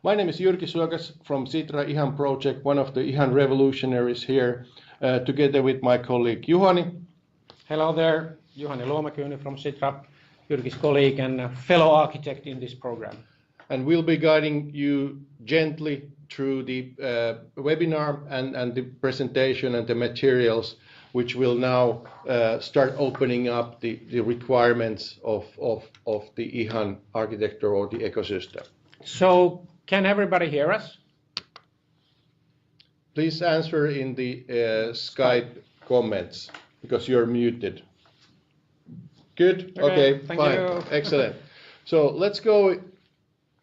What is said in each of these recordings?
My name is Jyrki Suokas from Sitra IHAN project, one of the IHAN revolutionaries here, together with my colleague Juhani. Hello there, Juhani Luoma-Kyyny from Sitra, Jyrki's colleague and fellow architect in this program. And we'll be guiding you gently through the webinar and the presentation and the materials, which will now start opening up the requirements of the IHAN architecture or the ecosystem. So, can everybody hear us? Please answer in the Skype comments, because you're muted. Good? Okay, thank fine. you. Excellent. So let's go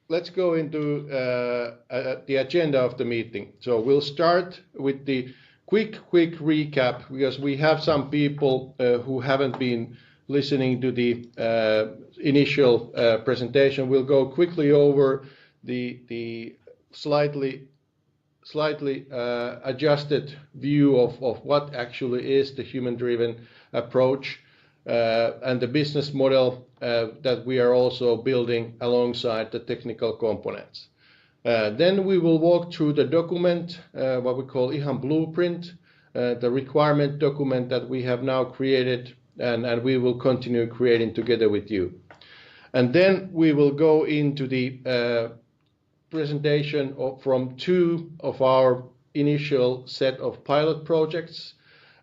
into the agenda of the meeting. So we'll start with the quick recap, because we have some people who haven't been listening to the initial presentation. We'll go quickly over the slightly adjusted view of what actually is the human-driven approach and the business model that we are also building alongside the technical components. Then we will walk through the document, what we call IHAN Blueprint, the requirement document that we have now created, and we will continue creating together with you. And then we will go into the presentation from two of our initial set of pilot projects.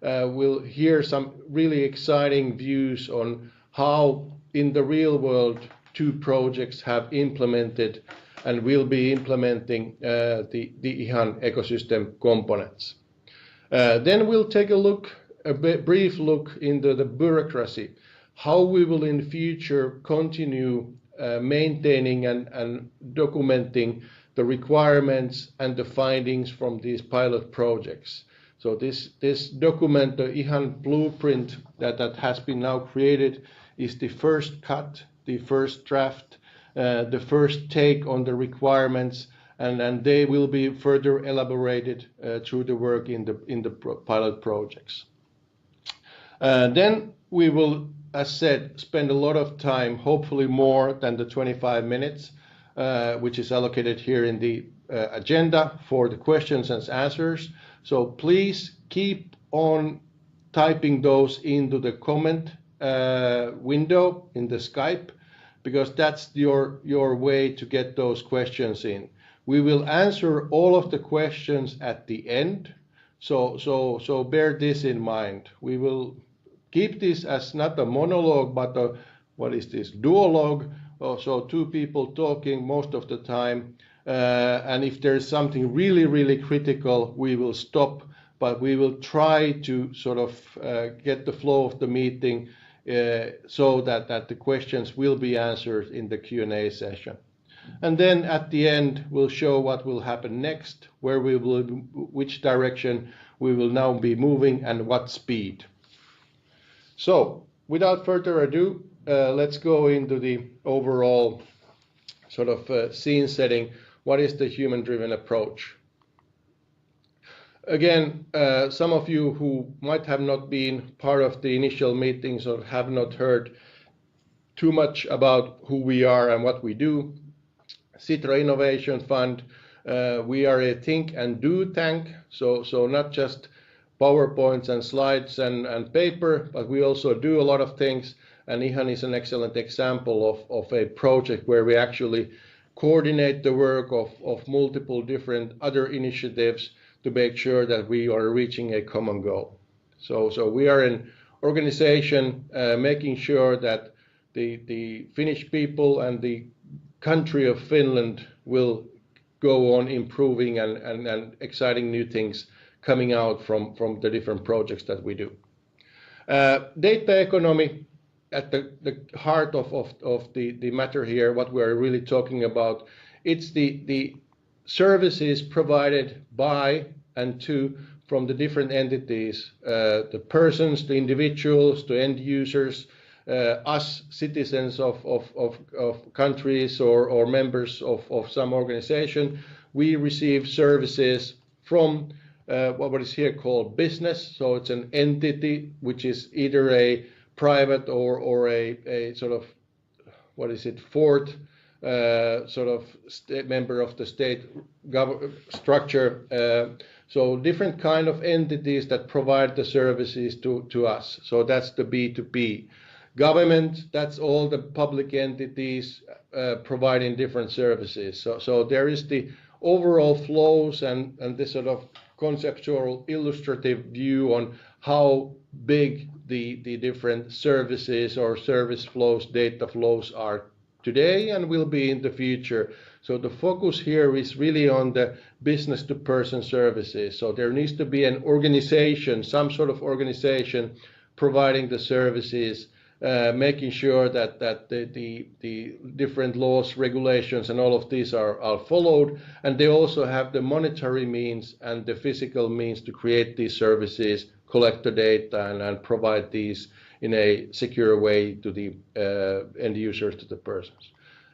We'll hear some really exciting views on how in the real world two projects have implemented and will be implementing the IHAN ecosystem components. Then we'll take a brief look into the bureaucracy, how we will in future continue maintaining and documenting the requirements and the findings from these pilot projects. So this document, the IHAN Blueprint that has been now created, is the first cut, the first draft, the first take on the requirements, and they will be further elaborated through the work in the pilot projects. Then we will, as said, spend a lot of time, hopefully more than the 25 minutes, which is allocated here in the agenda for the questions and answers. So please keep on typing those into the comment window in the Skype, because that's your way to get those questions in. We will answer all of the questions at the end, so bear this in mind. We will keep this as not a monologue, but a, duologue, so two people talking most of the time. And if there's something really critical, we will stop, but we will try to sort of get the flow of the meeting so that the questions will be answered in the Q&A session. And then at the end, we'll show what will happen next, which direction we will now be moving and what speed. So without further ado, let's go into the overall sort of scene setting. What is the human-driven approach? Again, some of you who might have not been part of the initial meetings or have not heard too much about who we are and what we do. Sitra Innovation Fund, we are a think and do tank, so not just PowerPoints and slides and paper, but we also do a lot of things, and IHAN is an excellent example of a project where we actually coordinate the work of multiple different other initiatives to make sure that we are reaching a common goal. So we are an organization making sure that the Finnish people and the country of Finland will go on improving and exciting new things coming out from the different projects that we do. Data economy at the heart of the matter here, what we're really talking about. It's the services provided by and to from the different entities, the persons, the individuals, the end users, us citizens of countries or members of some organization. We receive services from what is here called business. So it's an entity which is either a private or a sort of, fourth sort of member of the state structure. So different kind of entities that provide the services to us. So that's the B2B. Government, that's all the public entities providing different services. So there is the overall flows and this sort of conceptual illustrative view on how big the different services or service flows, data flows are today and will be in the future. So the focus here is really on the business to person services. So there needs to be an organization, some sort of organization providing the services, making sure that the different laws, regulations, and all of these are followed, and they also have the monetary means and the physical means to create these services, collect the data, and provide these in a secure way to the end users, to the persons.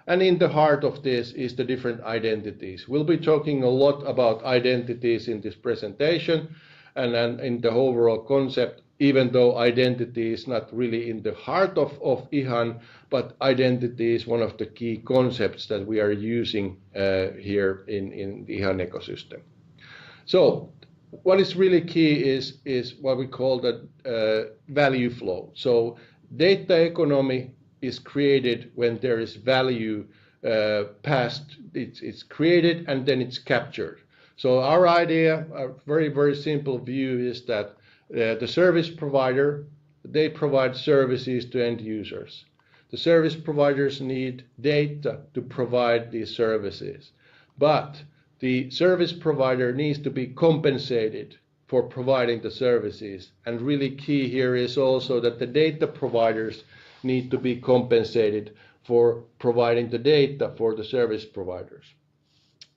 And in the heart of this is the different identities. We'll be talking a lot about identities in this presentation and in the overall concept, even though identity is not really in the heart of IHAN, but identity is one of the key concepts that we are using here in the IHAN ecosystem. So what is really key is what we call the value flow. So data economy is created when there is value passed, it's created and then it's captured. So our idea, a very, very simple view is that the service provider, they provide services to end users. The service providers need data to provide these services, but the service provider needs to be compensated for providing the services. And really key here is also that the data providers need to be compensated for providing the data for the service providers.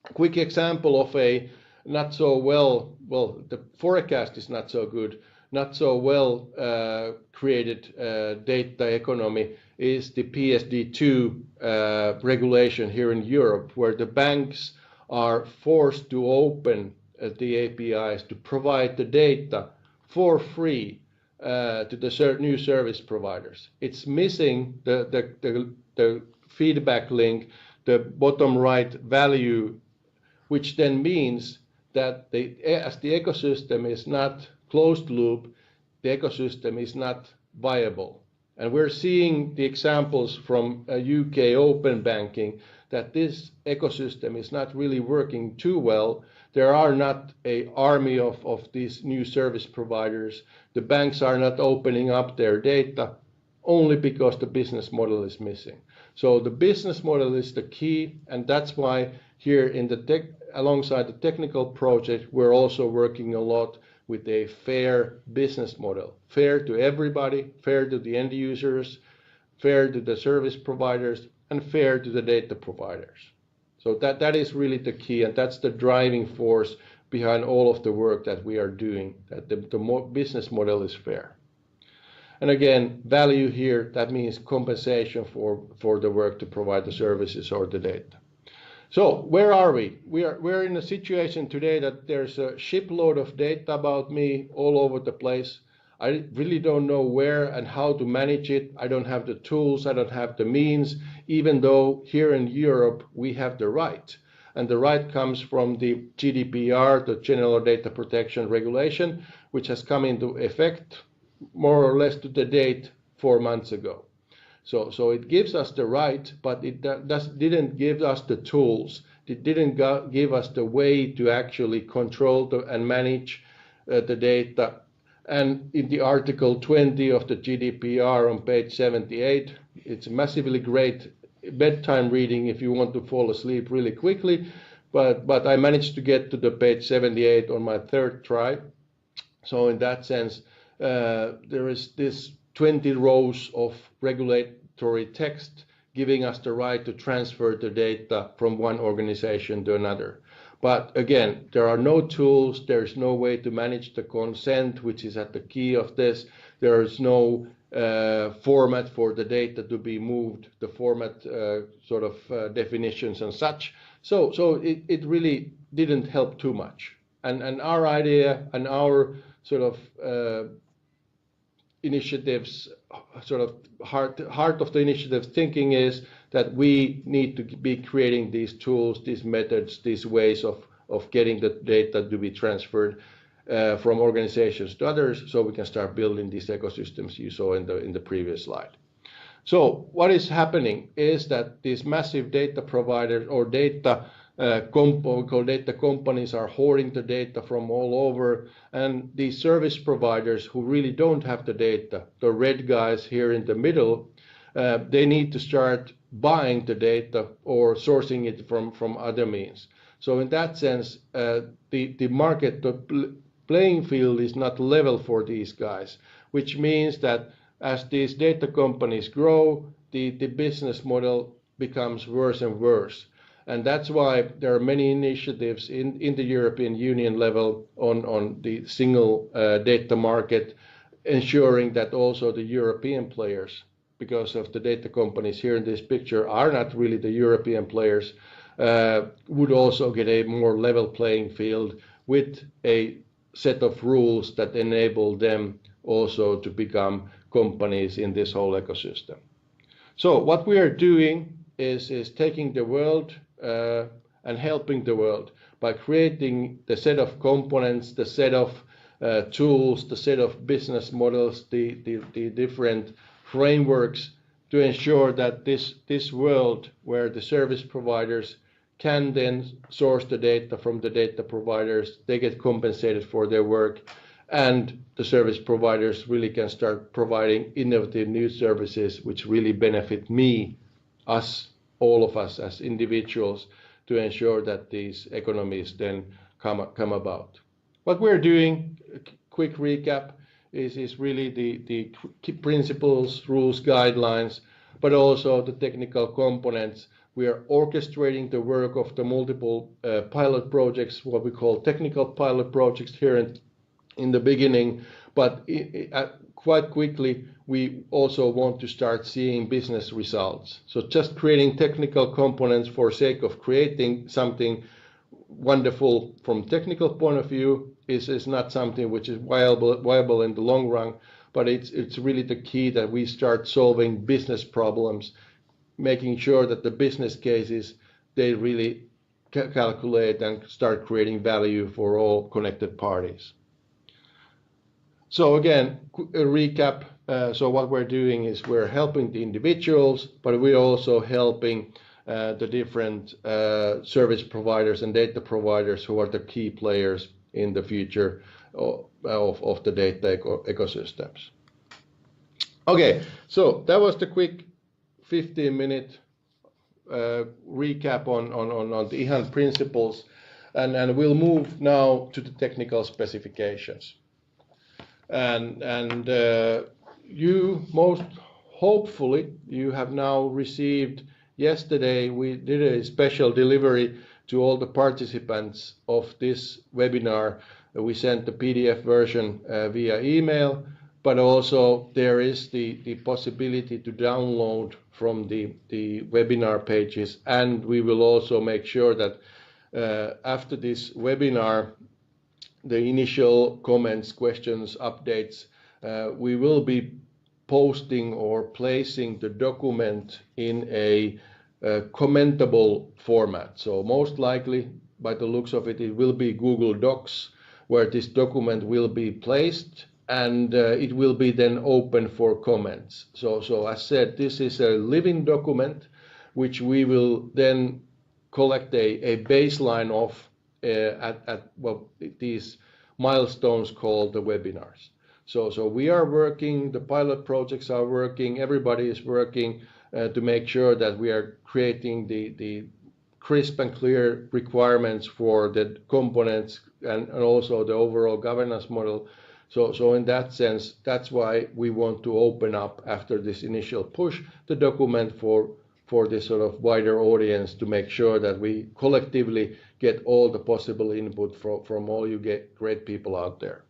A quick example of a not so well, the forecast is not so good, not so well created data economy is the PSD2 regulation here in Europe, where the banks are forced to open the APIs to provide the data for free to the new service providers. It's missing the feedback link, the bottom right value, which then means that as the ecosystem is not closed loop, the ecosystem is not viable. And we're seeing the examples from UK open banking that this ecosystem is not really working too well. There are not an army of these new service providers. The banks are not opening up their data only because the business model is missing. So the business model is the key, and that's why here in the alongside the technical project, we're also working a lot with a fair business model, fair to everybody, fair to the end users, fair to the service providers, and fair to the data providers. So that is really the key, and that's the driving force behind all of the work that we are doing, that the business model is fair. And again, value here, that means compensation for the work to provide the services or the data. So where are we? We're in a situation today that there's a shipload of data about me all over the place. I really don't know where and how to manage it. I don't have the tools, I don't have the means, even though here in Europe we have the right. And the right comes from the GDPR, the General Data Protection Regulation, which has come into effect more or less to the date 4 months ago. So it gives us the right, but it didn't give us the tools. It didn't give us the way to actually control and manage the data. And in the Article 20 of the GDPR on page 78, it's massively great bedtime reading if you want to fall asleep really quickly. But I managed to get to the page 78 on my third try. So in that sense, there is this 20 rows of regulatory text giving us the right to transfer the data from one organization to another. But again, there are no tools, there is no way to manage the consent, which is at the key of this. There is no format for the data to be moved, the format sort of definitions and such. So it really didn't help too much. And our idea and our sort of initiatives, sort of heart of the initiative thinking is that we need to be creating these tools, these methods, these ways of getting the data to be transferred from organizations to others, so we can start building these ecosystems you saw in the previous slide. So what is happening is that these massive data providers or data companies are hoarding the data from all over, and these service providers who really don't have the data, the red guys here in the middle, they need to start buying the data or sourcing it from other means. So in that sense, the market, the playing field is not level for these guys, which means that as these data companies grow, the business model becomes worse and worse. And that's why there are many initiatives in the European Union level on the single data market, ensuring that also the European players, because of the data companies here in this picture are not really the European players, would also get a more level playing field with a set of rules that enable them also to become companies in this whole ecosystem. So what we are doing is taking the world and helping the world by creating the set of components, the set of tools, the set of business models, the different frameworks to ensure that this world where the service providers can then source the data from the data providers, they get compensated for their work, and the service providers really can start providing innovative new services which really benefit me, us, all of us as individuals, to ensure that these economies then come about. What we're doing, quick recap, is really the key principles, rules, guidelines, but also the technical components. We are orchestrating the work of the multiple pilot projects, what we call technical pilot projects here in the beginning, but quite quickly we also want to start seeing business results. So just creating technical components for sake of creating something wonderful from technical point of view is not something which is viable in the long run, but it's really the key that we start solving business problems, making sure that the business cases, they really calculate and start creating value for all connected parties. So again, a recap. So what we're doing is we're helping the individuals, but we're also helping the different service providers and data providers who are the key players in the future of the data ecosystems. Okay, so that was the quick 15-minute recap on the IHAN principles, and we'll move now to the technical specifications. And you most hopefully you have now received. Yesterday we did a special delivery to all the participants of this webinar. We sent the PDF version via email, but also there is the possibility to download from the webinar pages, and we will also make sure that after this webinar, the initial comments, questions, updates, we will be posting or placing the document in a commentable format. So most likely, by the looks of it, it will be Google Docs where this document will be placed, and it will be then open for comments. So as said, this is a living document which we will then collect a baseline of at these milestones called the webinars. So we are working, the pilot projects are working, everybody is working to make sure that we are creating the crisp and clear requirements for the components and also the overall governance model. So in that sense, that's why we want to open up after this initial push the document for this sort of wider audience, to make sure that we collectively get all the possible input from all you great people out there.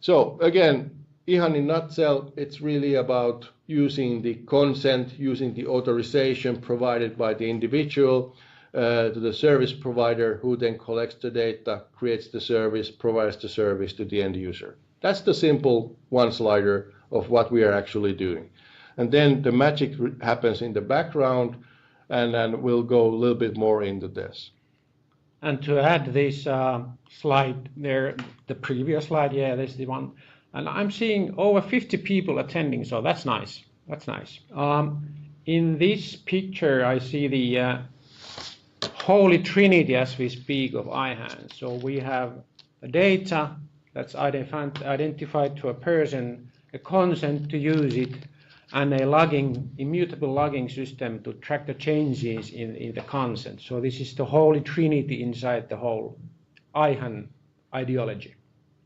So again, IHAN in a nutshell, it's really about using the consent, using the authorization provided by the individual to the service provider, who then collects the data, creates the service, provides the service to the end user. That's the simple one-slider of what we are actually doing. And then the magic happens in the background, and then we'll go a little bit more into this. And to add this slide there, the previous slide, yeah, this is the one. And I'm seeing over 50 people attending, so that's nice. That's nice. In this picture, I see the Holy Trinity, as we speak, of IHAN. So we have data that's identified to a person, a consent to use it, and a immutable logging system to track the changes in the consent. So this is the Holy Trinity inside the whole IHAN ideology.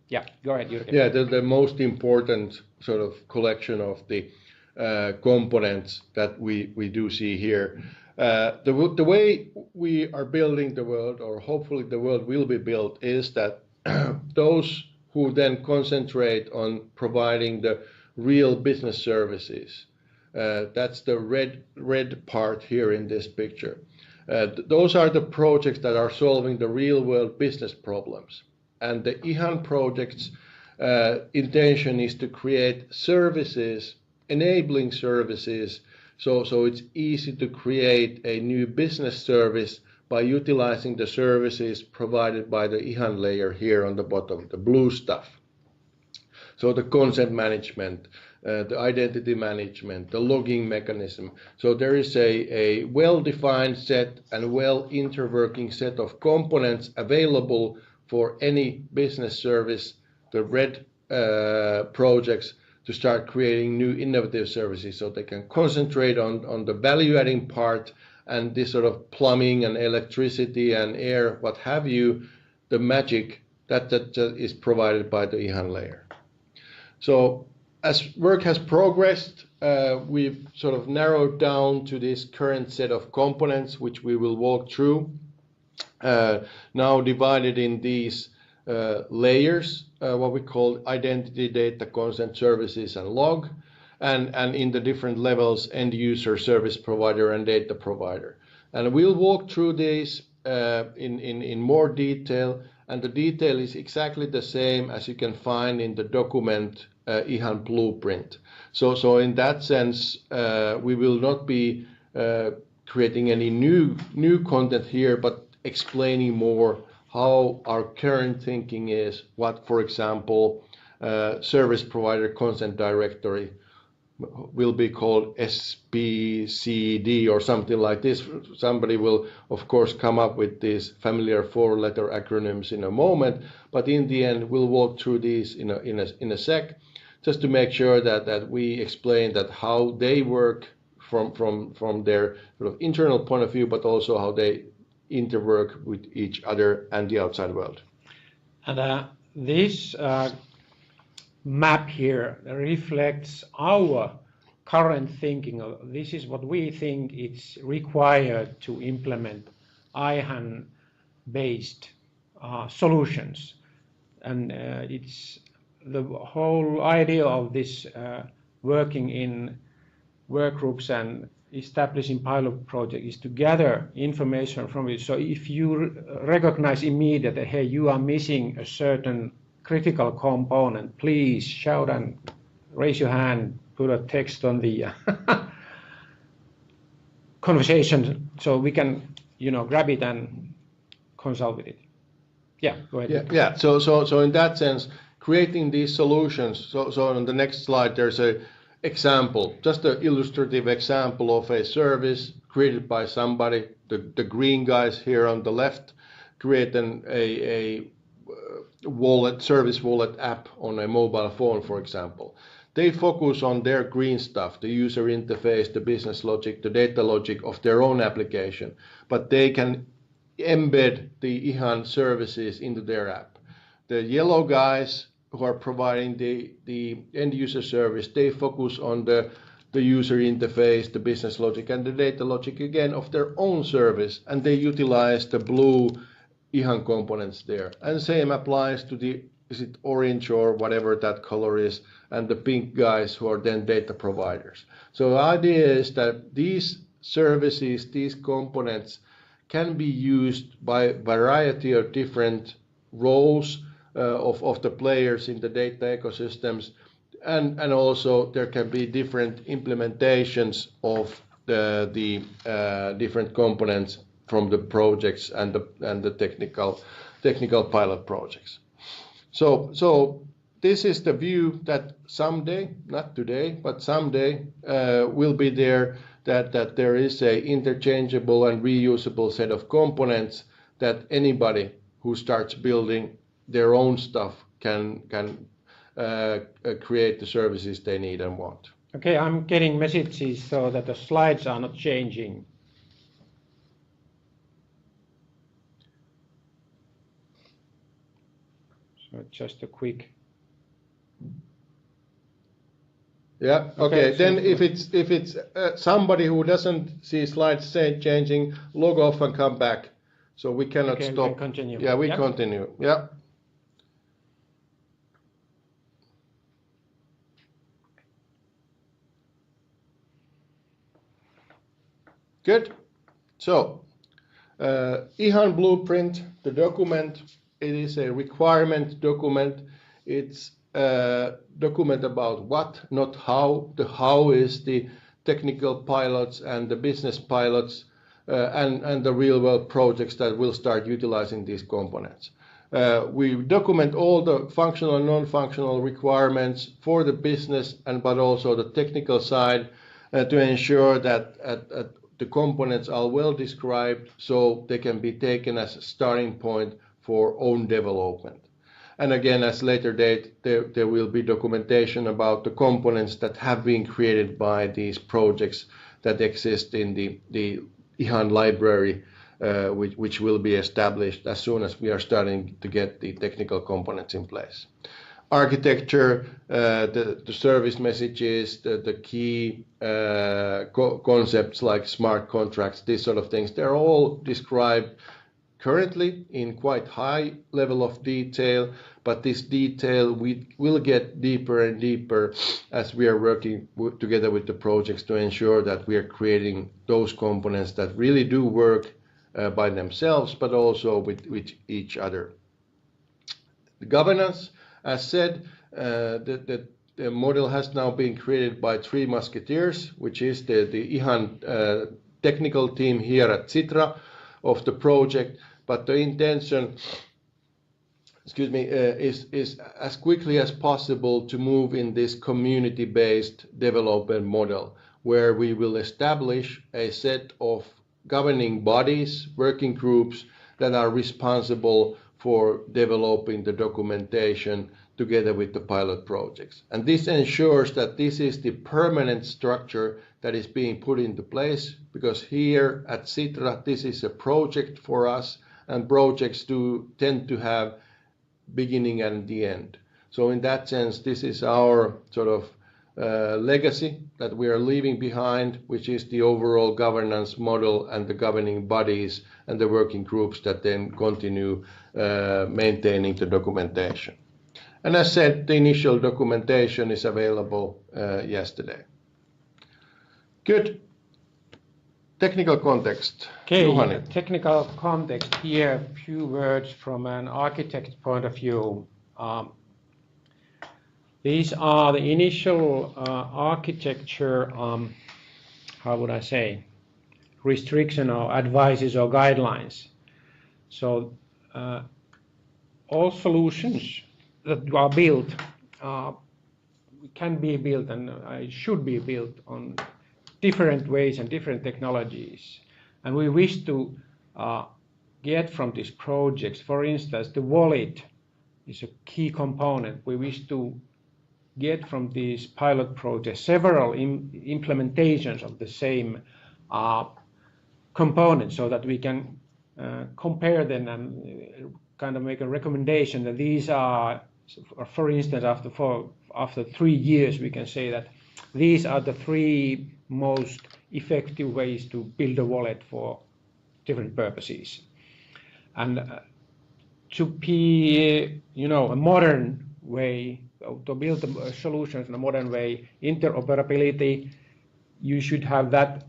Yeah, go ahead, Jyrki. Yeah, the most important sort of collection of the components that we do see here. The way we are building the world, or hopefully the world will be built, is that those who then concentrate on providing the real business services, that's the red part here in this picture. Those are the projects that are solving the real world business problems. And the IHAN project's intention is to create services, enabling services, so it's easy to create a new business service by utilizing the services provided by the IHAN layer here on the bottom, the blue stuff. So the consent management, the identity management, the logging mechanism. So there is a well-defined set and well-interworking set of components available for any business service, the red projects, to start creating new innovative services, so they can concentrate on the value-adding part, and this sort of plumbing and electricity and air, what have you, the magic that is provided by the IHAN layer. So as work has progressed, we've sort of narrowed down to this current set of components, which we will walk through, now divided in these layers, what we call identity, data, consent, services, and log, and in the different levels, end user, service provider, and data provider. And we'll walk through these in more detail, and the detail is exactly the same as you can find in the document IHAN Blueprint. So in that sense, we will not be creating any new content here, but explaining more how our current thinking is, what, for example, service provider consent directory will be called SPCD or something like this. Somebody will, of course, come up with these familiar four-letter acronyms in a moment, but in the end, we'll walk through these in a sec, just to make sure that we explain that how they work from their sort of internal point of view, but also how they interwork with each other and the outside world. And this map here reflects our current thinking. This is what we think is required to implement IHAN-based solutions. And it's the whole idea of this working in work groups and establishing pilot project is to gather information from it. So if you recognize immediately, hey, you are missing a certain critical component, please shout and raise your hand, put a text on the conversation so we can, grab it and consult with it. Yeah, go ahead. Yeah. So in that sense, creating these solutions. So on the next slide, there's a example, just an illustrative example of a service created by somebody. The green guys here on the left create a service wallet app on a mobile phone, for example. They focus on their green stuff, the user interface, the business logic, the data logic of their own application, but they can embed the IHAN services into their app. The yellow guys who are providing the end user service, they focus on the user interface, the business logic, and the data logic again of their own service, and they utilize the blue IHAN components there. And same applies to the, is it orange or whatever that color is, and the pink guys who are then data providers. So the idea is that these services, these components can be used by a variety of different roles of the players in the data ecosystems, and also there can be different implementations of the different components from the projects and the technical pilot projects. So this is the view that someday, not today, but someday will be there, that there is a interchangeable and reusable set of components that anybody who starts building their own stuff can create the services they need and want. Okay, I'm getting messages so that the slides are not changing. So just a quick. Yeah. Okay. Then if it's somebody who doesn't see slides changing, log off and come back. So we cannot stop. We can continue. Yeah, we continue. Yeah. Good. So IHAN blueprint, the document, it is a requirement document. It's a document about what, not how. The how is the technical pilots and the business pilots and the real world projects that will start utilizing these components. We document all the functional and non-functional requirements for the business but also the technical side to ensure that the components are well described so they can be taken as a starting point for own development. And again, as later date, there will be documentation about the components that have been created by these projects that exist in the IHAN library, which will be established as soon as we are starting to get the technical components in place. Architecture, the service messages, the key concepts like smart contracts, these sort of things, they're all described currently in quite high level of detail, but this detail will get deeper and deeper as we are working together with the projects to ensure that we are creating those components that really do work by themselves, but also with each other. The governance, as said, the model has now been created by 3 musketeers, which is the IHAN technical team here at Sitra of the project, but the intention, is as quickly as possible to move in this community-based development model, where we will establish a set of governing bodies, working groups that are responsible for developing the documentation together with the pilot projects. And this ensures that this is the permanent structure that is being put into place, because here at Sitra, this is a project for us, and projects do tend to have beginning and the end. So in that sense, this is our sort of legacy that we are leaving behind, which is the overall governance model and the governing bodies and the working groups that then continue maintaining the documentation. And as said, the initial documentation is available yesterday. Good. Technical context. Okay, Juhani. technical context here, a few words from an architect's point of view. These are the initial architecture, how would I say, restriction or advices or guidelines. So all solutions that are built can be built and should be built on different ways and different technologies. And we wish to get from these projects, for instance, the wallet is a key component. We wish to get from these pilot projects several implementations of the same components so that we can compare them and kind of make a recommendation that these are, for instance, after 3 years, we can say that these are the 3 most effective ways to build a wallet for different purposes. And to be, a modern way, to build solutions in a modern way, interoperability, you should have that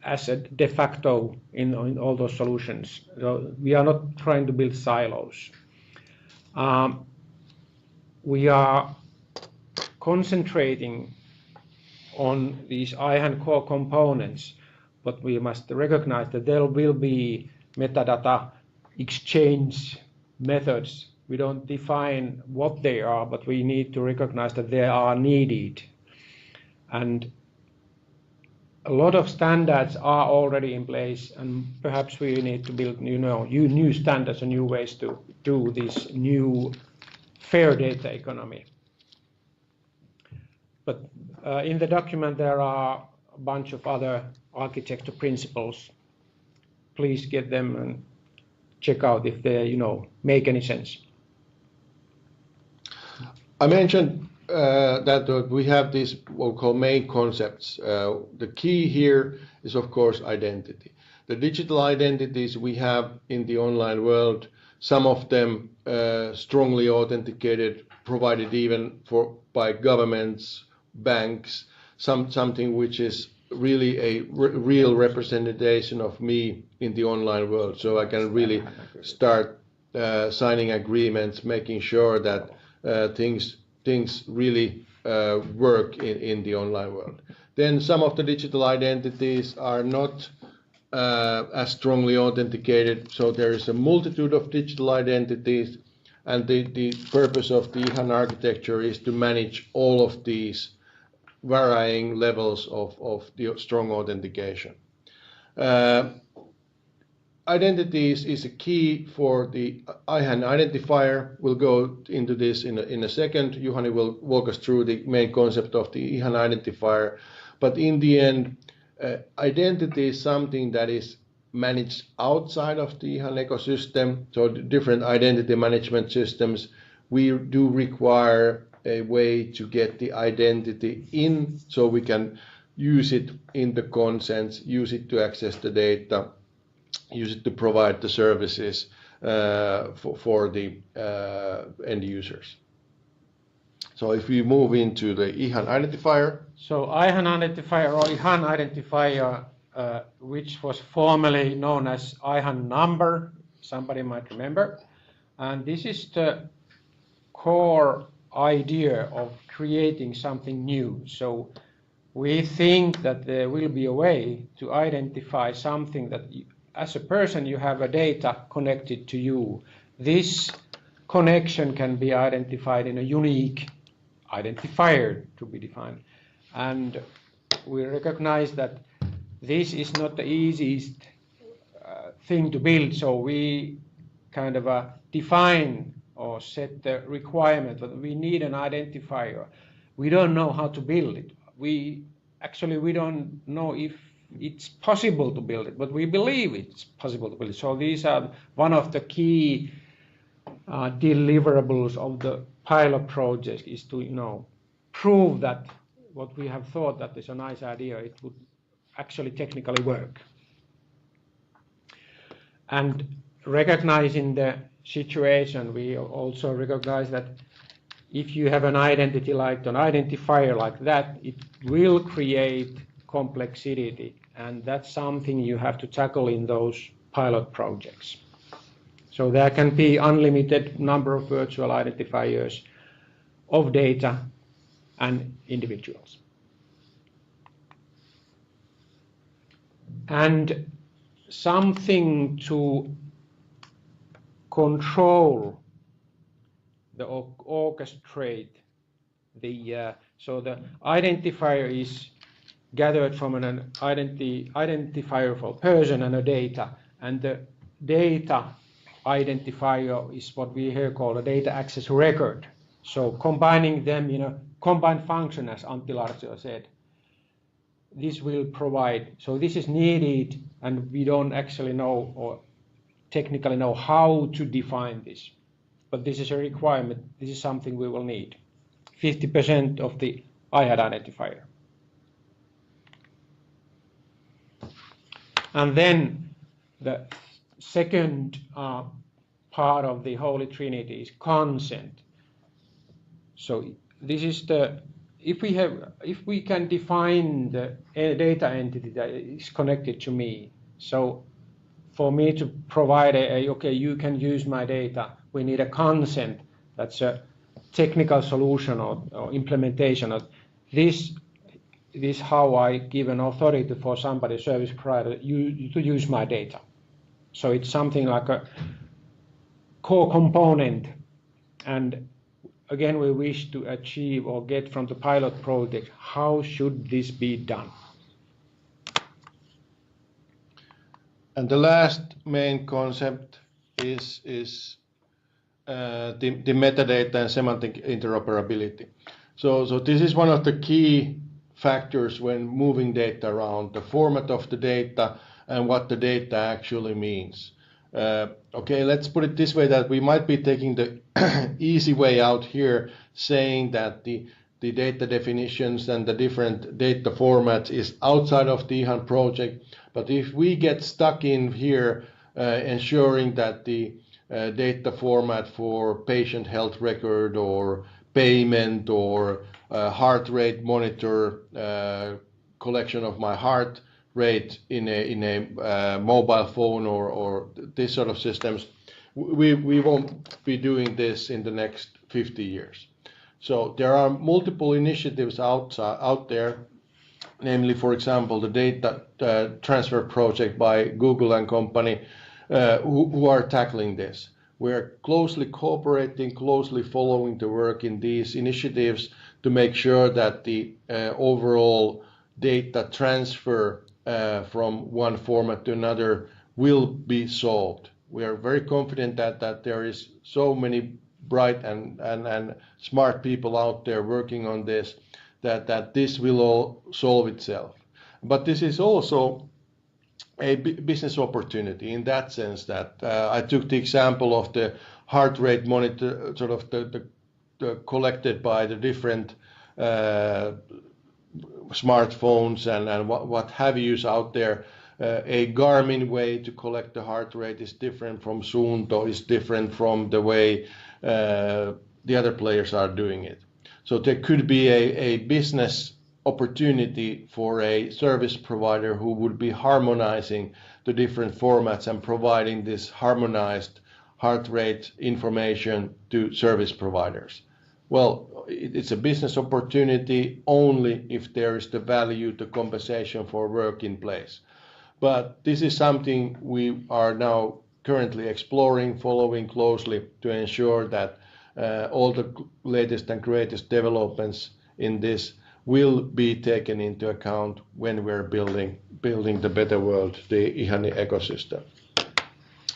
as a de facto in all those solutions. So we are not trying to build silos. We are concentrating on these IHAN core components, but we must recognize that there will be metadata exchange methods. We don't define what they are, but we need to recognize that they are needed. And a lot of standards are already in place, and perhaps we need to build new standards and new ways to do this new fair data economy. But in the document there are a bunch of other architecture principles. Please get them and check out if they make any sense. I mentioned that we have these what we call main concepts. The key here is, of course, identity. The digital identities we have in the online world, some of them strongly authenticated, provided even by governments, banks, something which is really a real representation of me in the online world. So I can really start signing agreements, making sure that things really work in the online world. Then some of the digital identities are not as strongly authenticated, so there is a multitude of digital identities, and the purpose of the IHAN architecture is to manage all of these varying levels of the strong authentication. Identities is a key for the IHAN identifier. We'll go into this in a second. Juhani will walk us through the main concept of the IHAN identifier. But in the end, identity is something that is managed outside of the IHAN ecosystem. So the different identity management systems, we do require a way to get the identity in, so we can use it in the consents, use it to access the data, use it to provide the services for the end users. So if we move into the IHAN identifier. So IHAN identifier, or IHAN identifier, which was formerly known as IHAN number, somebody might remember. And this is the core idea of creating something new. So we think that there will be a way to identify something that as a person you have a data connected to you. This connection can be identified in a unique identifier to be defined. And we recognize that this is not the easiest thing to build, so we kind of define or set the requirement that we need an identifier. We don't know how to build it. We don't know if it's possible to build it, but we believe it's possible to build it. So these are one of the key deliverables of the pilot project, is to prove that what we have thought that is a nice idea, it would actually technically work. And recognizing the situation, we also recognize that if you have an identity like an identifier like that, it will create complexity, and that's something you have to tackle in those pilot projects. So there can be unlimited number of virtual identifiers of data and individuals. And something to control, the orchestrate the so the identifier is gathered from an identifier for a person and a data, and the data identifier is what we here call a data access record. So combining them in a combined function, as Antti Larsio said, this will provide. So this is needed, and we don't actually know or technically know how to define this, but this is a requirement. This is something we will need. 50% of the IHAN identifier. And then the second part of the Holy Trinity is consent. So this is the, if we can define the data entity that is connected to me. So for me to provide okay, you can use my data, we need a consent. That's a technical solution or implementation of this how I give an authority for somebody, service provider, to use my data. So it's something like a core component, and again we wish to achieve or get from the pilot project how should this be done. And the last main concept is the metadata and semantic interoperability. So this is one of the key factors when moving data around, the format of the data and what the data actually means. Okay, let's put it this way, that we might be taking the easy way out here, saying that the data definitions and the different data formats is outside of the IHAN project. But if we get stuck in here, ensuring that the data format for patient health record or payment or heart rate monitor, collection of my heart rate in a mobile phone or this sort of systems, we won't be doing this in the next 50 years. So there are multiple initiatives out there, namely, for example, the data transfer project by Google and company, who are tackling this. We're closely cooperating, closely following the work in these initiatives to make sure that the overall data transfer from one format to another will be solved. We are very confident that there is so many bright and smart people out there working on this, that this will all solve itself. But this is also a business opportunity in that sense that I took the example of the heart rate monitor, sort of the collected by the different smartphones and what have yous out there. A Garmin way to collect the heart rate is different from Suunto, is different from the way the other players are doing it. So there could be a business opportunity for a service provider who would be harmonizing the different formats and providing this harmonized heart rate information to service providers. Well, it's a business opportunity only if there is the value, the compensation for work in place. But this is something we are now currently exploring, following closely to ensure that all the latest and greatest developments in this will be taken into account when we're building the better world, the IHAN ecosystem.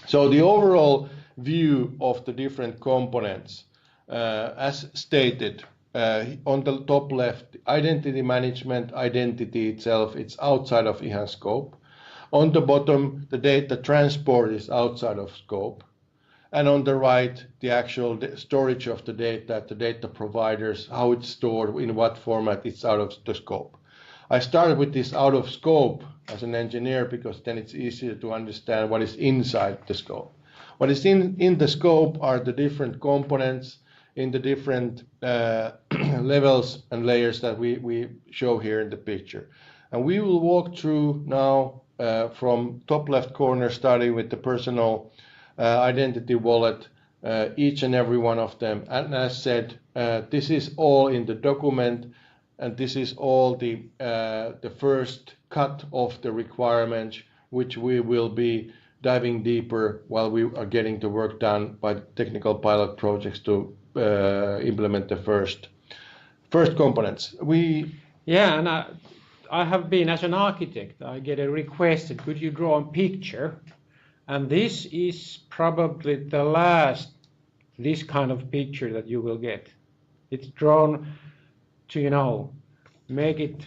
So the overall view of the different components, as stated, on the top left, identity management, identity itself, it's outside of IHAN scope. On the bottom, the data transport is outside of scope. And on the right, the actual storage of the data providers, how it's stored, in what format, it's out of the scope. I started with this out of scope as an engineer because then it's easier to understand what is inside the scope. What is in the scope are the different components in the different levels and layers that we show here in the picture. And we will walk through now from top left corner, starting with the personal identity wallet, each and every one of them. And as said, this is all in the document, and this is all the first cut of the requirements, which we will be diving deeper while we are getting the work done by technical pilot projects to implement the first components. Yeah, and I have been, as an architect, I get a request, could you draw a picture? And this is probably the last this kind of picture that you will get. It's drawn to, make it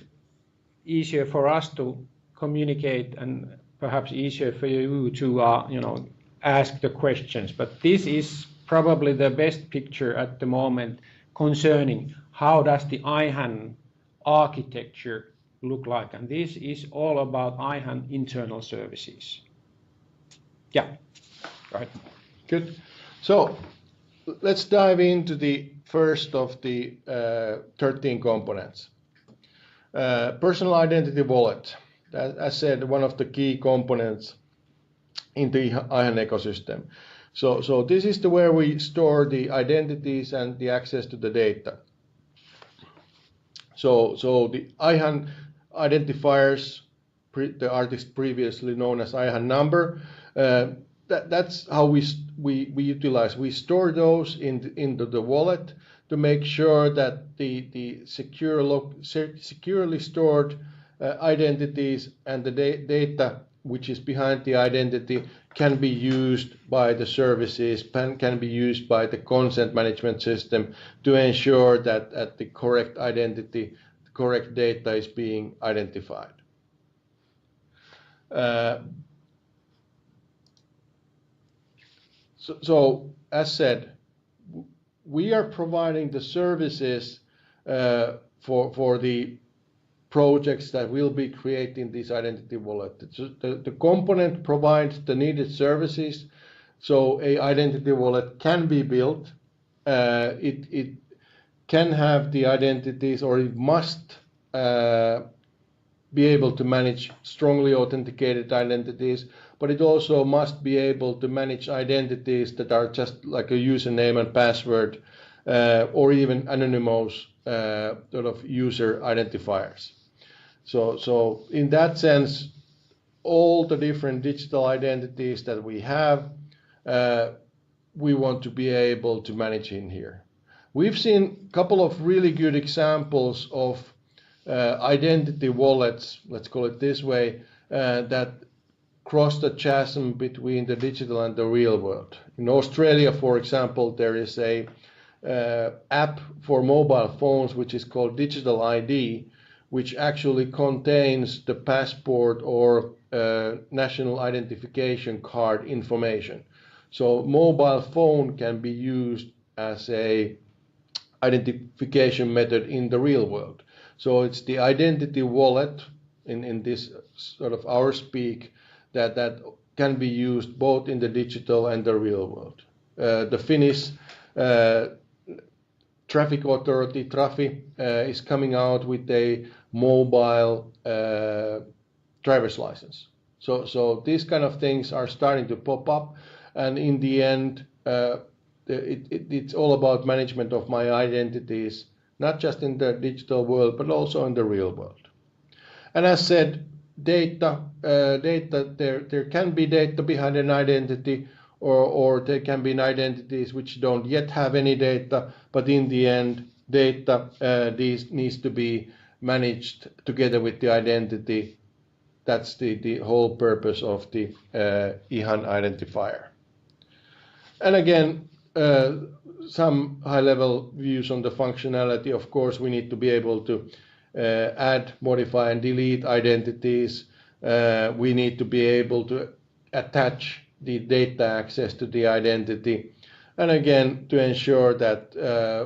easier for us to communicate and perhaps easier for you to, ask the questions. But this is probably the best picture at the moment concerning how does the IHAN architecture look like. And this is all about IHAN internal services. Yeah, right. Good. So let's dive into the first of the 13 components. Personal identity wallet. As said, one of the key components in the IHAN ecosystem. So this is where we store the identities and the access to the data. So the IHAN identifiers, the artist previously known as IHAN number, that's how we utilize. We store those into the wallet to make sure that the securely stored identities and the data which is behind the identity can be used by the services, can be used by the consent management system to ensure that the correct identity, the correct data is being identified. So as said, we are providing the services for the projects that will be creating this identity wallet. The component provides the needed services, so a identity wallet can be built. It can have the identities, or it must be able to manage strongly authenticated identities, but it also must be able to manage identities that are just like a username and password, or even anonymous sort of user identifiers. So in that sense, all the different digital identities that we have, we want to be able to manage in here. We've seen a couple of really good examples of identity wallets, let's call it this way, that cross the chasm between the digital and the real world. In Australia, for example, there is a app for mobile phones which is called Digital ID, which actually contains the passport or national identification card information. So mobile phone can be used as a identification method in the real world. So it's the identity wallet in this sort of our speak that can be used both in the digital and the real world. The Finnish traffic authority, Trafi, is coming out with a mobile driver's license. So these kind of things are starting to pop up, and in the end, it's all about management of my identities, not just in the digital world, but also in the real world. And as said, data, there can be data behind an identity, or there can be identities which don't yet have any data, but in the end, data needs to be managed together with the identity. That's the whole purpose of the IHAN identifier. And again, some high-level views on the functionality. Of course, we need to be able to add, modify, and delete identities. We need to be able to attach the data access to the identity. And again, to ensure that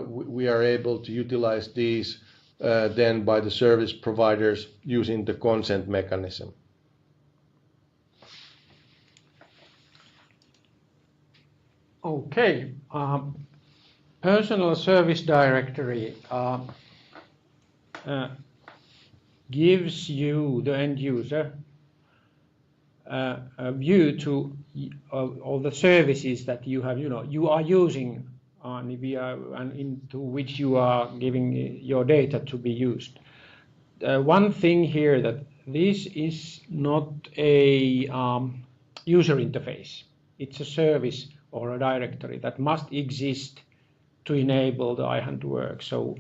we are able to utilize these then by the service providers using the consent mechanism. Okay, personal service directory gives you, the end user, a view to all the services that you have, you are using and into which you are giving your data to be used. One thing here, that this is not a user interface. It's a service or a directory that must exist to enable the IHAN to work. So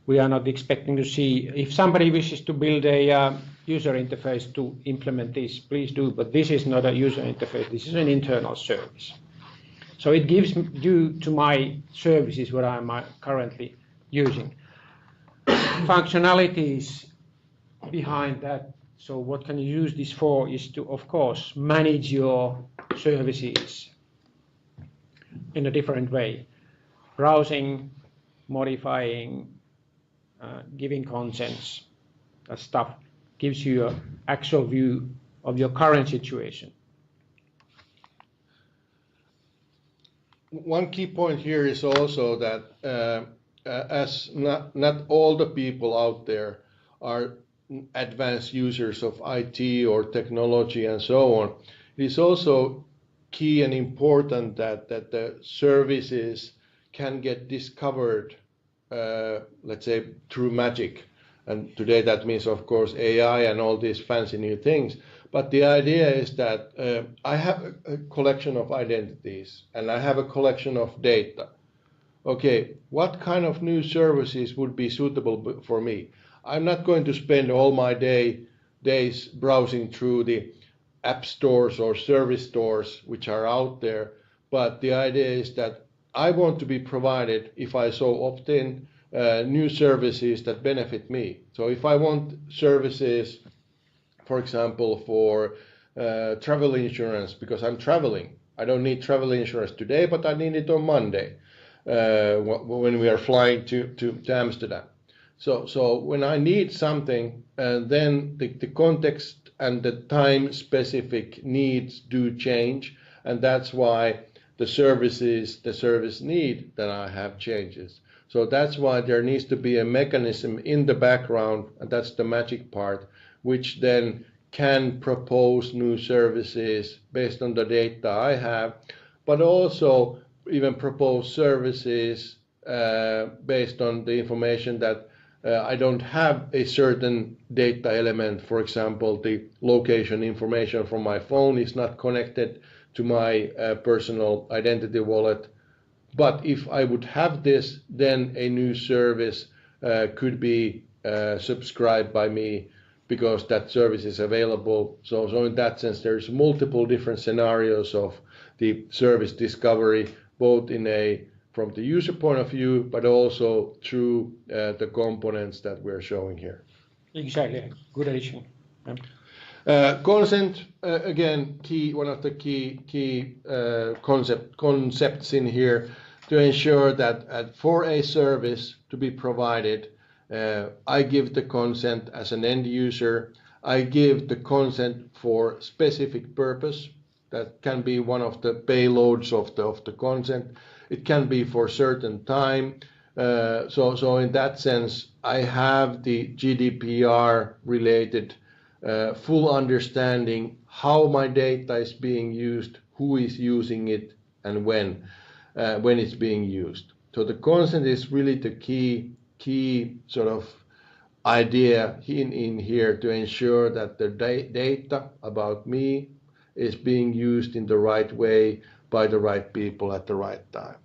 we are not expecting to see, if somebody wishes to build a user interface to implement this, please do, but this is not a user interface, this is an internal service. So it gives due to my services what I'm currently using. Functionalities behind that, so what can you use this for is to, of course, manage your services in a different way. Browsing, modifying, giving consents, that stuff gives you an actual view of your current situation. One key point here is also that as not all the people out there are advanced users of IT or technology and so on, it is also key and important that the services can get discovered, let's say, through magic. And today that means, of course, AI and all these fancy new things. But the idea is that I have a collection of identities and I have a collection of data. Okay, what kind of new services would be suitable for me? I'm not going to spend all my days browsing through the app stores or service stores which are out there, but the idea is that I want to be provided, if I so opt in, new services that benefit me. So if I want services, for example, for travel insurance, because I'm traveling, I don't need travel insurance today, but I need it on Monday when we are flying to Amsterdam. So when I need something, then the context and the time-specific needs do change, and that's why the service need that I have changes. So that's why there needs to be a mechanism in the background, and that's the magic part, which then can propose new services based on the data I have, but also even propose services based on the information that I don't have a certain data element. For example, the location information from my phone is not connected to my personal identity wallet. But if I would have this, then a new service could be subscribed by me because that service is available. So in that sense, there's multiple different scenarios of the service discovery, both from the user point of view, but also through the components that we're showing here. Exactly. Good addition. Yeah. Consent, again, one of the key concepts in here to ensure that for a service to be provided, I give the consent as an end user. I give the consent for specific purpose. That can be one of the payloads of the consent. It can be for certain time. So in that sense, I have the GDPR related full understanding how my data is being used, who is using it, and when it's being used. So the consent is really the key sort of idea in here to ensure that the data about me is being used in the right way by the right people at the right time.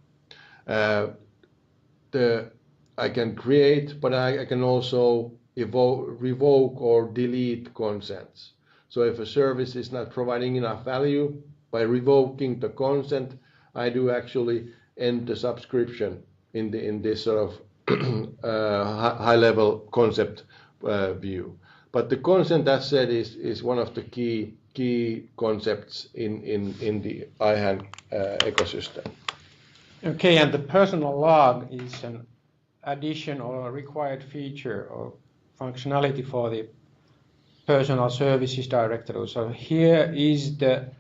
I can create, but I can also revoke or delete consents. So if a service is not providing enough value, by revoking the consent, I do actually end the subscription in this sort of high-level concept view. But the consent, as said, is one of the key concepts in the IHAN ecosystem. Okay, and the personal log is an addition or a required feature or functionality for the personal services directory. So here is the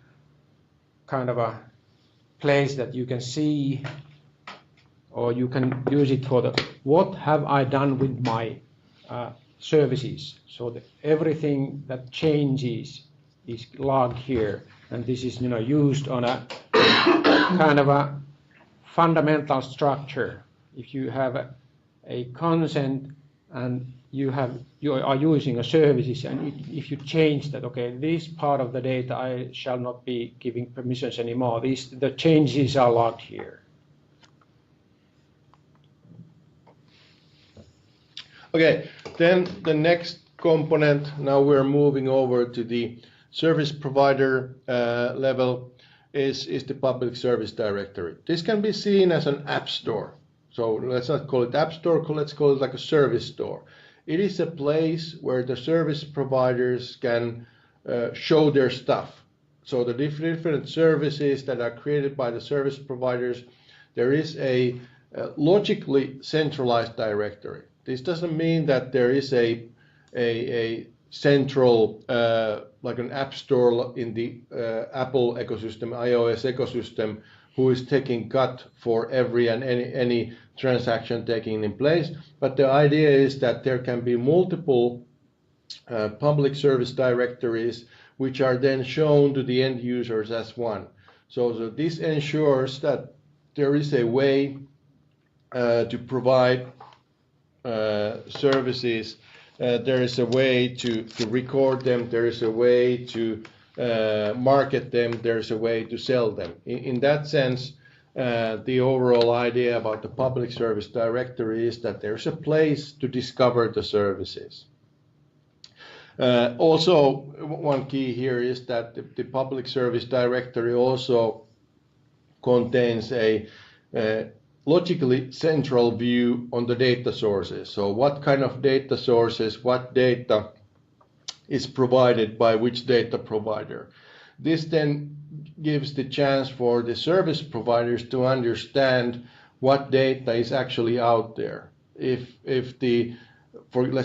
kind of a place that you can see, or you can use it for what have I done with my services. So that everything that changes is logged here, and this is used on a kind of a fundamental structure. If you have a consent and you are using a services, and if you change that, okay, this part of the data I shall not be giving permissions anymore. The changes are logged here. Okay, then the next component, now we're moving over to the service provider level, is the public service directory. This can be seen as an app store. So let's not call it app store, let's call it like a service store. It is a place where the service providers can show their stuff. So the different services that are created by the service providers, there is a logically centralized directory. This doesn't mean that there is a central, like an app store in the Apple ecosystem, iOS ecosystem, who is taking cut for every and any transaction taking in place. But the idea is that there can be multiple public service directories which are then shown to the end users as one. So this ensures that there is a way to provide services. There is a way to record them. There is a way to market them. There is a way to sell them. In that sense, the overall idea about the public service directory is that there's a place to discover the services. Also, one key here is that the public service directory also contains a logically central view on the data sources. So what kind of data sources, what data is provided by which data provider. This then gives the chance for the service providers to understand what data is actually out there. Let's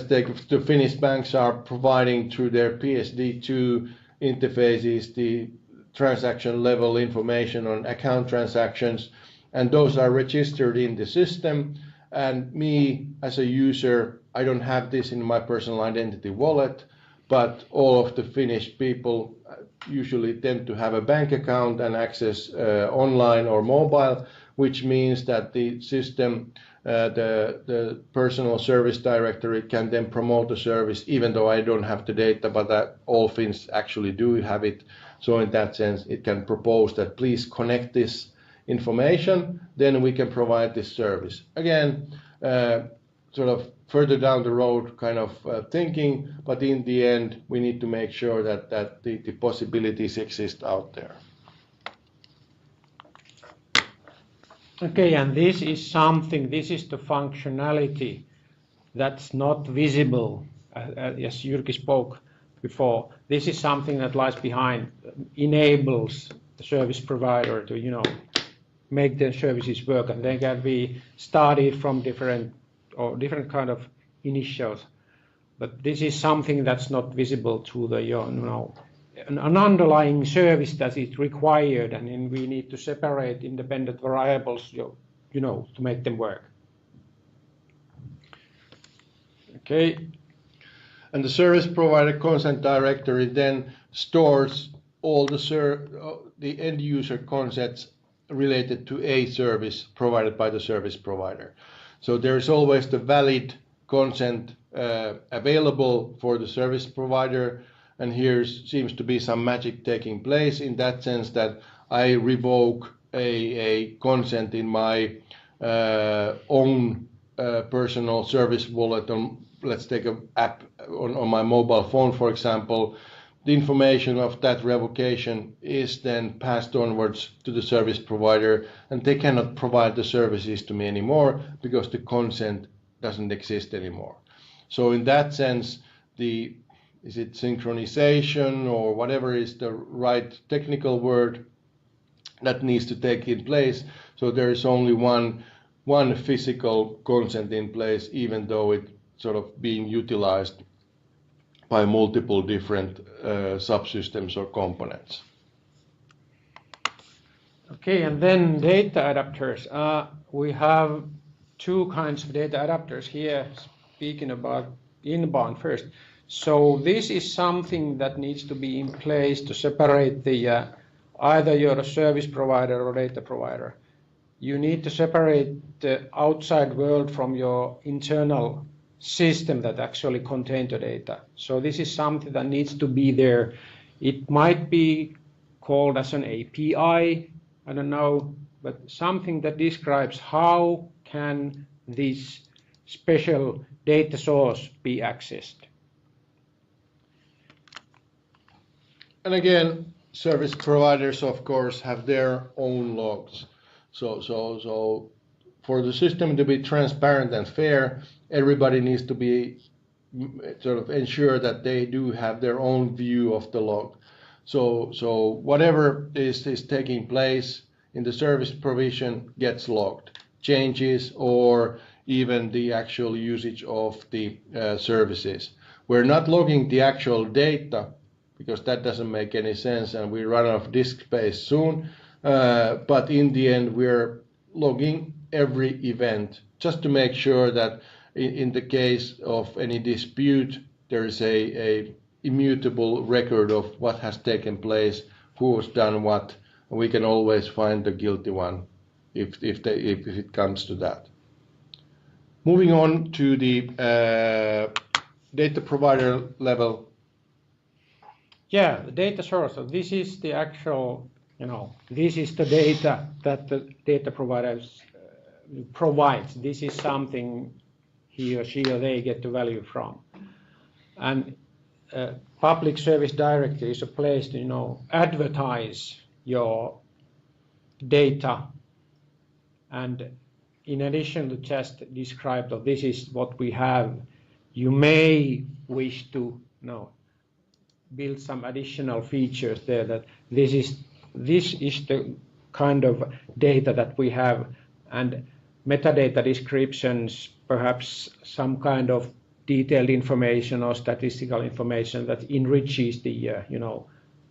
take the Finnish banks are providing through their PSD2 interfaces the transaction level information on account transactions, and those are registered in the system. And me as a user, I don't have this in my personal identity wallet, but all of the Finnish people usually tend to have a bank account and access online or mobile, which means that the system, the personal service directory can then promote the service, even though I don't have the data, but that all Finns actually do have it. So in that sense, it can propose that please connect this information, then we can provide this service. Again, sort of further down the road kind of thinking, but in the end, we need to make sure that the possibilities exist out there. Okay, and this is the functionality that's not visible, as Jyrki spoke before. This is something that lies behind, enables the service provider to, make the services work, and they can be started from different kind of initials. But this is something that's not visible to the, an underlying service that is required, and then we need to separate independent variables, to make them work. Okay. And the service provider consent directory then stores all the end user consents related to a service provided by the service provider. So there is always the valid consent available for the service provider, and here seems to be some magic taking place in that sense that I revoke a consent in my own personal service wallet on, let's take an app on my mobile phone, for example. The information of that revocation is then passed onwards to the service provider, and they cannot provide the services to me anymore because the consent doesn't exist anymore. So in that sense, is it synchronization or whatever is the right technical word that needs to take in place? So there is only one physical consent in place, even though it's sort of being utilized by multiple different subsystems or components. Okay, and then data adapters. We have two kinds of data adapters here, speaking about inbound first. So this is something that needs to be in place to separate the either your service provider or data provider. You need to separate the outside world from your internal system that actually contains the data. So this is something that needs to be there. It might be called as an API, I don't know, but something that describes how can this special data source be accessed. And again, service providers, of course, have their own logs. So for the system to be transparent and fair, everybody needs to be sort of ensure that they do have their own view of the log. So whatever is taking place in the service provision gets logged. Changes or even the actual usage of the services. We're not logging the actual data because that doesn't make any sense and we run out of disk space soon. But in the end, we're logging every event just to make sure that in the case of any dispute, there is a immutable record of what has taken place, who has done what, and we can always find the guilty one if it comes to that. Moving on to the data provider level. Yeah, the data source. So this is the actual, this is the data that the data providers provides. This is something he or she or they get the value from. And public service directory is a place to, advertise your data. And in addition to just describe that this is what we have, you may wish to, build some additional features there that this is the kind of data that we have, and metadata descriptions, perhaps some kind of detailed information or statistical information that enriches the,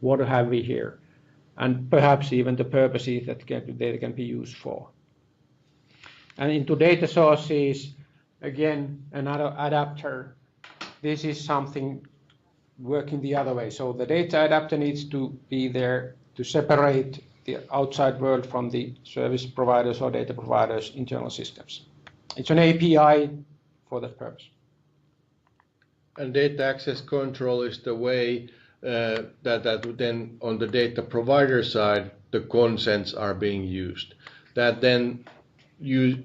what have we here, and perhaps even the purposes that data can be used for. And into data sources, again, another adapter. This is something working the other way. So the data adapter needs to be there to separate the outside world from the service providers or data providers' internal systems. It's an API for that purpose. And data access control is the way that then on the data provider side, the consents are being used. That then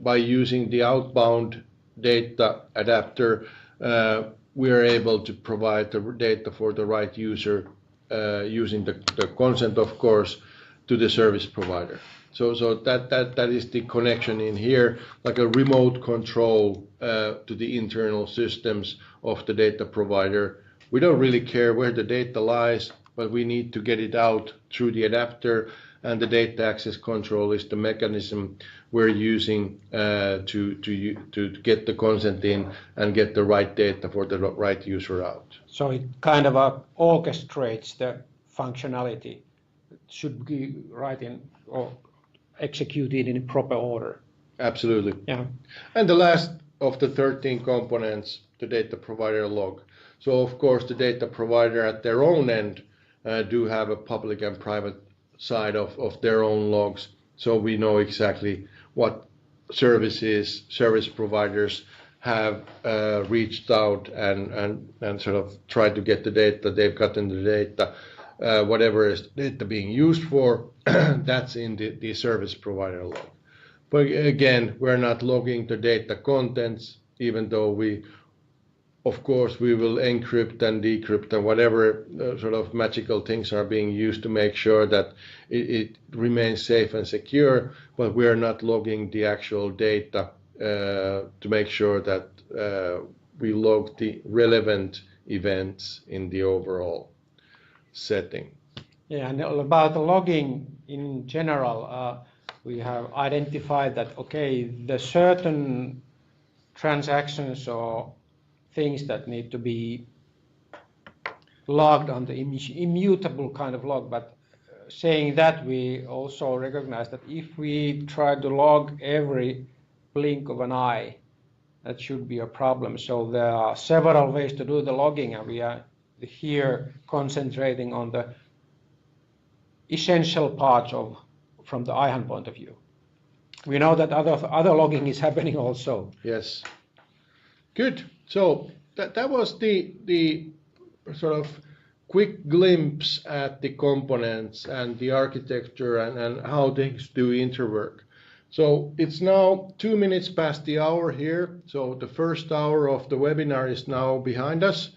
by using the outbound data adapter, we are able to provide the data for the right user using the consent, of course, to the service provider. So that is the connection in here, like a remote control to the internal systems of the data provider. We don't really care where the data lies, but we need to get it out through the adapter, and the data access control is the mechanism we're using to get the consent in and get the right data for the right user out. So it kind of orchestrates the functionality. It should be right in or executed in proper order. Absolutely. Yeah. And the last of the 13 components, the data provider log. So of course the data provider at their own end do have a public and private side of their own logs, so we know exactly what service providers have reached out and sort of tried to get the data. They've gotten the data, whatever is data being used for, that's in the service provider log. But again, we're not logging the data contents, even though of course, we will encrypt and decrypt and whatever sort of magical things are being used to make sure that it remains safe and secure, but we are not logging the actual data to make sure that we log the relevant events in the overall setting. Yeah, and about the logging in general, we have identified that, okay, the certain transactions or things that need to be logged on the immutable kind of log, but saying that, we also recognize that if we try to log every blink of an eye, that should be a problem. So there are several ways to do the logging, and we are here concentrating on the essential parts from the IHAN point of view. We know that other logging is happening also. Yes. Good. So that was the sort of quick glimpse at the components and the architecture and how things do interwork. So it's now 2 minutes past the hour here. So the first hour of the webinar is now behind us.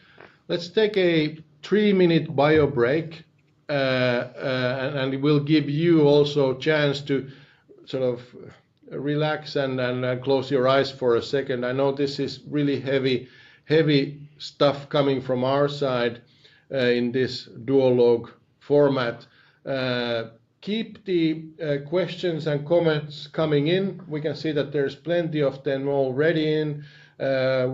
Let's take a 3-minute bio break, and it will give you also a chance to sort of relax and close your eyes for a second. I know this is really heavy stuff coming from our side in this duologue format. Keep the questions and comments coming in. We can see that there's plenty of them already in.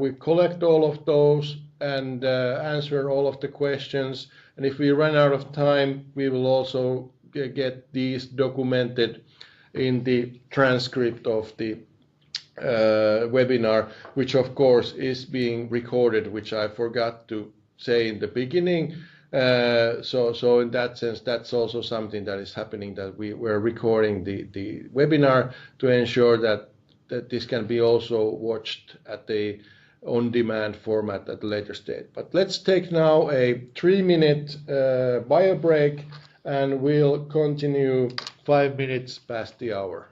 We collect all of those and answer all of the questions. And if we run out of time, we will also get these documented in the transcript of the webinar, which of course is being recorded, which I forgot to say in the beginning. So in that sense, that's also something that is happening, that we're recording the webinar to ensure that this can be also watched at the on-demand format at a later stage. But let's take now a 3-minute bio break, and we'll continue 5 minutes past the hour.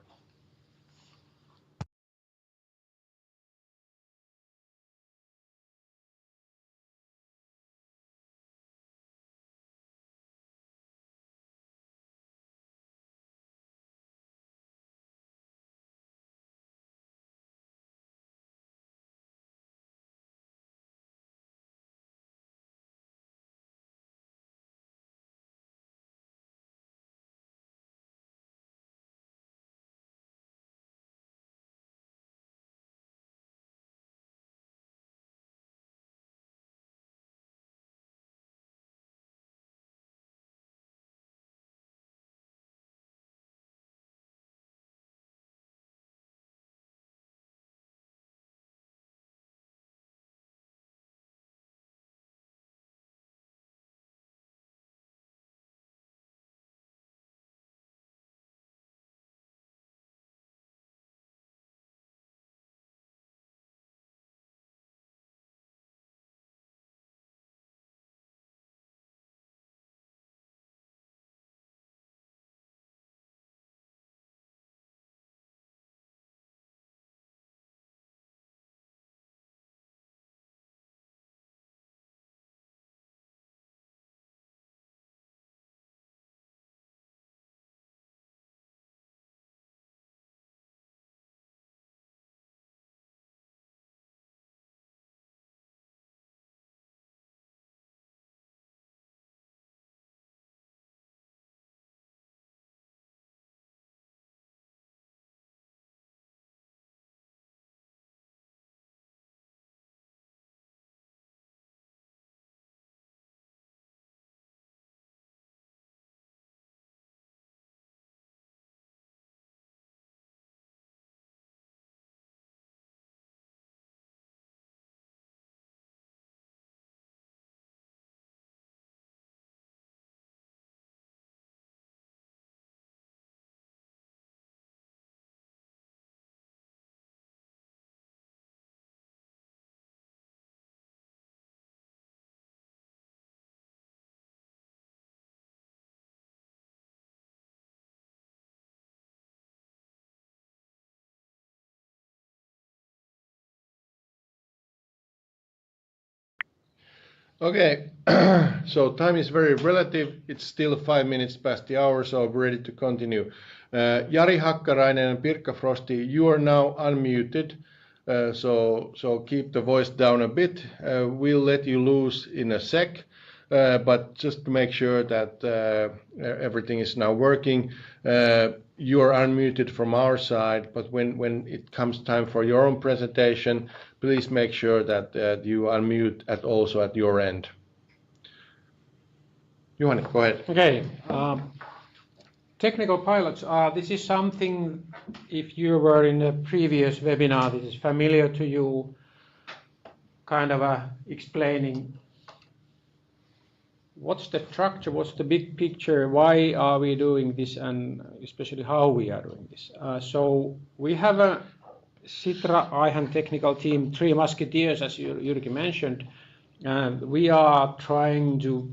Okay, so time is very relative. It's still 5 minutes past the hour, so we're ready to continue. Jari Hakkarainen and Pirkka Frosti, you are now unmuted, so keep the voice down a bit. We'll let you loose in a sec, but just to make sure that everything is now working, you are unmuted from our side, but when it comes time for your own presentation, please make sure that you unmute also at your end. Juhani, go ahead. Okay. Technical pilots, this is something, if you were in a previous webinar, this is familiar to you, kind of explaining what's the structure, what's the big picture, why are we doing this, and especially how we are doing this. So we have a Sitra IHAN technical team, 3 musketeers, as Jyrki mentioned, and we are trying to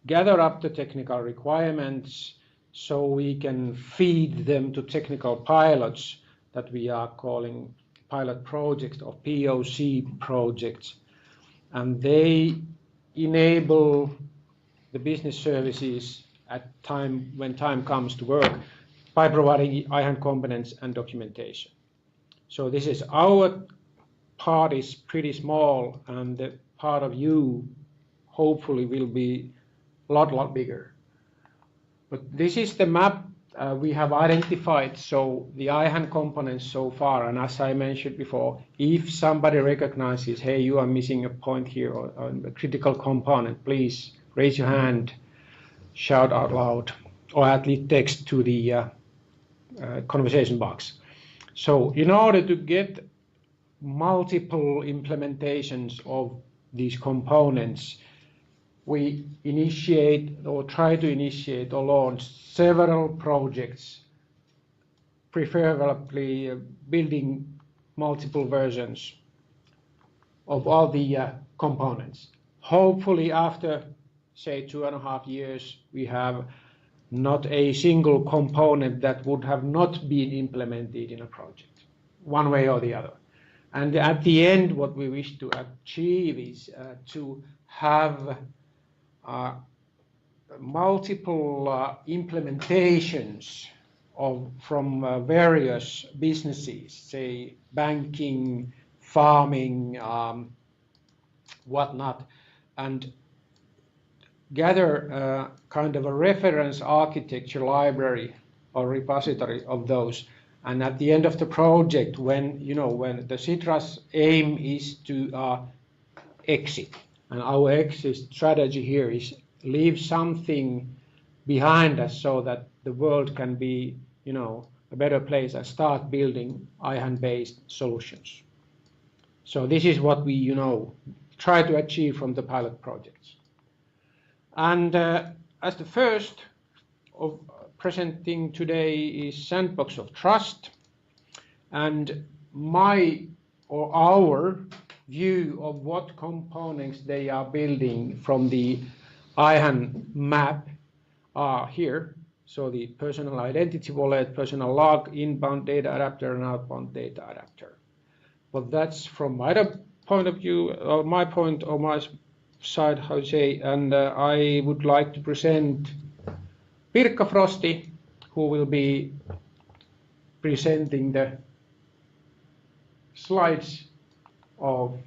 gather up the technical requirements so we can feed them to technical pilots that we are calling pilot projects or POC projects, and they enable the business services at time when time comes to work by providing IHAN components and documentation. So this is our part is pretty small, and the part of you hopefully will be a lot bigger. But this is the map we have identified, so the IHAN components so far, and as I mentioned before, if somebody recognizes, hey, you are missing a point here or a critical component, please raise your hand, shout out loud, or at least text to the conversation box. So in order to get multiple implementations of these components, we initiate or try to initiate or launch several projects, preferably building multiple versions of all the components. Hopefully after, say, 2.5 years, we have not a single component that would have not been implemented in a project, one way or the other. And at the end, what we wish to achieve is to have multiple implementations from various businesses, say banking, farming, whatnot, and gather kind of a reference architecture library or repository of those. And at the end of the project, when the Sitra's aim is to exit, and our exit strategy here is leave something behind us so that the world can be, a better place and start building IHAN-based solutions. So this is what we, try to achieve from the pilot projects. And as the first of presenting today is Sandbox of Trust, and our view of what components they are building from the IHAN map are here. So the personal identity wallet, personal log, inbound data adapter, and outbound data adapter. But that's from my point of view, or my point, or my side, how to say, and I would like to present Pirkka Frosti, who will be presenting the slides of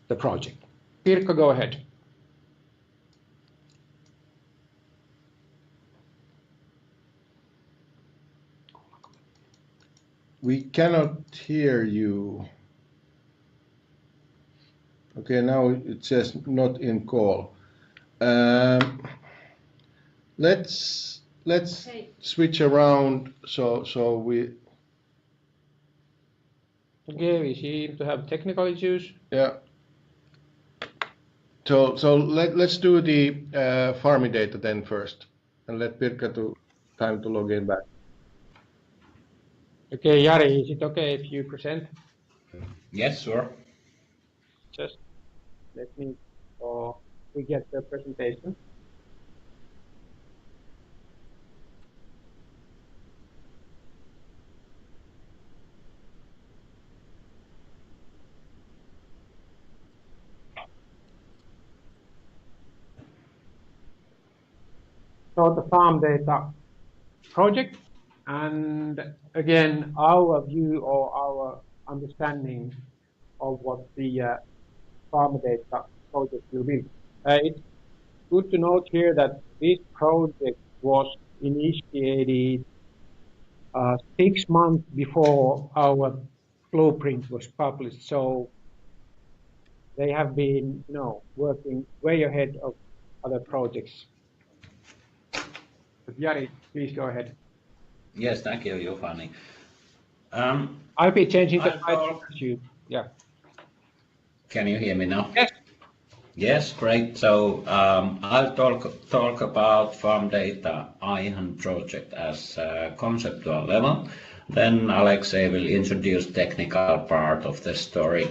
the project. Pirkka, go ahead. We cannot hear you. Okay, now it says not in call. Let's switch around so we. Okay, we seem to have technical issues. Yeah. So let's do the Farmidata then first, and let Pirkka time to log in back. Okay, Jari, is it okay if you present? Yes, sure. Just let me, we get the presentation. So the Farmidata project, and again, our view or our understanding of what the Farmidata project will be. It's good to note here that this project was initiated 6 months before our blueprint was published. So they have been, working way ahead of other projects. But Jari, please go ahead. Yes, thank you, Juhani. I'll be changing the slide. Yeah. Can you hear me now? Yes. Yes, great. So I'll talk about Farmidata IHAN project as a conceptual level. Then Alexei will introduce technical part of the story.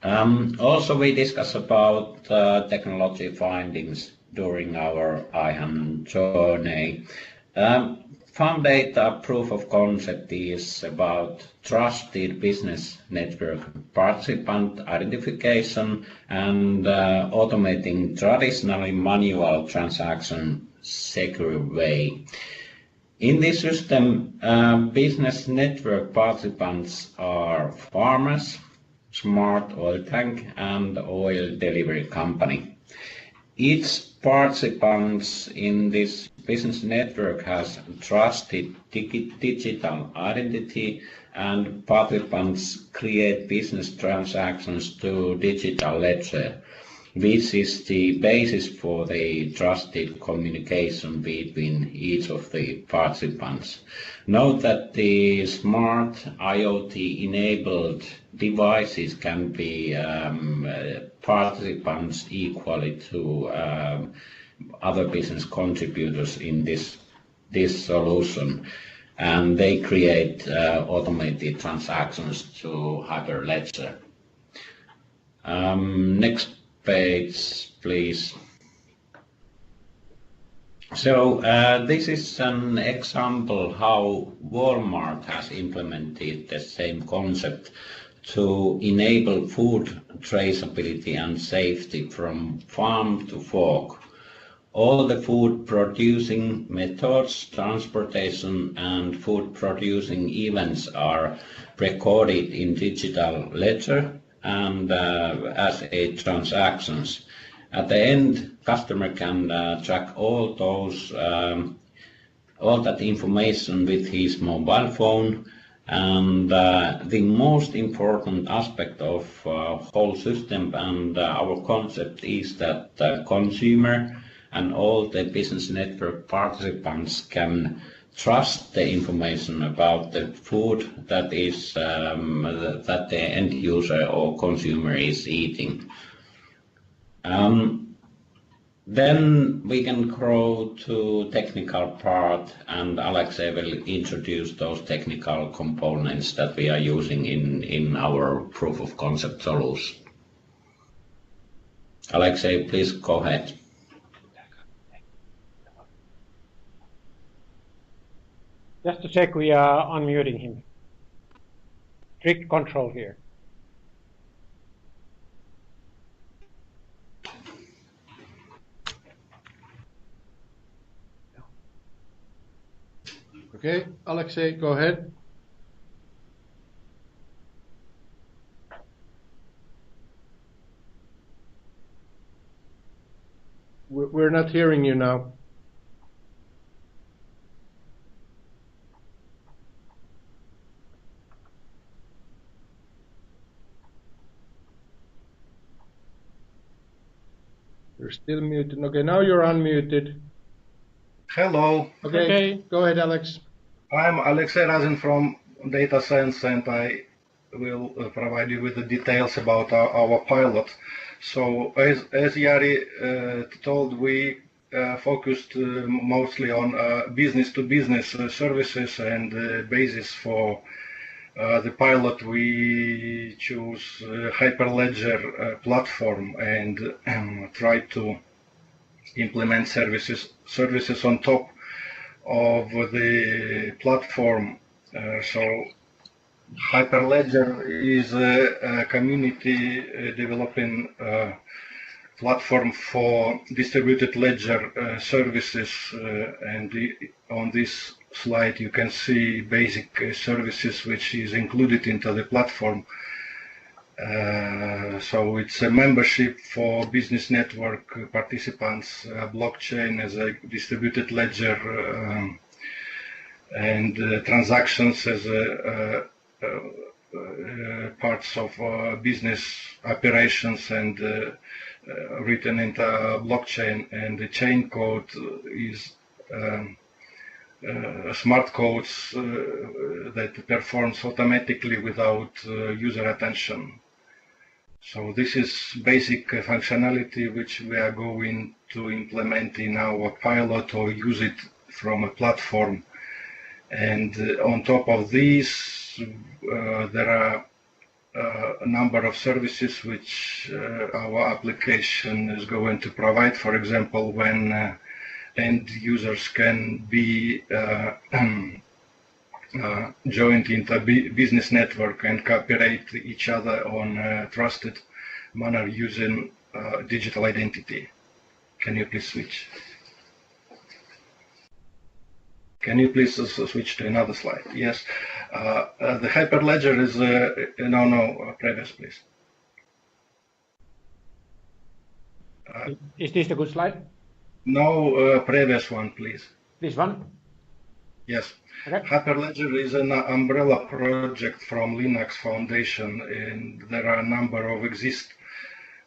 Also, we discuss about technology findings during our IHAN journey. Farmidata proof of concept is about trusted business network participant identification and automating traditionally manual transaction secure way. In this system, business network participants are farmers, smart oil tank, and oil delivery company. Each participant in this business network has trusted digital identity, and participants create business transactions to digital ledger. which is the basis for the trusted communication between each of the participants. Note that the smart IoT-enabled devices can be participants equally to other business contributors in this solution, and they create automated transactions to Hyperledger. Next page, please. So this is an example how Walmart has implemented the same concept to enable food traceability and safety from farm to fork. All the food producing methods, transportation and food producing events are recorded in digital ledger and as a transactions. At the end, customer can track all that information with his mobile phone, and the most important aspect of whole system and our concept is that the consumer and all the business network participants can trust the information about the food that is that the end user or consumer is eating. Then we can go to technical part, and Alexei will introduce those technical components that we are using in our proof of concept solution. Alexei, please go ahead. Just to check, we are unmuting him. Strict control here. Okay, Alexei, go ahead. We're not hearing you now. You're still muted. Okay, now you're unmuted. Hello. Okay, go ahead, Alex. I'm Alexei Razin from Data Science, and I will provide you with the details about our pilot. So, as Jari told, we focused mostly on business-to-business services, and the basis for the pilot we choose Hyperledger platform and try to implement services on top of the platform. So Hyperledger is a community developing platform for distributed ledger services, and on this slide you can see basic services which is included into the platform. So it's a membership for business network participants, blockchain as a distributed ledger, and transactions as parts of business operations and written into blockchain, and the chain code is smart codes that performs automatically without user attention. So this is basic functionality which we are going to implement in our pilot or use it from a platform. And on top of this, there are a number of services which our application is going to provide. For example, when end users can be joined into a business network and cooperate each other on a trusted manner using digital identity. Can you please switch? Can you please switch to another slide? Yes. The Hyperledger is previous, please. Is this the good slide? No, previous one, please. This one? Yes. Okay. Hyperledger is an umbrella project from Linux Foundation, and there are a number of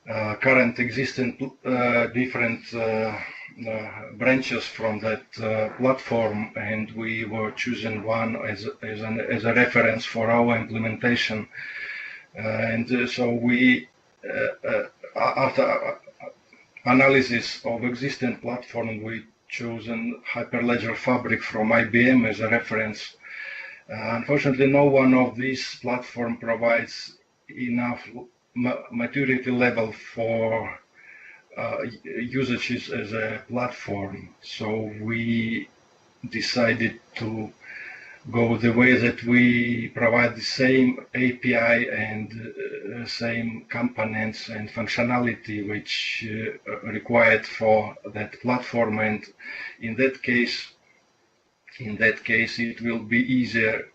current existing different branches from that platform, and we were choosing one as a reference for our implementation. So we, after analysis of existing platform, we chosen Hyperledger Fabric from IBM as a reference. Unfortunately, no one of these platforms provides enough maturity level for usages as a platform. So we decided to go the way that we provide the same API and same components and functionality which required for that platform, and in that case it will be easier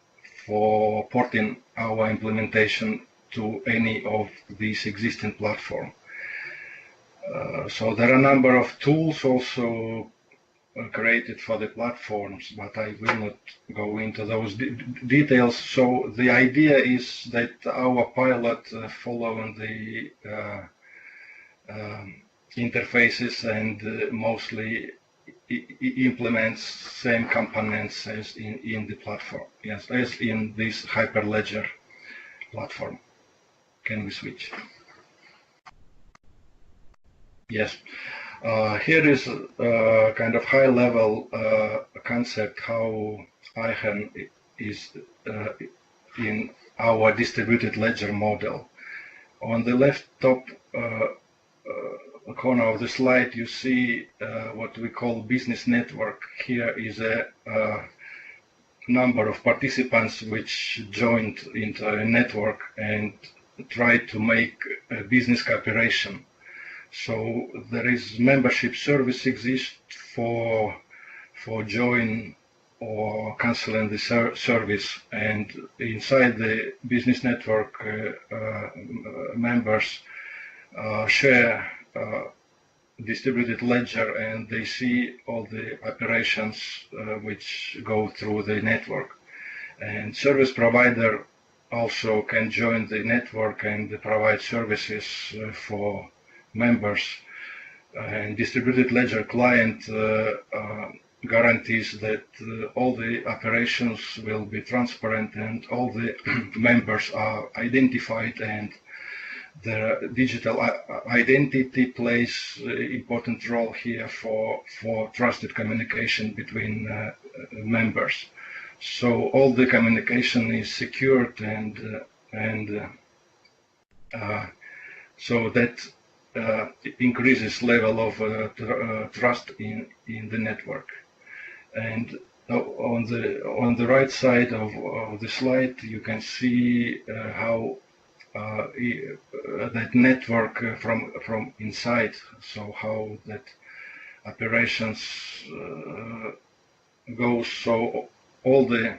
for porting our implementation to any of these existing platforms. So there are a number of tools also created for the platforms, but I will not go into those details. So the idea is that our pilot following the interfaces and mostly implements same components as in the platform, yes, as in this Hyperledger platform. Can we switch? Yes. Here is a kind of high-level concept how IHAN is in our distributed ledger model. On the left top corner of the slide, you see what we call business network. Here is a number of participants which joined into a network and try to make a business cooperation. So there is membership service exists for join or canceling the service, and inside the business network members share distributed ledger, and they see all the operations which go through the network. And service provider also can join the network and provide services for members, and distributed ledger client guarantees that all the operations will be transparent and all the members are identified, and their digital identity plays an important role here for trusted communication between members. So all the communication is secured, and so that increases level of trust in the network. And on the right side of the slide, you can see how that network from inside, so how that operations goes. So all the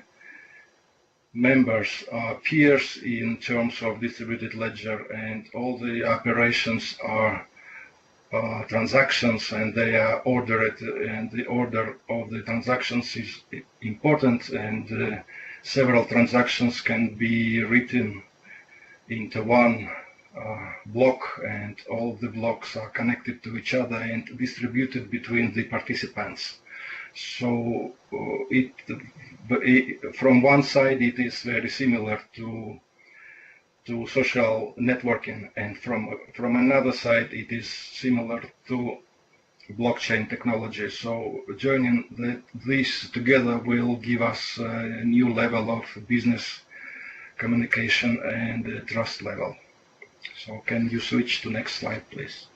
members are peers in terms of distributed ledger, and all the operations are transactions, and they are ordered, and the order of the transactions is important, and several transactions can be written into one block, and all the blocks are connected to each other and distributed between the participants. So from one side it is very similar to social networking, and from another side it is similar to blockchain technology. So joining these together will give us a new level of business communication and trust level. So can you switch to next slide, please?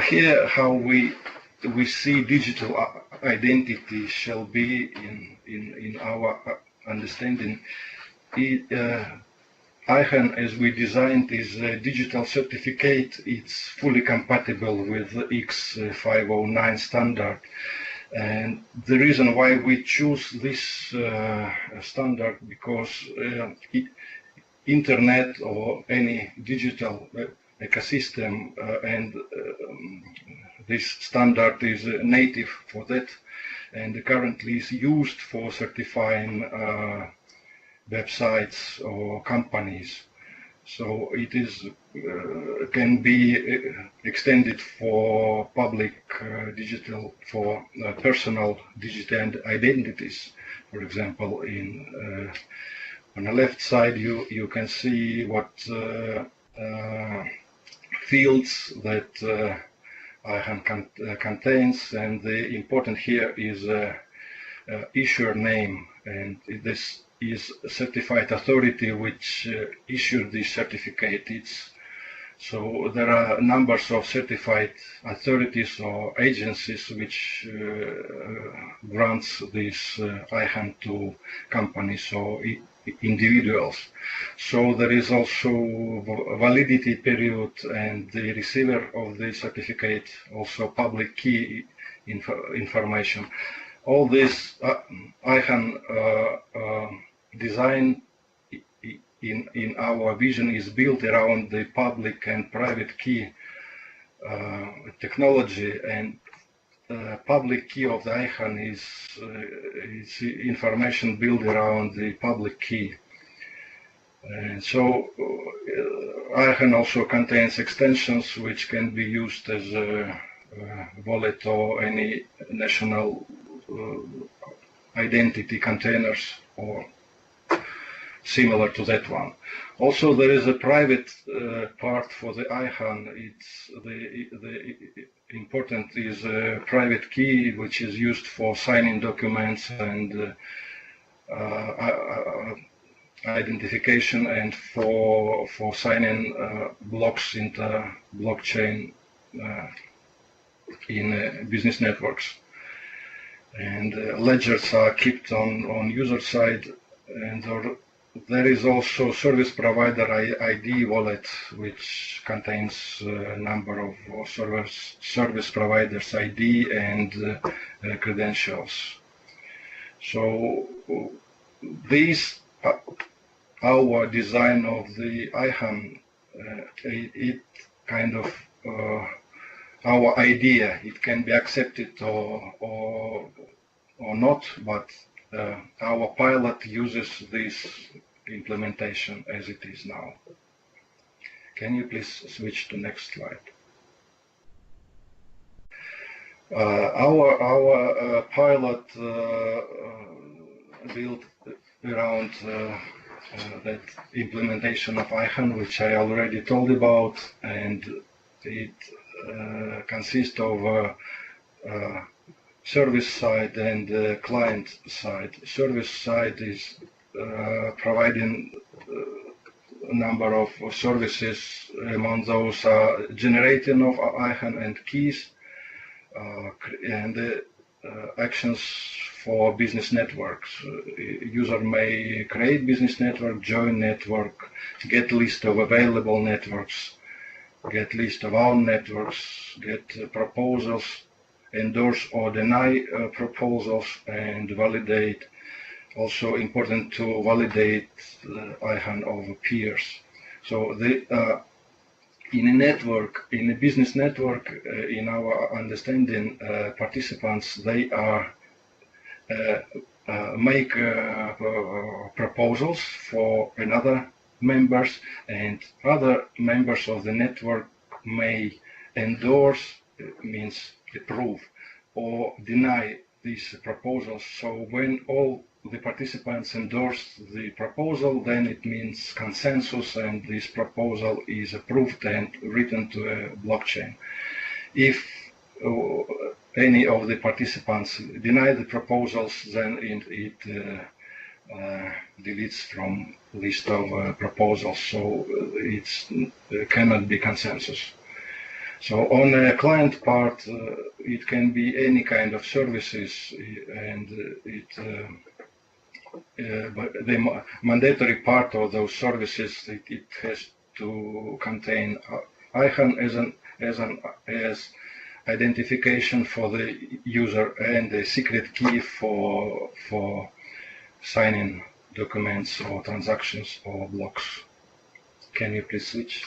Here how we see digital identity shall be in our understanding. IHAN, as we designed, is a digital certificate. It's fully compatible with the X509 standard. And the reason why we choose this standard, because internet or any digital ecosystem and this standard is native for that, and currently is used for certifying websites or companies. So it is can be extended for public digital, for personal digital identities. For example, on the left side you can see what fields that IHAN contains, and the important here is issuer name, and this is a certified authority which issued this certificate. So there are numbers of certified authorities or agencies which grants this IHAN to companies or individuals. So there is also validity period, and the receiver of the certificate also public key information. All this IHAN design in our vision is built around the public and private key technology, and public key of the IHAN is information built around the public key. And so IHAN also contains extensions which can be used as a wallet or any national identity containers or similar to that one. Also, there is a private part for the IHAN. It's the important is a private key which is used for signing documents and identification, and for signing blocks into blockchain in business networks. And ledgers are kept on user side, and there is also service provider ID wallet, which contains a number of service providers ID and credentials. So these our design of the IHAN, it kind of our idea. It can be accepted or not, but our pilot uses this implementation as it is now. Can you please switch to next slide? Our pilot built around that implementation of IHAN, which I already told about, and it consists of service side and client side. Service side is providing a number of services. Among those are generating of IHAN and keys, and actions for business networks. User may create business network, join network, get list of available networks, get list of own networks, get proposals, endorse or deny proposals, and validate. Also important to validate IHAN over peers. So in a network, in a business network, in our understanding, participants, they are make proposals for another members, and other members of the network may endorse, means approve, or deny these proposals. So when all the participants endorse the proposal, then it means consensus, and this proposal is approved and written to a blockchain. If any of the participants deny the proposals, then it deletes from list of proposals, so it cannot be consensus. So on a client part, it can be any kind of services, and but the mandatory part of those services, it has to contain IHAN as identification for the user and the secret key for signing documents or transactions or blocks. Can you please switch?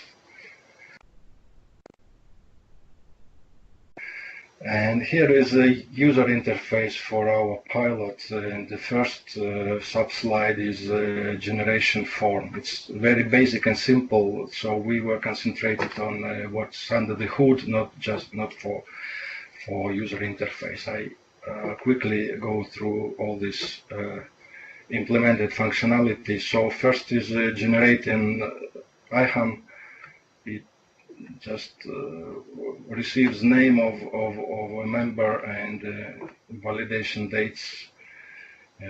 And here is a user interface for our pilot, and the first sub-slide is generation form. It's very basic and simple, so we were concentrated on what's under the hood, not for user interface. I quickly go through all this implemented functionality. So first is generating IHAN. It just receives name of a member and validation dates.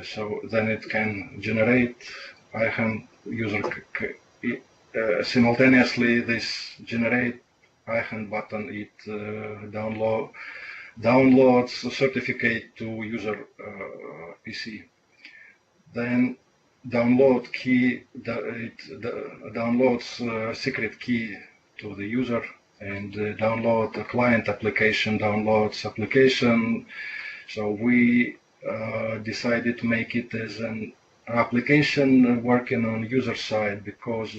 So then it can generate IHAN user. Simultaneously, this generate IHAN button, it downloads a certificate to user PC. Then download key, it downloads secret key to the user, and download the client application, downloads application. So we decided to make it as an application working on user side, because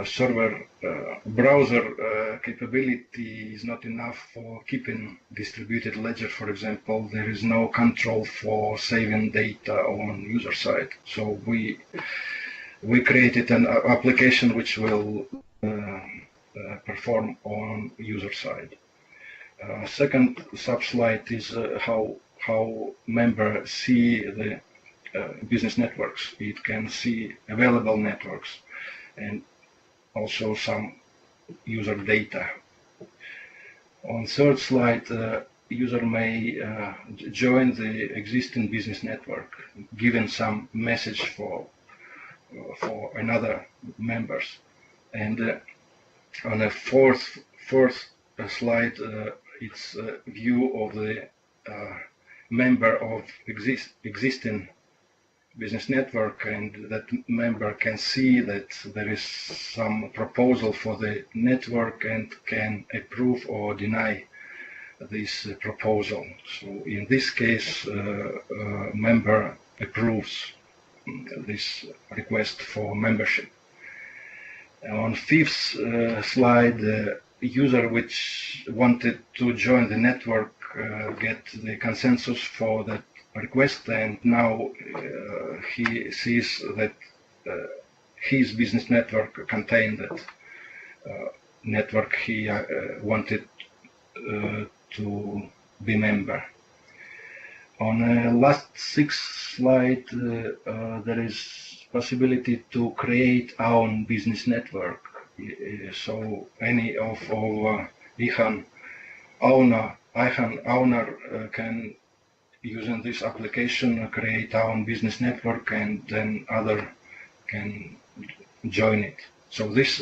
server browser capability is not enough for keeping distributed ledger, for example. There is no control for saving data on user side. So we created an application which will perform on user side. Second sub-slide is how member see the business networks. It can see available networks and also some user data. On third slide, user may join the existing business network, given some message for another members. And on a fourth slide, it's a view of the member of existing business network, and that member can see that there is some proposal for the network and can approve or deny this proposal. So in this case, member approves this request for membership. On fifth slide, the user which wanted to join the network get the consensus for that request, and now he sees that his business network contained that network he wanted to be member. On the last sixth slide, there is possibility to create our own business network. So any of our IHAN owner can, using this application, create our own business network, and then other can join it. So this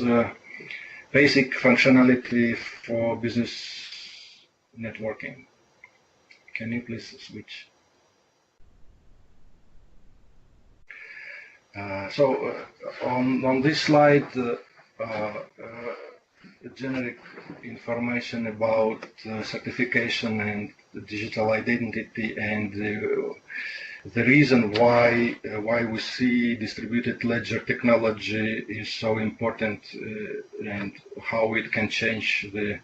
basic functionality for business networking. Can you please switch? On this slide, generic information about certification and digital identity, and the reason why we see distributed ledger technology is so important, and how it can change the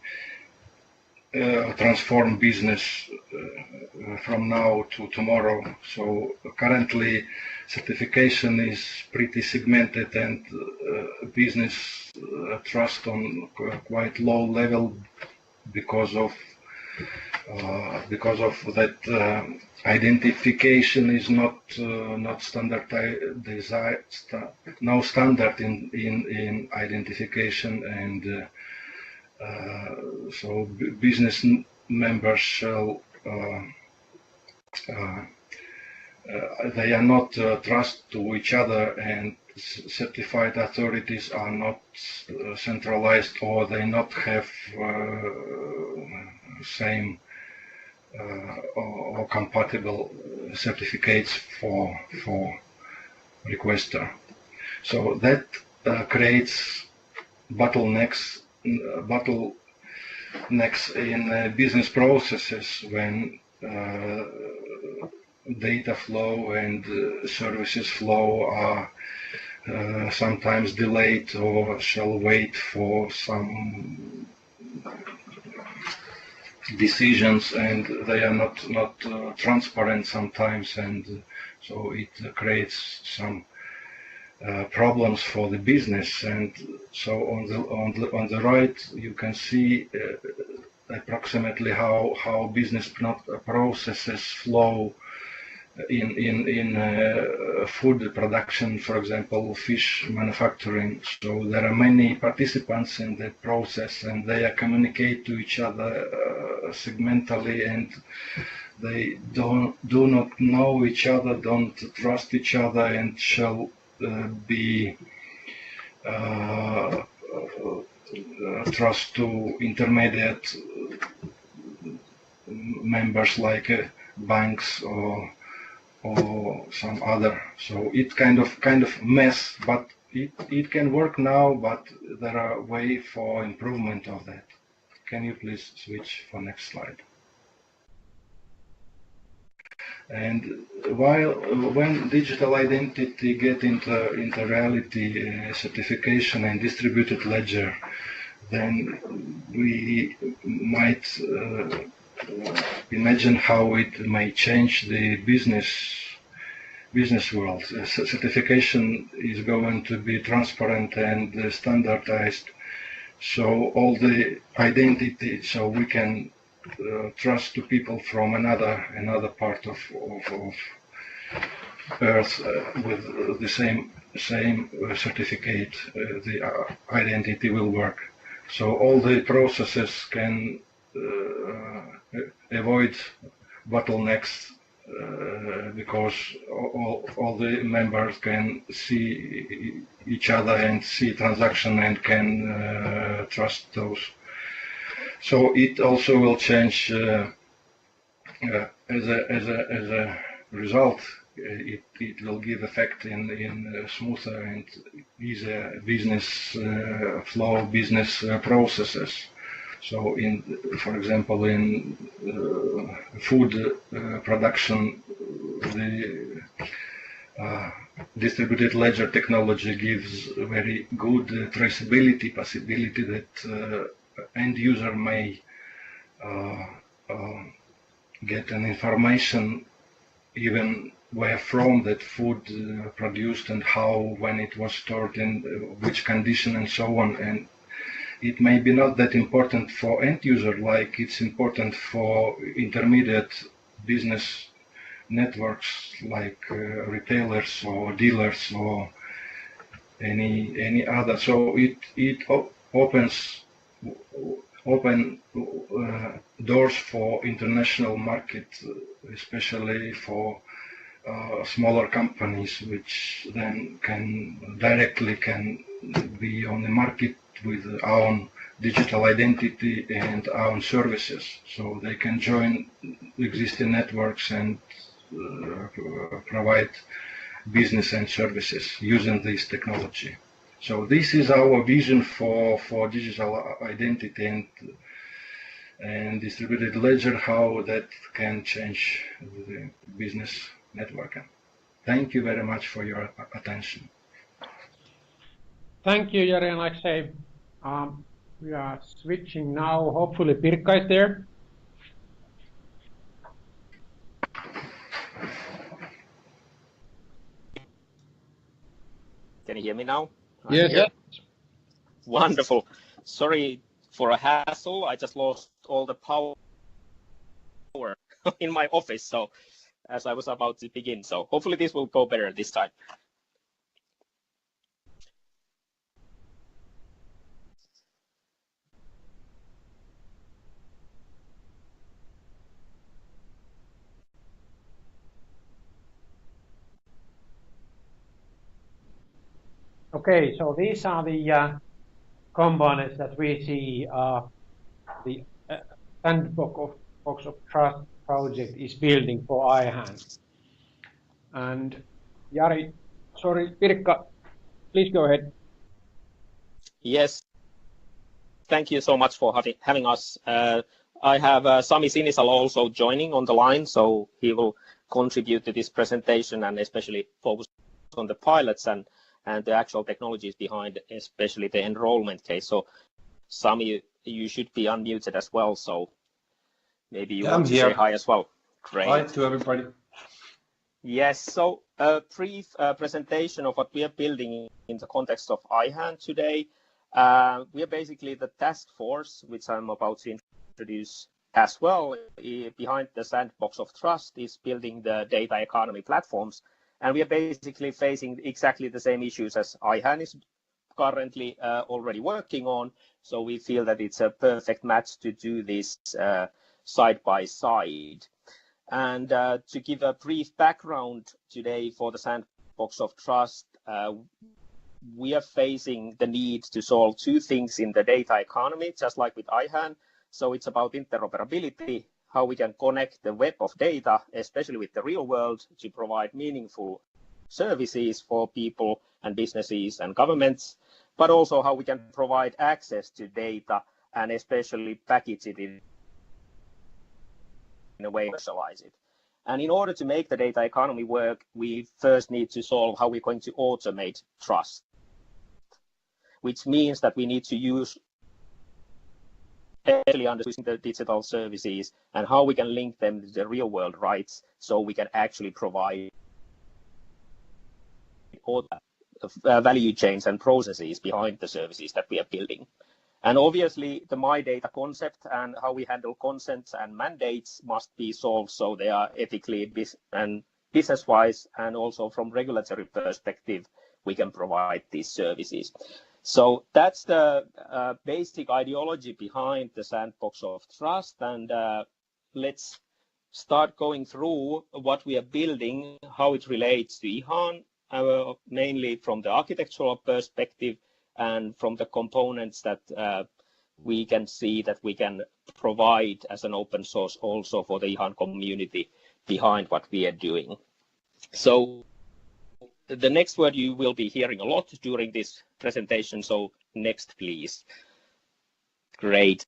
transform business from now to tomorrow. So currently certification is pretty segmented, and business trust on quite low level because of that identification is not standardized, no standard in identification, and so business members shall they are not trust to each other, and certified authorities are not centralized, or they not have same or compatible certificates for requester. So that creates bottlenecks in business processes when data flow and services flow are sometimes delayed or shall wait for some decisions, and they are not transparent sometimes, and so it creates some problems for the business. And so on the right you can see approximately how business processes flow in food production, for example, fish manufacturing. So there are many participants in the process, and they communicate to each other segmentally, and they do not know each other, don't trust each other, and shall be trust to intermediate members like banks or some other. So it kind of mess, but it can work now, but there are ways for improvement of that. Can you please switch for next slide? And when digital identity get into reality, certification and distributed ledger, then we might imagine how it may change the business world. Certification is going to be transparent and standardized, so all the identity, so we can trust to people from another part of Earth with the same certificate, the identity will work. So all the processes can avoid bottlenecks because all the members can see each other and see transaction and can trust those. So it also will change as a result. It will give effect in smoother and easier business flow, business processes. So, for example, in food production, the distributed ledger technology gives very good traceability possibility that end user may get an information even where from that food produced and how, when it was stored, in which condition, and so on. And it may be not that important for end user like it's important for intermediate business networks like retailers or dealers or any other. So it opens doors for international market, especially for smaller companies, which then can directly be on the market with our own digital identity and our own services. So they can join existing networks and provide business and services using this technology. So this is our vision for digital identity and distributed ledger, how that can change the business network. Thank you very much for your attention. Thank you, Jari and Alexei. We are switching now. Hopefully Pirkka is there. Can you hear me now? Yes. Yeah. Wonderful. Sorry for a hassle. I just lost all the power in my office, so as I was about to begin. So hopefully this will go better this time. Okay, so these are the components that we see the Sandbox of Trust project is building for IHAN. And Jari, sorry, Pirkka, please go ahead. Yes, thank you so much for having us. I have Sami Sinisalo also joining on the line, so he will contribute to this presentation and especially focus on the pilots and the actual technologies behind, especially the enrollment case. So Sami, you should be unmuted as well. So maybe you Yeah, want I'm to say here. hi as well. Great. Hi to everybody. Yes, so a brief presentation of what we are building in the context of IHAN today. We are basically the task force, which I'm about to introduce as well. Behind the Sandbox of Trust is building the data economy platforms. And we are basically facing exactly the same issues as IHAN is currently already working on. So we feel that it's a perfect match to do this side by side. And to give a brief background today for the Sandbox of Trust, we are facing the need to solve two things in the data economy, just like with IHAN. So it's about interoperability, how we can connect the web of data, especially with the real world, to provide meaningful services for people and businesses and governments, but also how we can provide access to data and especially package it in a way to commercialize it. And in order to make the data economy work, we first need to solve how we're going to automate trust, which means that we need to use especially understanding the digital services and how we can link them to the real world rights so we can actually provide all the value chains and processes behind the services that we are building. And obviously the my data concept and how we handle consents and mandates must be solved so they are ethically and business-wise, and also from regulatory perspective, we can provide these services. So that's the basic ideology behind the Sandbox of Trust. And let's start going through what we are building, how it relates to IHAN, mainly from the architectural perspective and from the components that we can see that we can provide as an open source also for the IHAN community behind what we are doing. So the next word you will be hearing a lot during this presentation. So next, please. Great.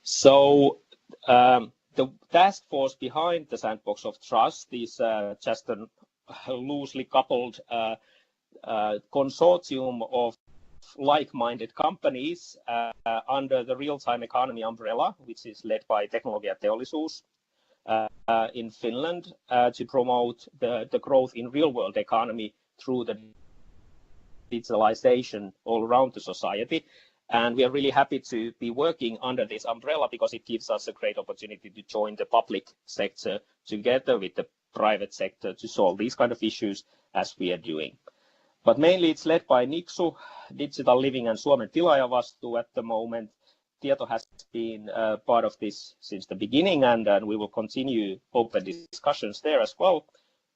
So the task force behind the Sandbox of Trust is just a loosely coupled consortium of like-minded companies under the real-time economy umbrella, which is led by Teknologia Teollisuus in Finland to promote the growth in real-world economy through the digitalization all around the society. And we are really happy to be working under this umbrella because it gives us a great opportunity to join the public sector together with the private sector to solve these kind of issues as we are doing. But mainly it's led by Niksu, Digital Living and Suomen Tilaajavastuu at the moment. Tieto has been part of this since the beginning, and we will continue open discussions there as well.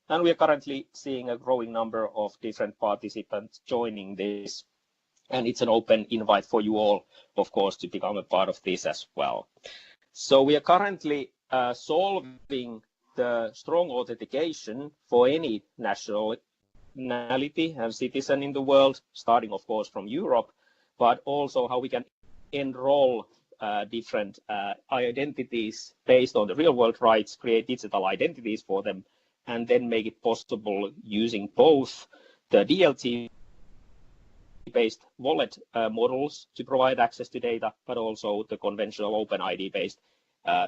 And we are currently seeing a growing number of different participants joining this. And it's an open invite for you all, of course, to become a part of this as well. So we are currently solving the strong authentication for any nationality and citizen in the world, starting, of course, from Europe, but also how we can enroll different identities based on the real world rights, create digital identities for them, and then make it possible using both the DLT-based wallet models to provide access to data, but also the conventional OpenID-based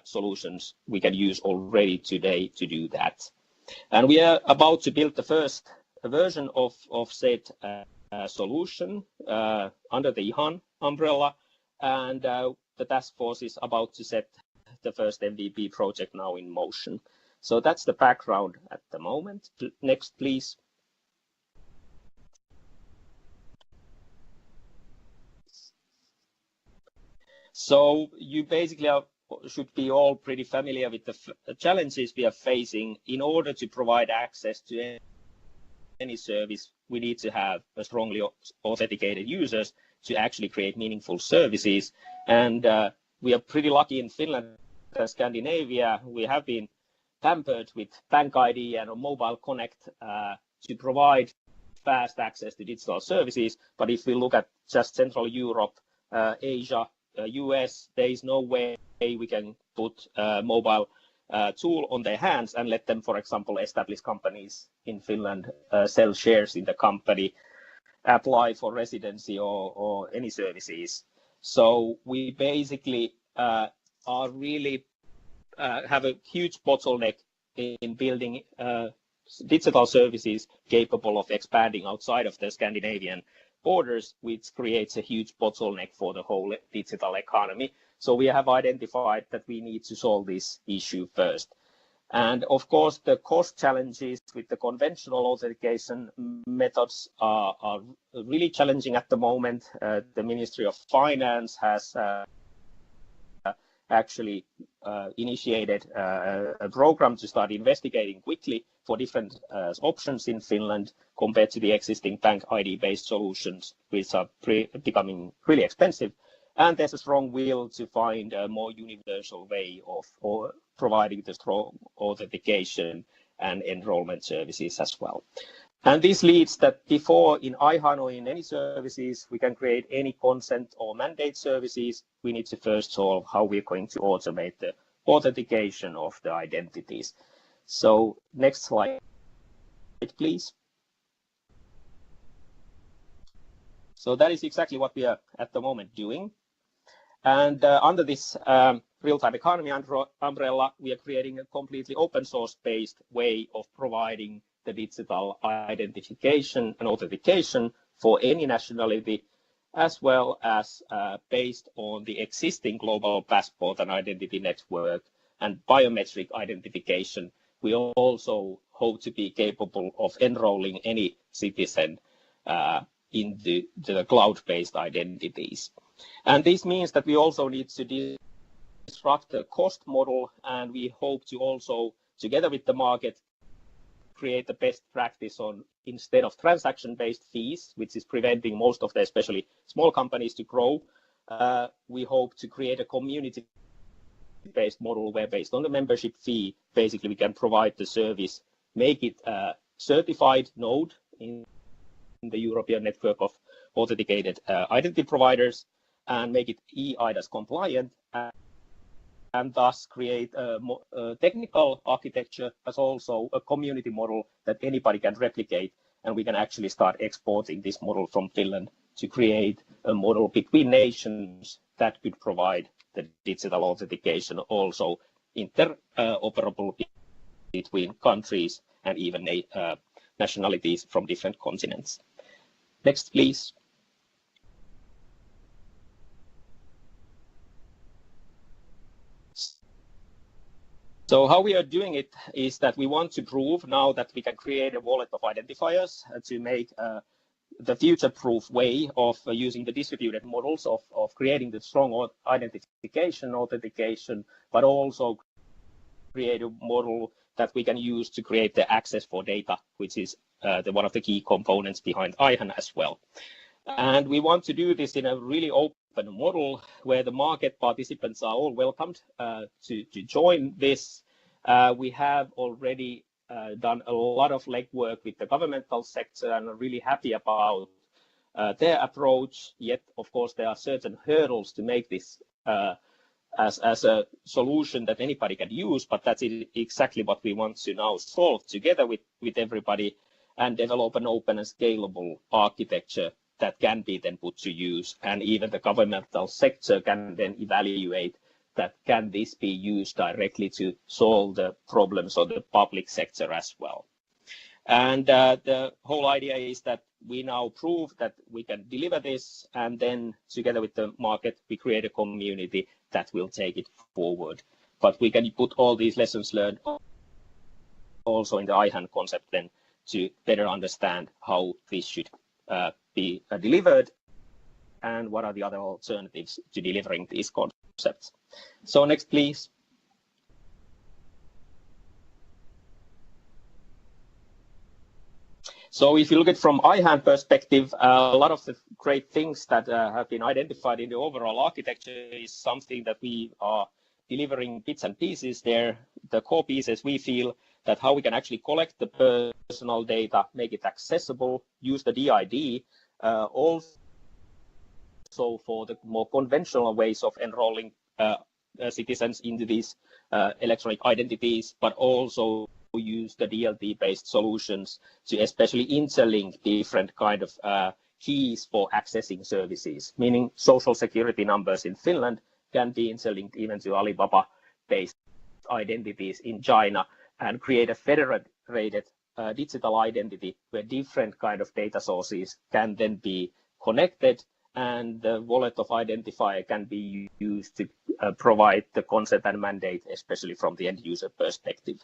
solutions we can use already today to do that. And we are about to build the first version of said solution under the IHAN umbrella, and the task force is about to set the first MVP project now in motion. So that's the background at the moment. Next, please. So you basically should be all pretty familiar with the challenges we are facing. In order to provide access to any service, we need to have a strongly authenticated users to actually create meaningful services. And we are pretty lucky in Finland and Scandinavia. We have been pampered with Bank ID and Mobile Connect to provide fast access to digital services. But if we look at just Central Europe, Asia, US, there is no way we can put a mobile tool on their hands and let them, for example, establish companies in Finland, sell shares in the company, apply for residency or any services. So we basically are really have a huge bottleneck in building digital services capable of expanding outside of the Scandinavian borders, which creates a huge bottleneck for the whole digital economy. So we have identified that we need to solve this issue first. And of course, the cost challenges with the conventional authentication methods are really challenging at the moment. The Ministry of Finance has actually initiated a program to start investigating quickly for different options in Finland compared to the existing bank ID-based solutions, which are becoming really expensive. And there's a strong will to find a more universal way of providing the strong authentication and enrollment services as well. And this leads that before in IHAN or in any services, we can create any consent or mandate services, we need to first solve how we're going to automate the authentication of the identities. So next slide, please. So that is exactly what we are at the moment doing. And under this real-time economy umbrella, we are creating a completely open source-based way of providing the digital identification and authentication for any nationality, as well as based on the existing global passport and identity network and biometric identification. We also hope to be capable of enrolling any citizen into the cloud-based identities. And this means that we also need to disrupt the cost model, and we hope to also, together with the market, create the best practice on, instead of transaction-based fees, which is preventing most of the especially small companies to grow, we hope to create a community-based model where, based on the membership fee, basically we can provide the service, make it a certified node in the European network of authenticated identity providers, and make it eIDAS compliant, and thus create a technical architecture, but also a community model that anybody can replicate, and we can actually start exporting this model from Finland to create a model between nations that could provide the digital authentication, also interoperable between countries and even nationalities from different continents. Next, please. So how we are doing it is that we want to prove now that we can create a wallet of identifiers to make the future-proof way of using the distributed models of creating the strong identification, authentication, but also create a model that we can use to create the access for data, which is one of the key components behind IHAN as well. And we want to do this in a really open model where the market participants are all welcomed to join this. We have already done a lot of legwork with the governmental sector and are really happy about their approach. Yet, of course, there are certain hurdles to make this as a solution that anybody can use, but that's exactly what we want to now solve together with everybody and develop an open and scalable architecture that can be then put to use, and even the governmental sector can then evaluate that can this be used directly to solve the problems of the public sector as well. And the whole idea is that we now prove that we can deliver this, and then together with the market, we create a community that will take it forward. But we can put all these lessons learned also in the IHAN concept then to better understand how this should be delivered and what are the other alternatives to delivering these concepts. So next, please. So if you look at it from IHAN perspective, a lot of the great things that have been identified in the overall architecture is something that we are delivering bits and pieces there. The core pieces, we feel that how we can actually collect the personal data, make it accessible, use the DID, also for the more conventional ways of enrolling citizens into these electronic identities, but also use the DLT-based solutions to especially interlink different kind of keys for accessing services, meaning social security numbers in Finland can be interlinked even to Alibaba-based identities in China and create a federated digital identity where different kind of data sources can then be connected, and the wallet of identifier can be used to provide the consent and mandate, especially from the end user perspective.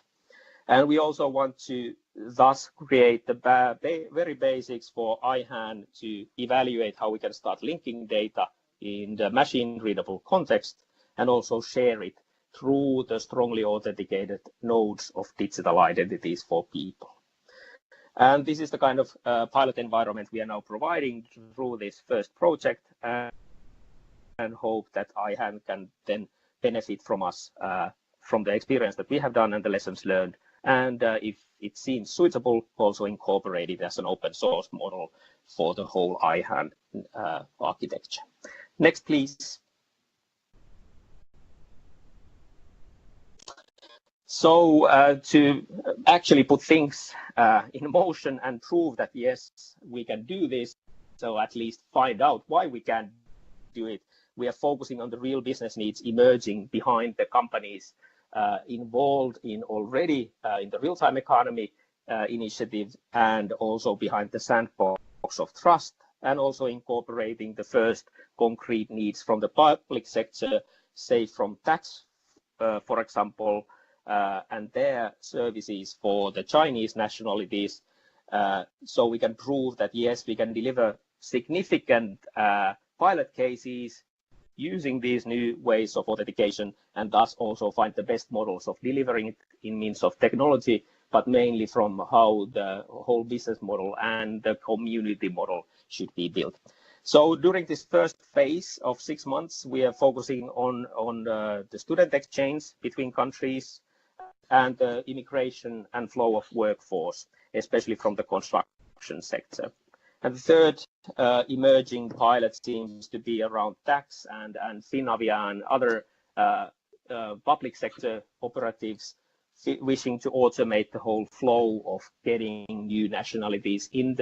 And we also want to thus create the very basics for IHAN to evaluate how we can start linking data in the machine readable context and also share it through the strongly authenticated nodes of digital identities for people. And this is the kind of pilot environment we are now providing through this first project, and hope that IHAN can then benefit from us, from the experience that we have done and the lessons learned. And if it seems suitable, also incorporate it as an open source model for the whole IHAN architecture. Next, please. So to actually put things in motion and prove that, yes, we can do this, so at least find out why we can do it, we are focusing on the real business needs emerging behind the companies involved in already in the real-time economy initiative, and also behind the Sandbox of Trust, and also incorporating the first concrete needs from the public sector, say from tax, for example, and their services for the Chinese nationalities, so we can prove that, yes, we can deliver significant pilot cases using these new ways of authentication, and thus also find the best models of delivering it in means of technology, but mainly from how the whole business model and the community model should be built. So during this first phase of 6 months, we are focusing on the student exchange between countries and the immigration and flow of workforce, especially from the construction sector. And the third emerging pilot seems to be around tax and Finavia and other public sector operatives wishing to automate the whole flow of getting new nationalities in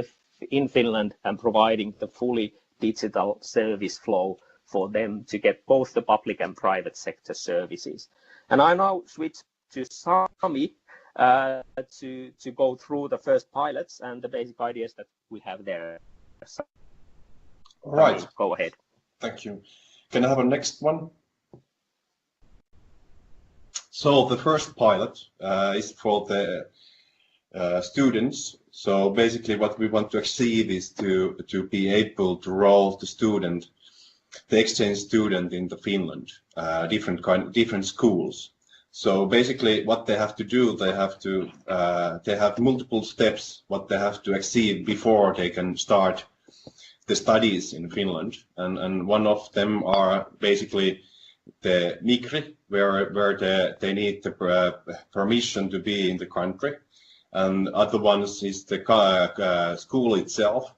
Finland and providing the fully digital service flow for them to get both the public and private sector services. And I now switch to Sami to go through the first pilots and the basic ideas that we have there. So, all right. Go ahead. Thank you. Can I have a next one? So the first pilot is for the students. So basically what we want to achieve is to be able to roll the exchange student into Finland, different schools. So basically what they have to do, they have multiple steps what they have to achieve before they can start the studies in Finland. And one of them are basically the migri, where they need the permission to be in the country. And other ones is the school itself.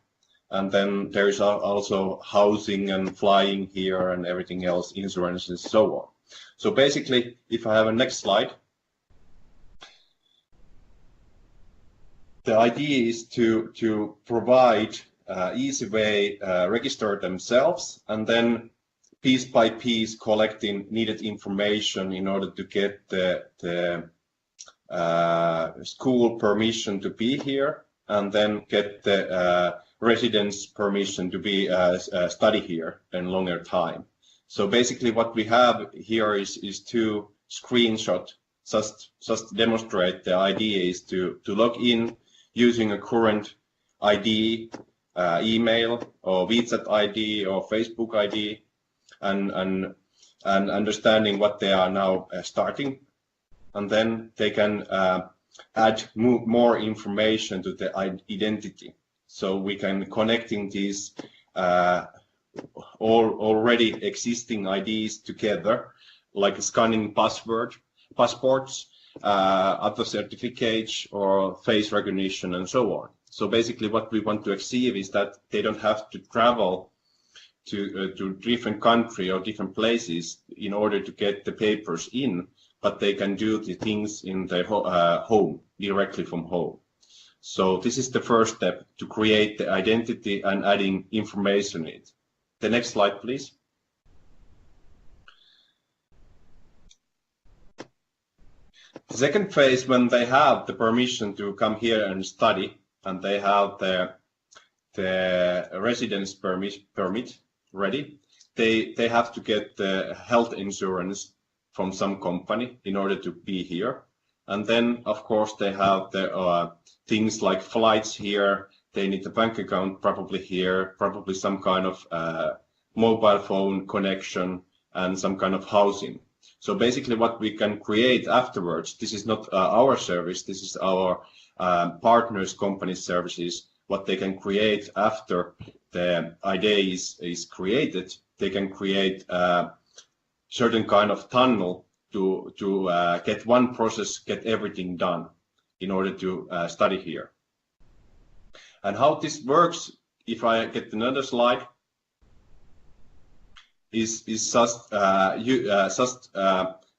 And then there is also housing and flying here and everything else, insurance and so on. So basically, if I have a next slide, the idea is to provide easy way register themselves, and then piece by piece collecting needed information in order to get the school permission to be here, and then get the residence permission to be study here in longer time. So basically what we have here is two screenshots, just demonstrate the idea is to log in using a current ID, email or WeChat ID or Facebook ID, and understanding what they are now starting. And then they can add more information to the identity. So we can connecting these already existing IDs together, like scanning passports, other certificates or face recognition and so on. So basically what we want to achieve is that they don't have to travel to different country or different places in order to get the papers in, but they can do the things in their home, directly from home. So this is the first step, to create the identity and adding information in it. The next slide, please. The second phase, when they have the permission to come here and study, and they have the residence permit ready, they have to get the health insurance from some company in order to be here. And then, of course, they have the things like flights here. They need a bank account probably here, probably some kind of mobile phone connection and some kind of housing. So basically what we can create afterwards, this is not our service, this is our partners' companies' services, what they can create after the idea is created. They can create a certain kind of tunnel to get one process, get everything done in order to study here. And how this works, if I get another slide, is just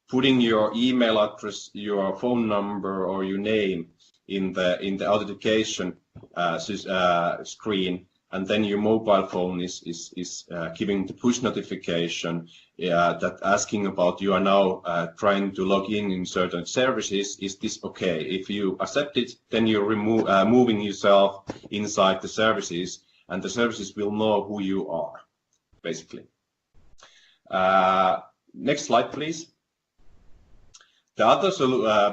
putting your email address, your phone number, or your name in the authentication screen, and then your mobile phone is giving the push notification that asking about you are now trying to log in certain services. Is this okay? If you accept it, then you're moving yourself inside the services, and the services will know who you are, basically. Next slide, please. The other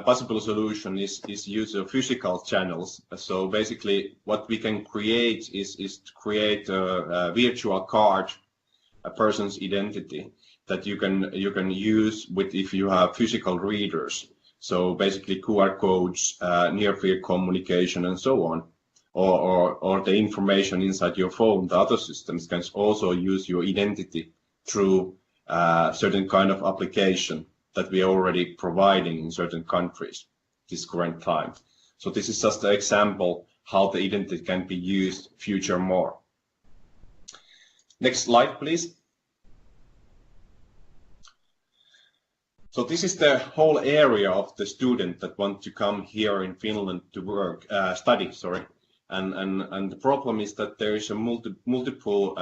possible solution is use of physical channels. So basically, what we can create is to create a virtual card, a person's identity that you can use with if you have physical readers. So basically, QR codes, near-field communication, and so on, or the information inside your phone. The other systems can also use your identity through certain kind of application that we are already providing in certain countries this current time. So this is just an example how the identity can be used future more. Next slide, please. So this is the whole area of the student that want to come here in Finland to work, study, sorry. And the problem is that there is a multiple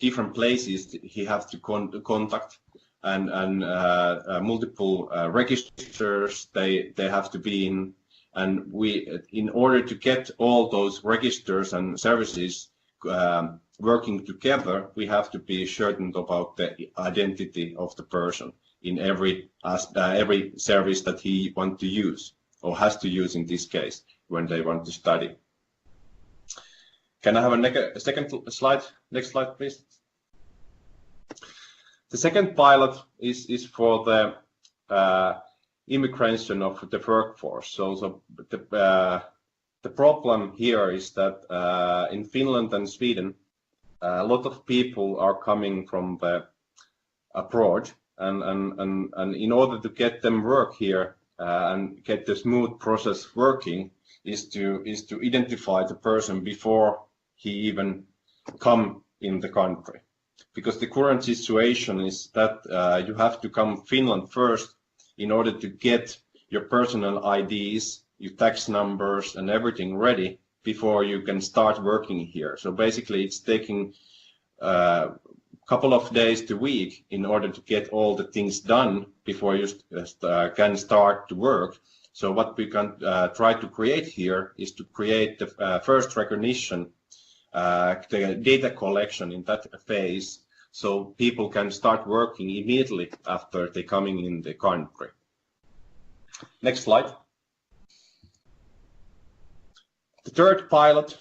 different places he has to contact, and multiple registers they have to be in, and in order to get all those registers and services working together, we have to be certain about the identity of the person in every service that he wants to use or has to use in this case when they want to study. Can I have a second slide? Next slide, please. The second pilot is for the immigration of the workforce. So the problem here is that in Finland and Sweden, a lot of people are coming from the abroad, and in order to get them work here and get the smooth process working, is to identify the person before he even come in the country. Because the current situation is that you have to come Finland first in order to get your personal IDs, your tax numbers, and everything ready before you can start working here. So basically, it's taking a couple of days to a week in order to get all the things done before you can start to work. So what we can try to create here is to create the first recognition, the data collection in that phase, so people can start working immediately after they coming in the country. Next slide. The third pilot,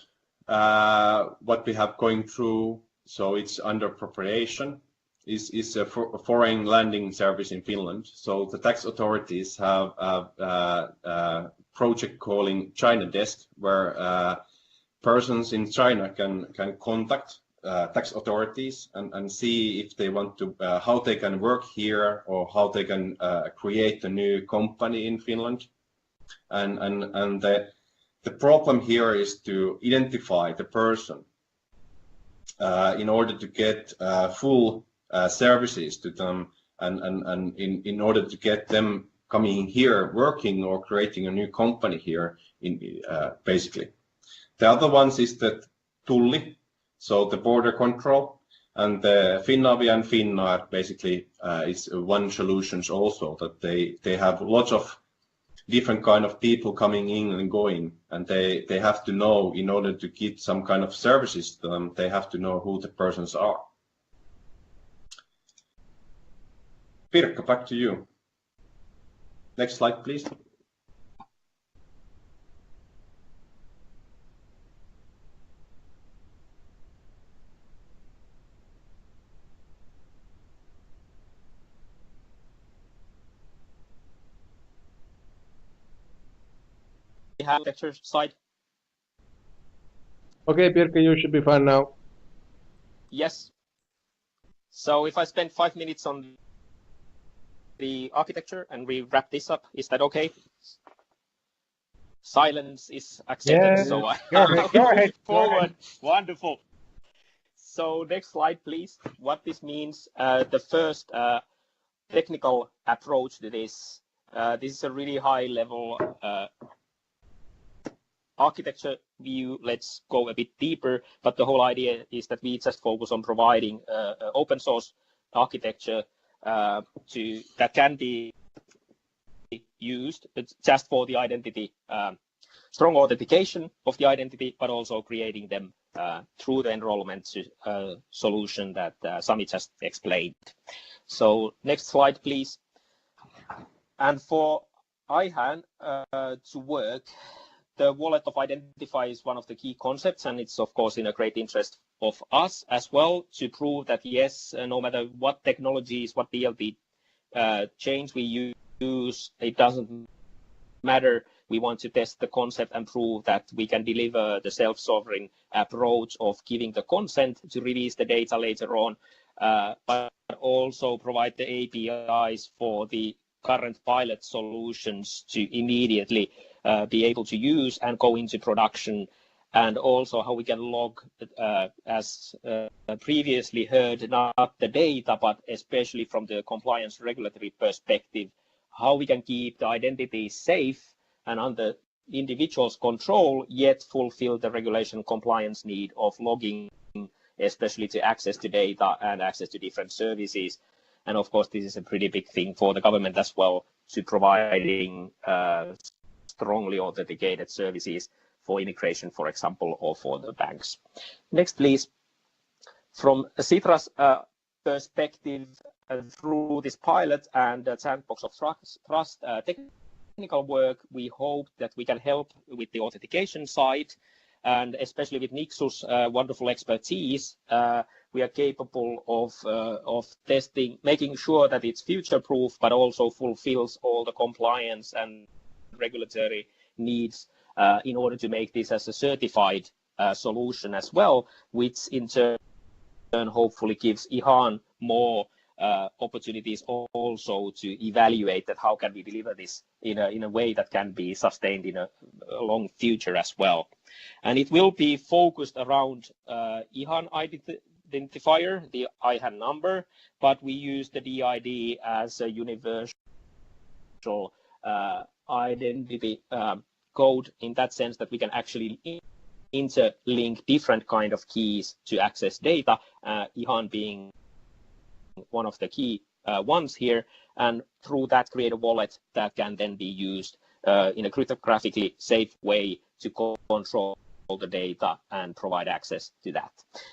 what we have going through, so it's under preparation, is a foreign landing service in Finland. So the tax authorities have a project calling China Desk, where persons in China can contact tax authorities and see if they want to, how they can work here or how they can create a new company in Finland. And the problem here is to identify the person in order to get full services to them, and in order to get them coming here working or creating a new company here, basically. The other ones is the Tulli, so the border control, and the Finavia and Finnair basically is one solutions also, that they have lots of different kind of people coming in and going, and they have to know, in order to get some kind of services to them, they have to know who the persons are. Pirkka, back to you. Next slide, please. Architecture side. Okay, Pirkka, you should be fine now. Yes. So if I spend 5 minutes on the architecture and we wrap this up, is that okay? Silence is accepted, Yeah, so I go ahead. forward. Wonderful. So next slide, please. What this means, the first technical approach to this. This is a really high level architecture view. Let's go a bit deeper, but the whole idea is that we just focus on providing open source architecture that can be used just for the identity, strong authentication of the identity, but also creating them through the enrollment solution that Sami just explained. So next slide, please. And for IHAN to work, the wallet of identify is one of the key concepts, and it's of course in a great interest of us as well to prove that yes, no matter what technologies, what DLT chains we use, it doesn't matter. We want to test the concept and prove that we can deliver the self-sovereign approach of giving the consent to release the data later on, but also provide the APIs for the current pilot solutions to immediately be able to use and go into production, and also how we can log, as previously heard, not the data, but especially from the compliance regulatory perspective, how we can keep the identity safe and under individual's control, yet fulfill the regulation compliance need of logging, especially to access to data and access to different services. And of course, this is a pretty big thing for the government as well, to providing strongly authenticated services for immigration, for example, or for the banks. Next, please. From Sitra's perspective, through this pilot and the Sandbox of Trust technical work, we hope that we can help with the authentication side, and especially with Nixus wonderful expertise, we are capable of testing, making sure that it's future-proof, but also fulfills all the compliance and regulatory needs in order to make this as a certified solution as well, which in turn hopefully gives IHAN more opportunities also to evaluate that how can we deliver this in a way that can be sustained in a long future as well. And it will be focused around IHAN identifier, the IHAN number, but we use the DID as a universal identity code in that sense that we can actually interlink different kind of keys to access data, IHAN being one of the key ones here, and through that create a wallet that can then be used in a cryptographically safe way to control the data and provide access to that.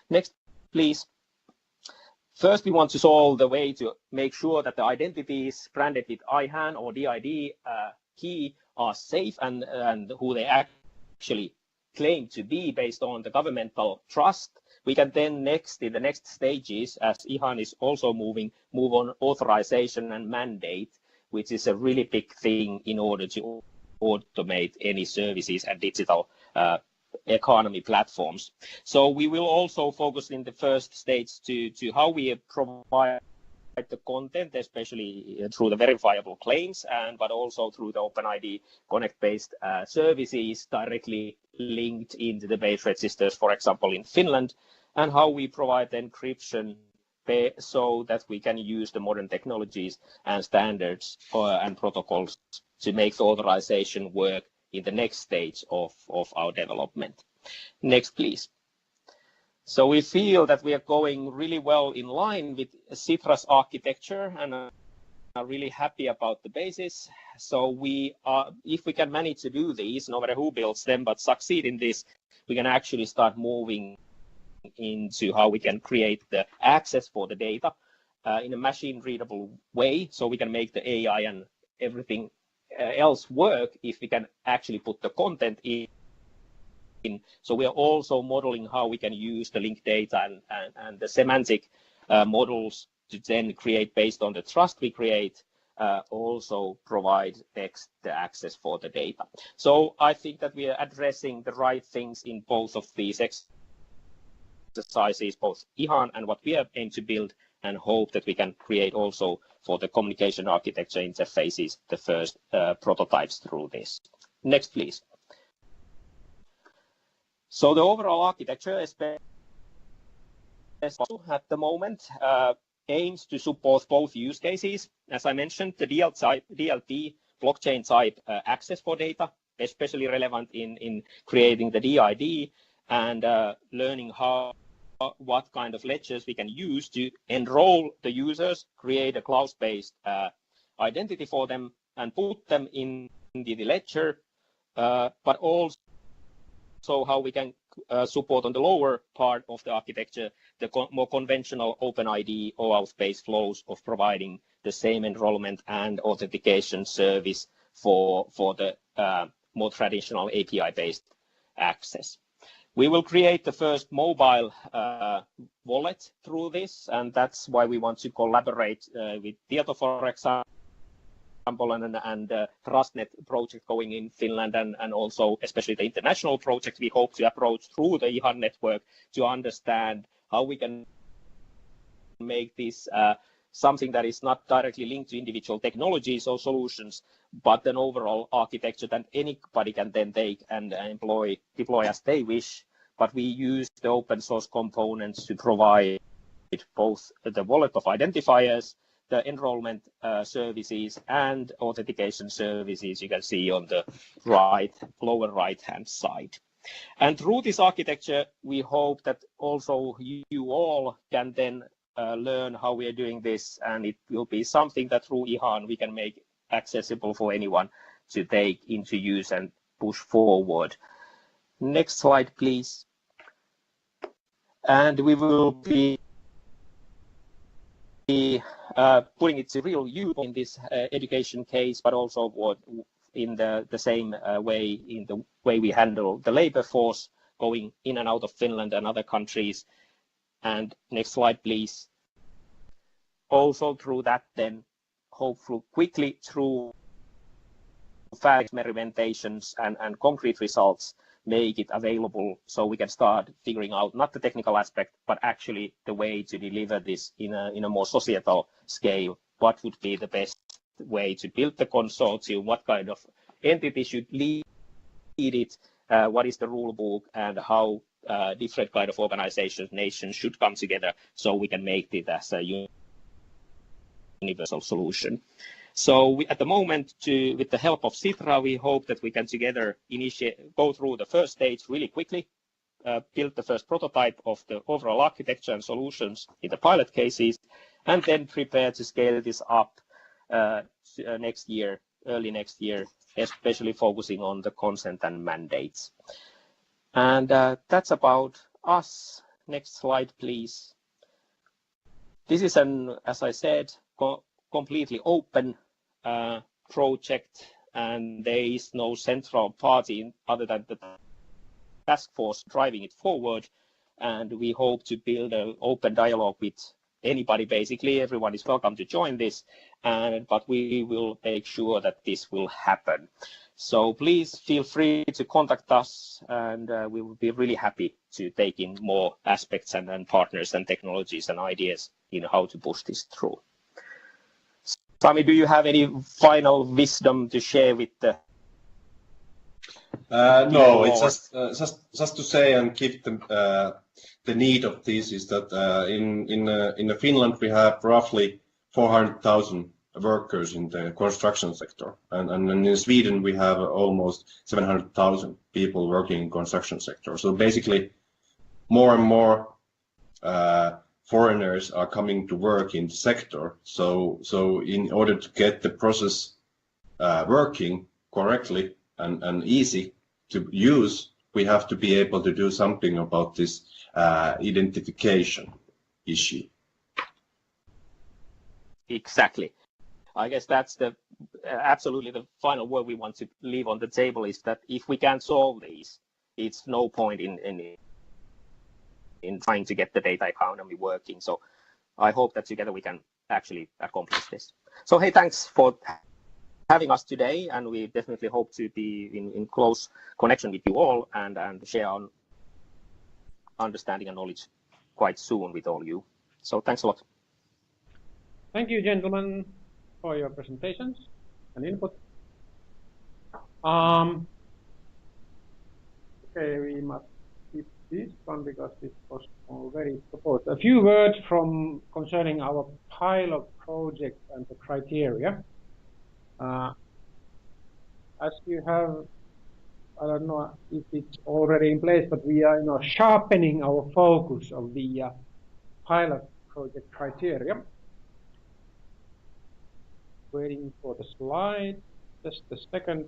Next, please. First, we want to solve the way to make sure that the identities branded with IHAN or DID key are safe and who they actually claim to be based on the governmental trust. We can then next, in the next stages, as IHAN is also move on authorization and mandate, which is a really big thing in order to automate any services and digital economy platforms. So we will also focus in the first stage to how we provide the content, especially through the verifiable claims, but also through the OpenID Connect-based services directly linked into the base registers, for example, in Finland, and how we provide encryption so that we can use the modern technologies and standards and protocols to make the authorization work in the next stage of our development. Next, please. So we feel that we are going really well in line with Sitra's architecture and are really happy about the basis. So we are, if we can manage to do these, no matter who builds them, but succeed in this, we can actually start moving into how we can create the access for the data in a machine readable way, so we can make the AI and everything else work if we can actually put the content in. So we are also modeling how we can use the linked data and the semantic models to then create, based on the trust we create, also provide text the access for the data. So I think that we are addressing the right things in both of these exercises, both IHAN and what we have aimed to build, and hope that we can create also for the communication architecture interfaces the first prototypes through this. Next, please. So the overall architecture, especially at the moment, aims to support both use cases. As I mentioned, the DLT blockchain type access for data, especially relevant in creating the DID and learning what kind of ledgers we can use to enroll the users, create a cloud-based identity for them and put them in the ledger, but also how we can support on the lower part of the architecture the more conventional OpenID OAuth-based flows of providing the same enrollment and authentication service for the more traditional API-based access. We will create the first mobile wallet through this, and that's why we want to collaborate with Tieto, for example, and TrustNet project going in Finland, and also especially the international project we hope to approach through the IHAN network to understand how we can make this something that is not directly linked to individual technologies or solutions, but an overall architecture that anybody can then take and deploy as they wish. But we use the open source components to provide both the wallet of identifiers, the enrollment services, and authentication services you can see on the lower right-hand side. And through this architecture, we hope that also you all can then learn how we are doing this, and it will be something that through IHAN we can make accessible for anyone to take into use and push forward. Next slide, please. And we will be putting it to real use in this education case, but also in the same way, in the way we handle the labor force going in and out of Finland and other countries. And next slide, please. Also through that, then hopefully quickly through fast experimentations and concrete results, make it available so we can start figuring out not the technical aspect, but actually the way to deliver this in a more societal scale. What would be the best way to build the consortium? What kind of entity should lead it? What is the rule book, and how different kind of organizations, nations should come together so we can make it as a universal solution. So at the moment, with the help of Sitra, we hope that we can together go through the first stage really quickly, build the first prototype of the overall architecture and solutions in the pilot cases, and then prepare to scale this up next year, early next year, especially focusing on the consent and mandates. And that's about us. Next slide, please. This is as I said, completely open project, and there is no central party other than the task force driving it forward. And we hope to build an open dialogue with anybody. Basically, everyone is welcome to join this, but we will make sure that this will happen. So please feel free to contact us, and we will be really happy to take in more aspects and partners and technologies and ideas in how to push this through. Sami, do you have any final wisdom to share with the? No, it's just to say and keep the need of this is that in Finland we have roughly 400,000 workers in the construction sector, and in Sweden we have almost 700,000 people working in construction sector. So basically, more and more foreigners are coming to work in the sector. So in order to get the process working correctly and easy to use, we have to be able to do something about this identification issue. Exactly. I guess that's the absolutely the final word we want to leave on the table, is that if we can't solve these, it's no point in trying to get the data economy working. So I hope that together we can actually accomplish this. So hey, thanks for having us today, and we definitely hope to be in close connection with you all and share our understanding and knowledge quite soon with all you. So thanks a lot. Thank you, gentlemen, for your presentations and input. Okay, we must keep this one because this was already proposed. A few words concerning our pilot project and the criteria. As you have, I don't know if it's already in place, but we are sharpening our focus of the pilot project criteria. Waiting for the slide, just a second.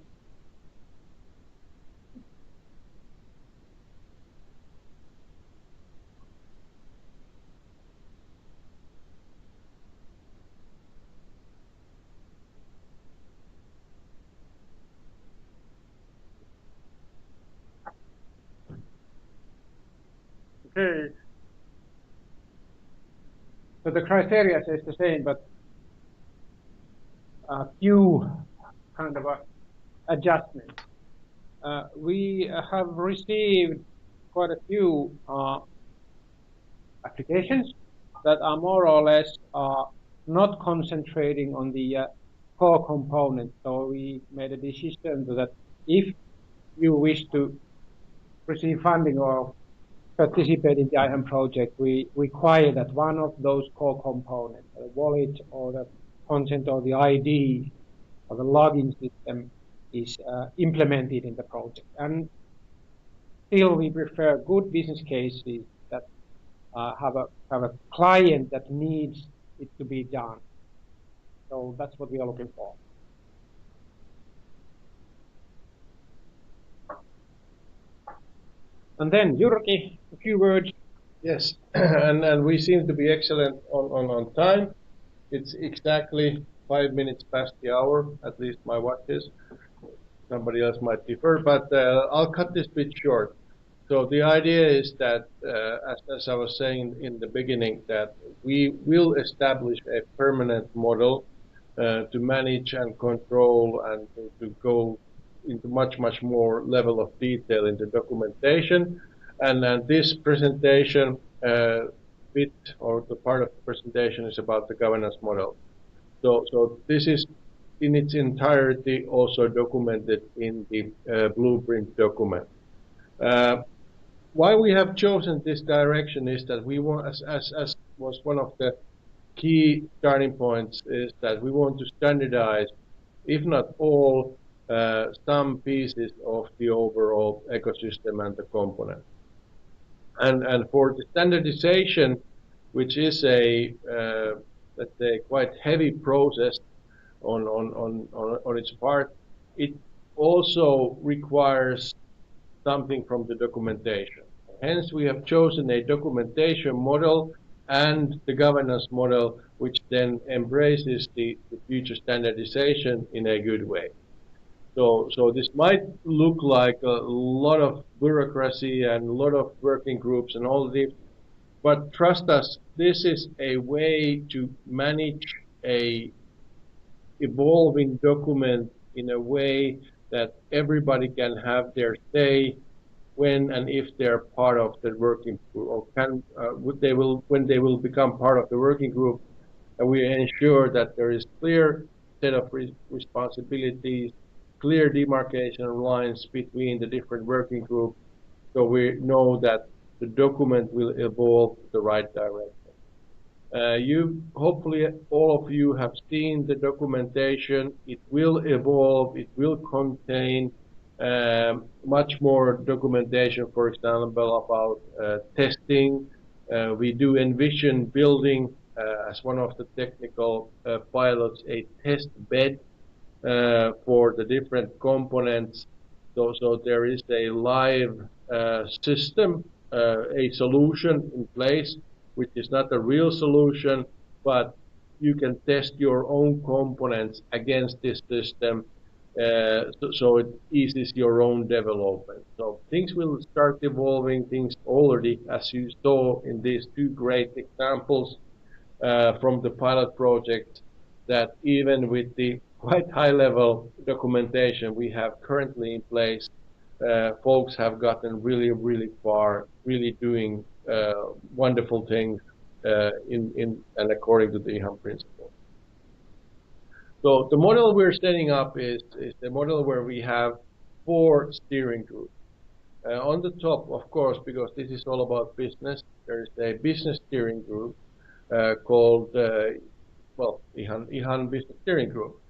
Okay. So the criteria says the same, but a few kind of adjustments. We have received quite a few applications that are more or less not concentrating on the core component. So we made a decision that if you wish to receive funding or participate in the IHAN project, we require that one of those core components, the wallet or the content or the ID or the login system, is implemented in the project. And still we prefer good business cases that have a client that needs it to be done. So that's what we are looking for. And then Jyrki, a few words. Yes, and we seem to be excellent on time. It's exactly 5 minutes past the hour, at least my watch is. Somebody else might differ, but I'll cut this bit short. So the idea is that, as I was saying in the beginning, that we will establish a permanent model to manage and control and to go into much more level of detail in the documentation. And this presentation bit, or the part of the presentation, is about the governance model. So this is in its entirety also documented in the blueprint document. Why we have chosen this direction is that we want, as was one of the key starting points, is that we want to standardize, if not all, some pieces of the overall ecosystem and the component. And for the standardization, which is a let's say quite heavy process on its part, it also requires something from the documentation. Hence, we have chosen a documentation model and the governance model, which then embraces the future standardization in a good way. So this might look like a lot of bureaucracy and a lot of working groups and all this, but trust us, this is a way to manage a evolving document in a way that everybody can have their say when and if they're part of the working group, or when they will become part of the working group, and we ensure that there is clear set of responsibilities, clear demarcation lines between the different working groups, so we know that the document will evolve the right direction. Hopefully all of you have seen the documentation. It will evolve. It will contain much more documentation, for example, about testing, We do envision building, as one of the technical pilots, a test bed for the different components. So there is a live system, a solution in place, which is not a real solution, but you can test your own components against this system, so it eases your own development. So things will start evolving, things already, as you saw in these two great examples from the pilot project, that even with the quite high-level documentation we have currently in place, folks have gotten really far, really doing wonderful things and according to the IHAN principle. So the model we're setting up is the model where we have 4 steering groups. On the top, of course, because this is all about business, there is a business steering group called, well, IHAN Business Steering Group.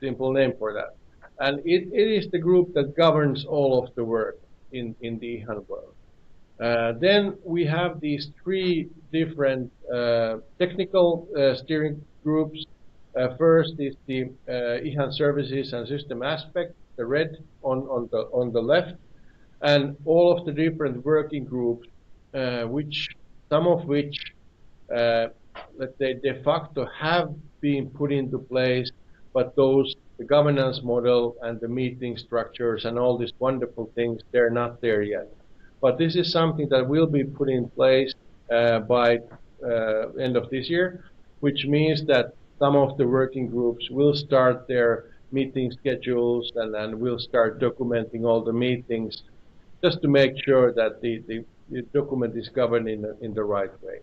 Simple name for that. And it is the group that governs all of the work in the IHAN world. Then we have these 3 different technical steering groups. First is the IHAN Services and System Aspect, the red on the left, and all of the different working groups, some of which, let's say, de facto have been put into place, but the governance model and the meeting structures and all these wonderful things, they're not there yet. But this is something that will be put in place by end of this year, which means that some of the working groups will start their meeting schedules and will start documenting all the meetings, just to make sure that the document is governed in the right way.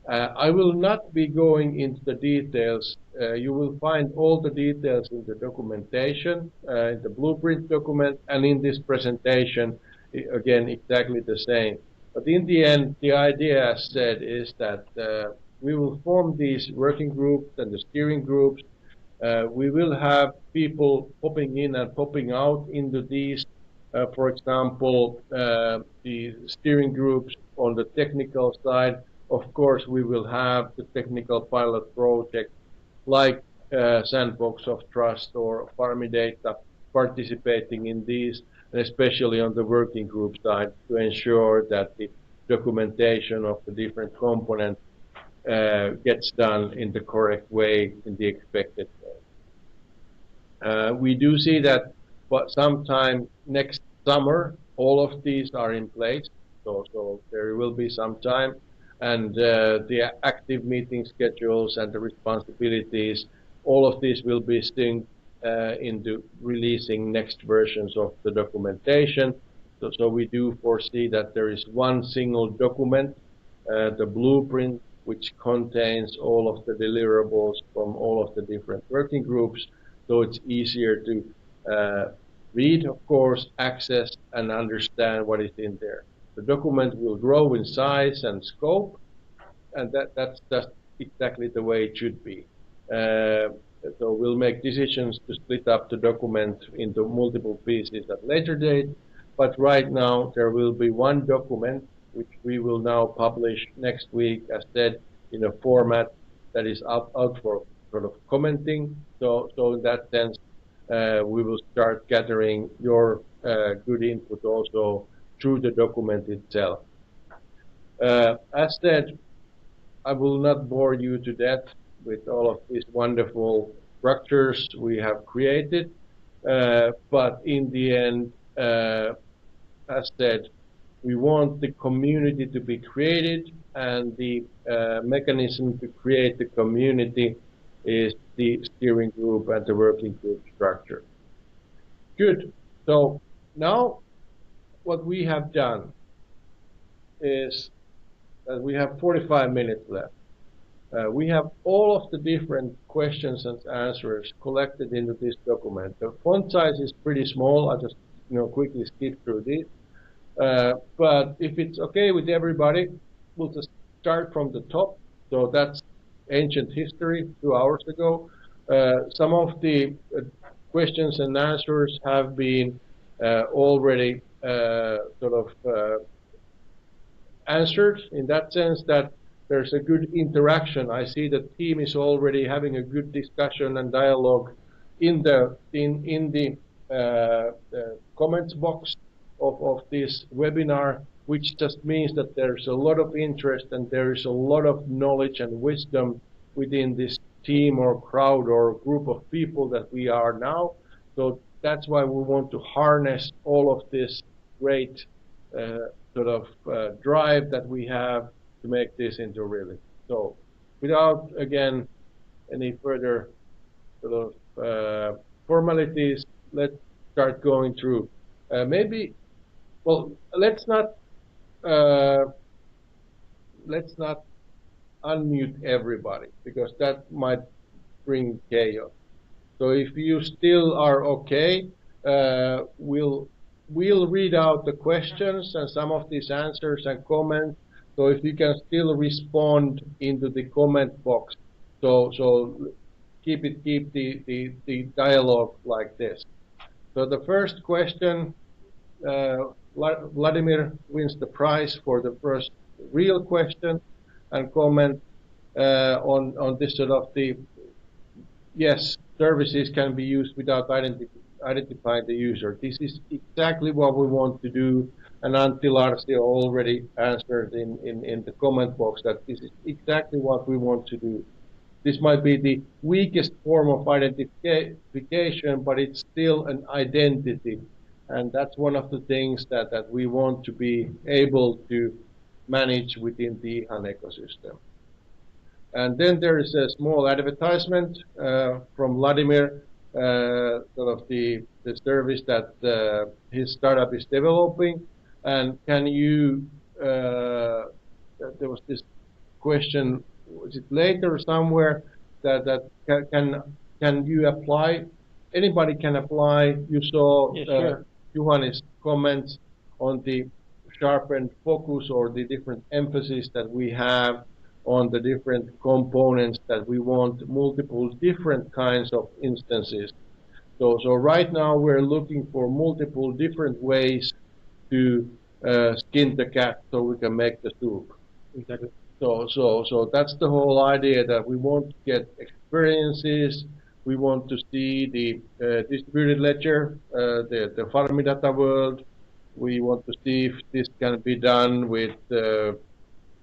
I will not be going into the details. You will find all the details in the documentation, in the blueprint document, and in this presentation, again, exactly the same. But in the end, the idea, as said, is that we will form these working groups and the steering groups. We will have people popping in and popping out into these. For example, the steering groups on the technical side. Of course, we will have the technical pilot project like Sandbox of Trust or Farmidata participating in these, and especially on the working group side, to ensure that the documentation of the different components gets done in the correct way, in the expected way. We do see that sometime next summer, all of these are in place, so there will be some time. And the active meeting schedules and the responsibilities, all of these will be synced into releasing next versions of the documentation. So we do foresee that there is one single document, the blueprint, which contains all of the deliverables from all of the different working groups. So it's easier to read, of course, access, and understand what is in there. The document will grow in size and scope, and that's just exactly the way it should be. So we'll make decisions to split up the document into multiple pieces at a later date, but right now there will be one document which we will now publish next week, as said, in a format that is out for sort of commenting. So in that sense, we will start gathering your good input also through the document itself. As said, I will not bore you to death with all of these wonderful structures we have created, but in the end, as said, we want the community to be created, and the mechanism to create the community is the steering group and the working group structure. Good. So now what we have done is that we have 45 minutes left. We have all of the different questions and answers collected into this document. The font size is pretty small. I'll just quickly skip through this. But if it's okay with everybody, we'll just start from the top. So that's ancient history, 2 hours ago. Some of the questions and answers have been already answered in that sense that there's a good interaction. I see the team is already having a good discussion and dialogue in the comments box of this webinar, which just means that there's a lot of interest and there is a lot of knowledge and wisdom within this team or crowd or group of people that we are now. So that's why we want to harness all of this great drive that we have to make this into reality. So without, again, any further formalities, let's start going through. Let's not unmute everybody, because that might bring chaos. So if you still are okay, we'll read out the questions and some of these answers and comments. So if you can still respond into the comment box, so keep the dialogue like this. So the first question, Vladimir wins the prize for the first real question and comment on this yes, services can be used without identifying the user. This is exactly what we want to do, and Antti Larsi already answered in the comment box that this is exactly what we want to do. This might be the weakest form of identification, but it's still an identity. And that's one of the things that we want to be able to manage within the IHAN ecosystem. And then there is a small advertisement from Vladimir, the service that his startup is developing. And can you, there was this question, was it later somewhere, that can you apply? Anybody can apply. You saw Juhani's comments on the sharpened focus or the different emphasis that we have on the different components that we want multiple different kinds of instances. So right now we're looking for multiple different ways to skin the cat so we can make the soup. Exactly. So that's the whole idea, that we want to get experiences. We want to see the distributed ledger, the Farmidata world. We want to see if this can be done with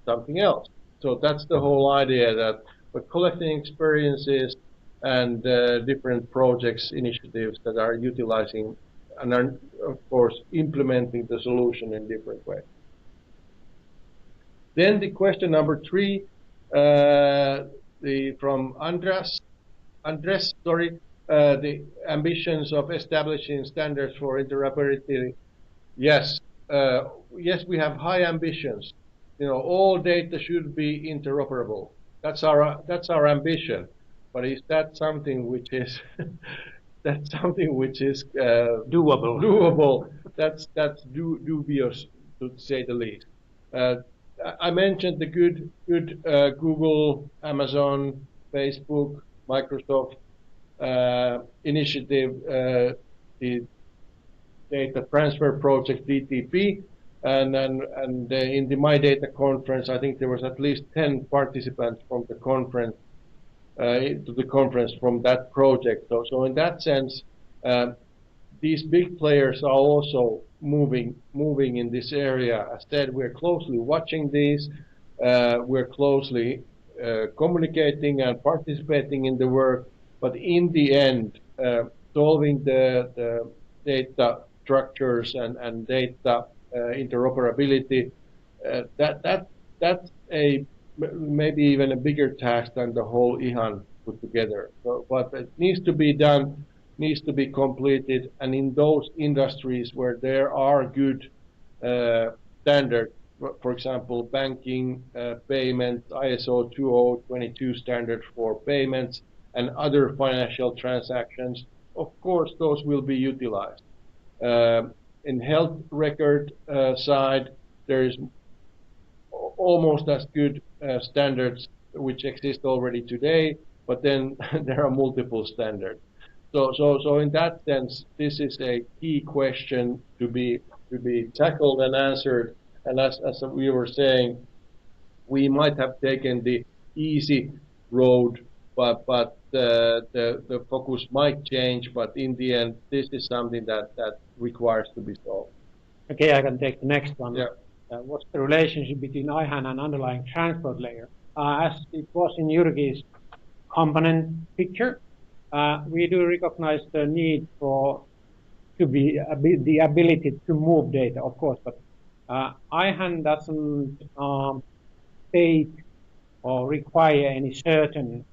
something else. So that's the whole idea, that we're collecting experiences and different projects, initiatives that are utilizing and are, of course, implementing the solution in different ways. Then the question number 3, from Andres, the ambitions of establishing standards for interoperability. Yes, yes, we have high ambitions. You know, all data should be interoperable. That's our ambition. But is that something which is doable? Doable. That's dubious, to say the least. I mentioned the good Google, Amazon, Facebook, Microsoft initiative, the data transfer project DTP, and in the My Data conference, I think there was at least 10 participants from the conference to the conference from that project. So in that sense, these big players are also moving in this area. As said, we're closely watching these. We're closely communicating and participating in the work. But in the end, solving the data structures and data interoperability, that's a maybe even a bigger task than the whole IHAN put together. So what it needs to be done needs to be completed, and in those industries where there are good standards, for example, banking, payments, ISO 2022 standard for payments, and other financial transactions, of course, those will be utilized. In health record side, there is almost as good standards which exist already today, but then there are multiple standards. So in that sense, this is a key question to be tackled and answered, And as we were saying, we might have taken the easy road, but the focus might change. But in the end, this is something that requires to be solved. Okay, I can take the next one. Yeah. What's the relationship between IHAN and underlying transport layer? As it was in Jyrki's component picture, we do recognize the need for the ability to move data, of course, but IHAN doesn't state or require any certain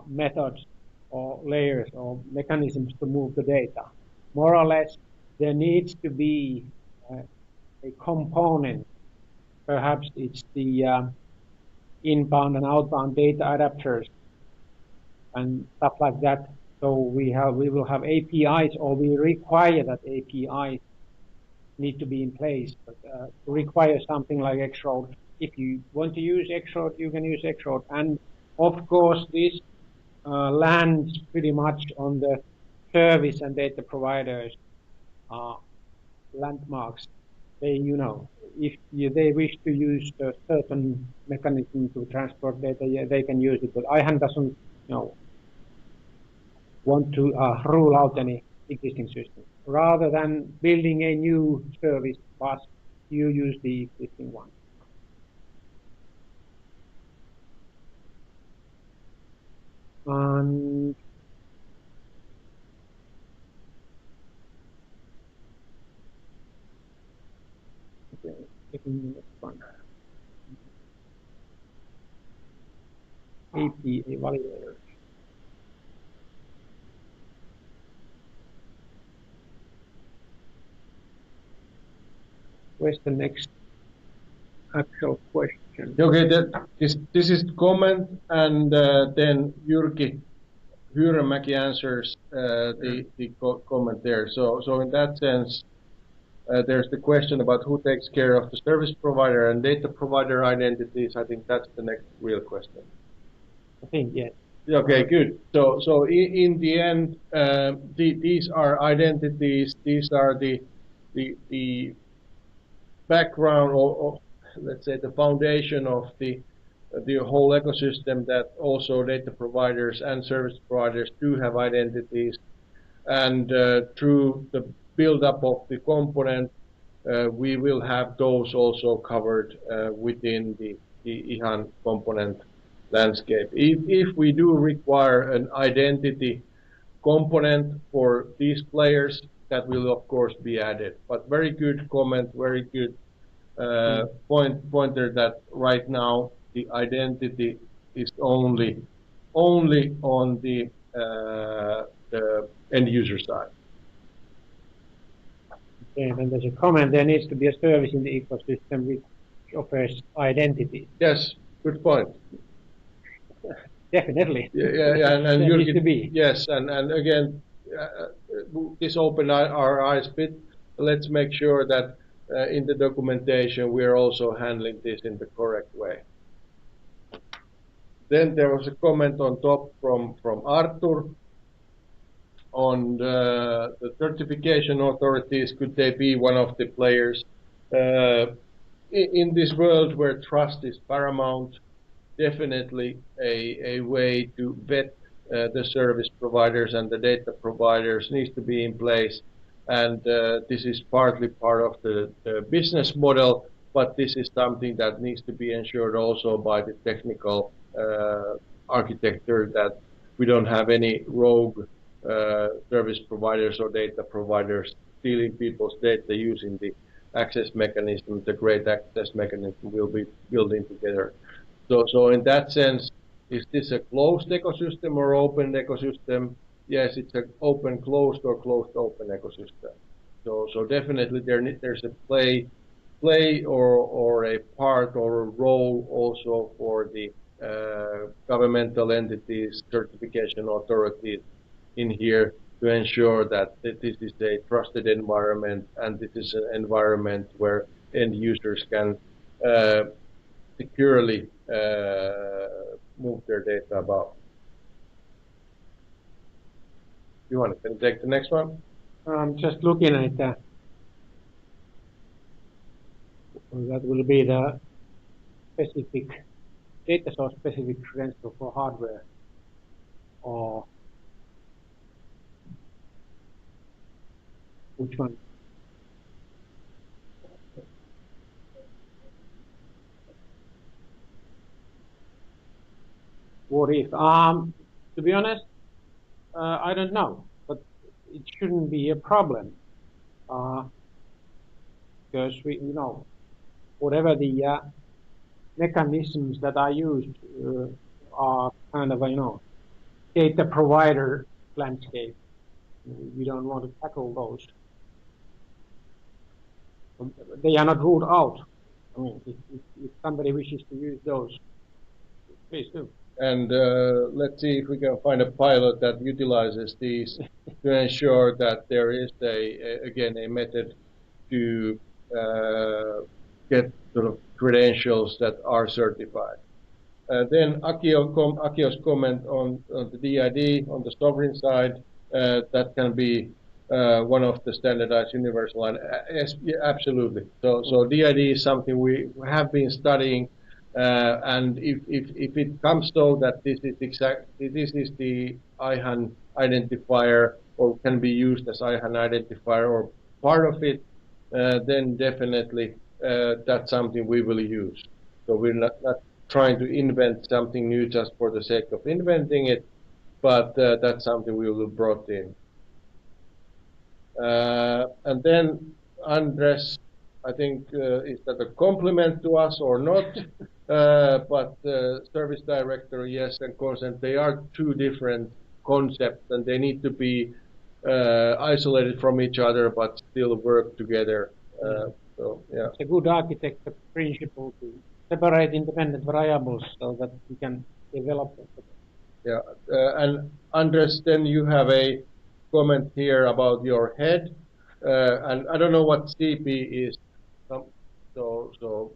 methods or layers or mechanisms to move the data. More or less, there needs to be a component. Perhaps it's the inbound and outbound data adapters and stuff like that. So we will have APIs, or we require that APIs need to be in place. But require something like X-Road. If you want to use X-Road, you can use X-Road. And of course, this lands pretty much on the service and data providers landmarks. They, if they wish to use a certain mechanism to transport data, yeah, they can use it. But IHAN doesn't, want to rule out any existing system. Rather than building a new service bus, you use the existing one. And okay, taking the next one. API validator. Where's the next actual question? Okay, this is comment, and then Jyrki Hyrämäki answers the comment there. So in that sense, there's the question about who takes care of the service provider and data provider identities. I think that's the next real question. I think, yes. Okay, good. So in the end, these are identities. These are the background, or let's say the foundation of the whole ecosystem, that also data providers and service providers do have identities. And through the build-up of the component, we will have those also covered within the IHAN component landscape. If we do require an identity component for these players, that will of course be added. But very good comment, very good pointer that right now the identity is only on the end user side. Okay, and there's a comment, there needs to be a service in the ecosystem which offers identity. Yes, good point. Definitely. Yeah, and there needs to be. Yes, and again, this opened our eyes a bit. Let's make sure that in the documentation we are also handling this in the correct way. Then there was a comment on top from Arthur on the certification authorities. Could they be one of the players? In this world where trust is paramount, definitely a way to vet the service providers and the data providers needs to be in place. And this is partly part of the business model, but this is something that needs to be ensured also by the technical architecture, that we don't have any rogue service providers or data providers stealing people's data using the access mechanism. The great access mechanism will be building together. So in that sense, is this a closed ecosystem or open ecosystem? Yes, it's an open closed or closed open ecosystem. So definitely there's a play or a part or a role also for the governmental entities, certification authorities in here, to ensure that this is a trusted environment and this is an environment where end users can securely move their data about. Juhani, can you take the next one? I'm just looking at So that will be the specific data source specific credential for hardware, or which one? What if? To be honest, I don't know, but it shouldn't be a problem, because whatever the mechanisms that are used are kind of data provider landscape. We don't want to tackle those. They are not ruled out. I mean, if somebody wishes to use those, please do. And let's see if we can find a pilot that utilizes these to ensure that there is again a method to get sort of credentials that are certified. Then Akio's comment on the DID on the sovereign side, that can be one of the standardized universal line. Yes, yeah, absolutely. So DID is something we have been studying. And if it comes so that this is the IHAN identifier, or can be used as IHAN identifier or part of it, then definitely that's something we will use. So we're not trying to invent something new just for the sake of inventing it, but that's something we will brought in. And then Andres, I think, is that a compliment to us or not? But service director, yes, and consent, they are two different concepts, and they need to be isolated from each other, but still work together. So, yeah. It's a good architecture principle to separate independent variables so that we can develop it. Yeah, and Andres, then you have a comment here about your head, and I don't know what CP is. So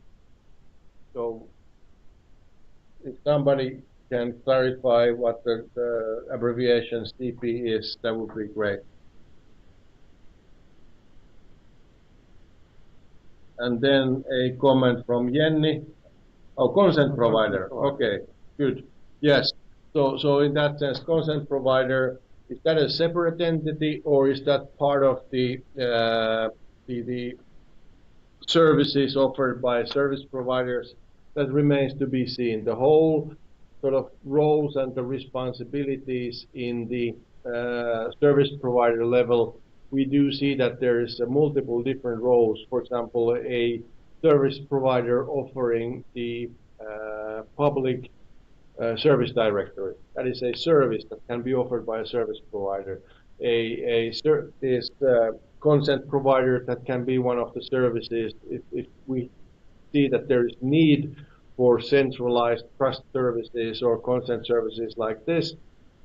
if somebody can clarify what the abbreviation CP is, that would be great. And then a comment from Jenny. Oh, consent provider. Okay, good. Yes. So in that sense, consent provider, is that a separate entity, or is that part of the services offered by service providers? That remains to be seen. The whole sort of roles and the responsibilities in the service provider level, we do see that there is multiple different roles. For example, a service provider offering the public service directory. That is a service that can be offered by a service provider. Is consent provider that can be one of the services if we see that there is need for centralized trust services or consent services like this,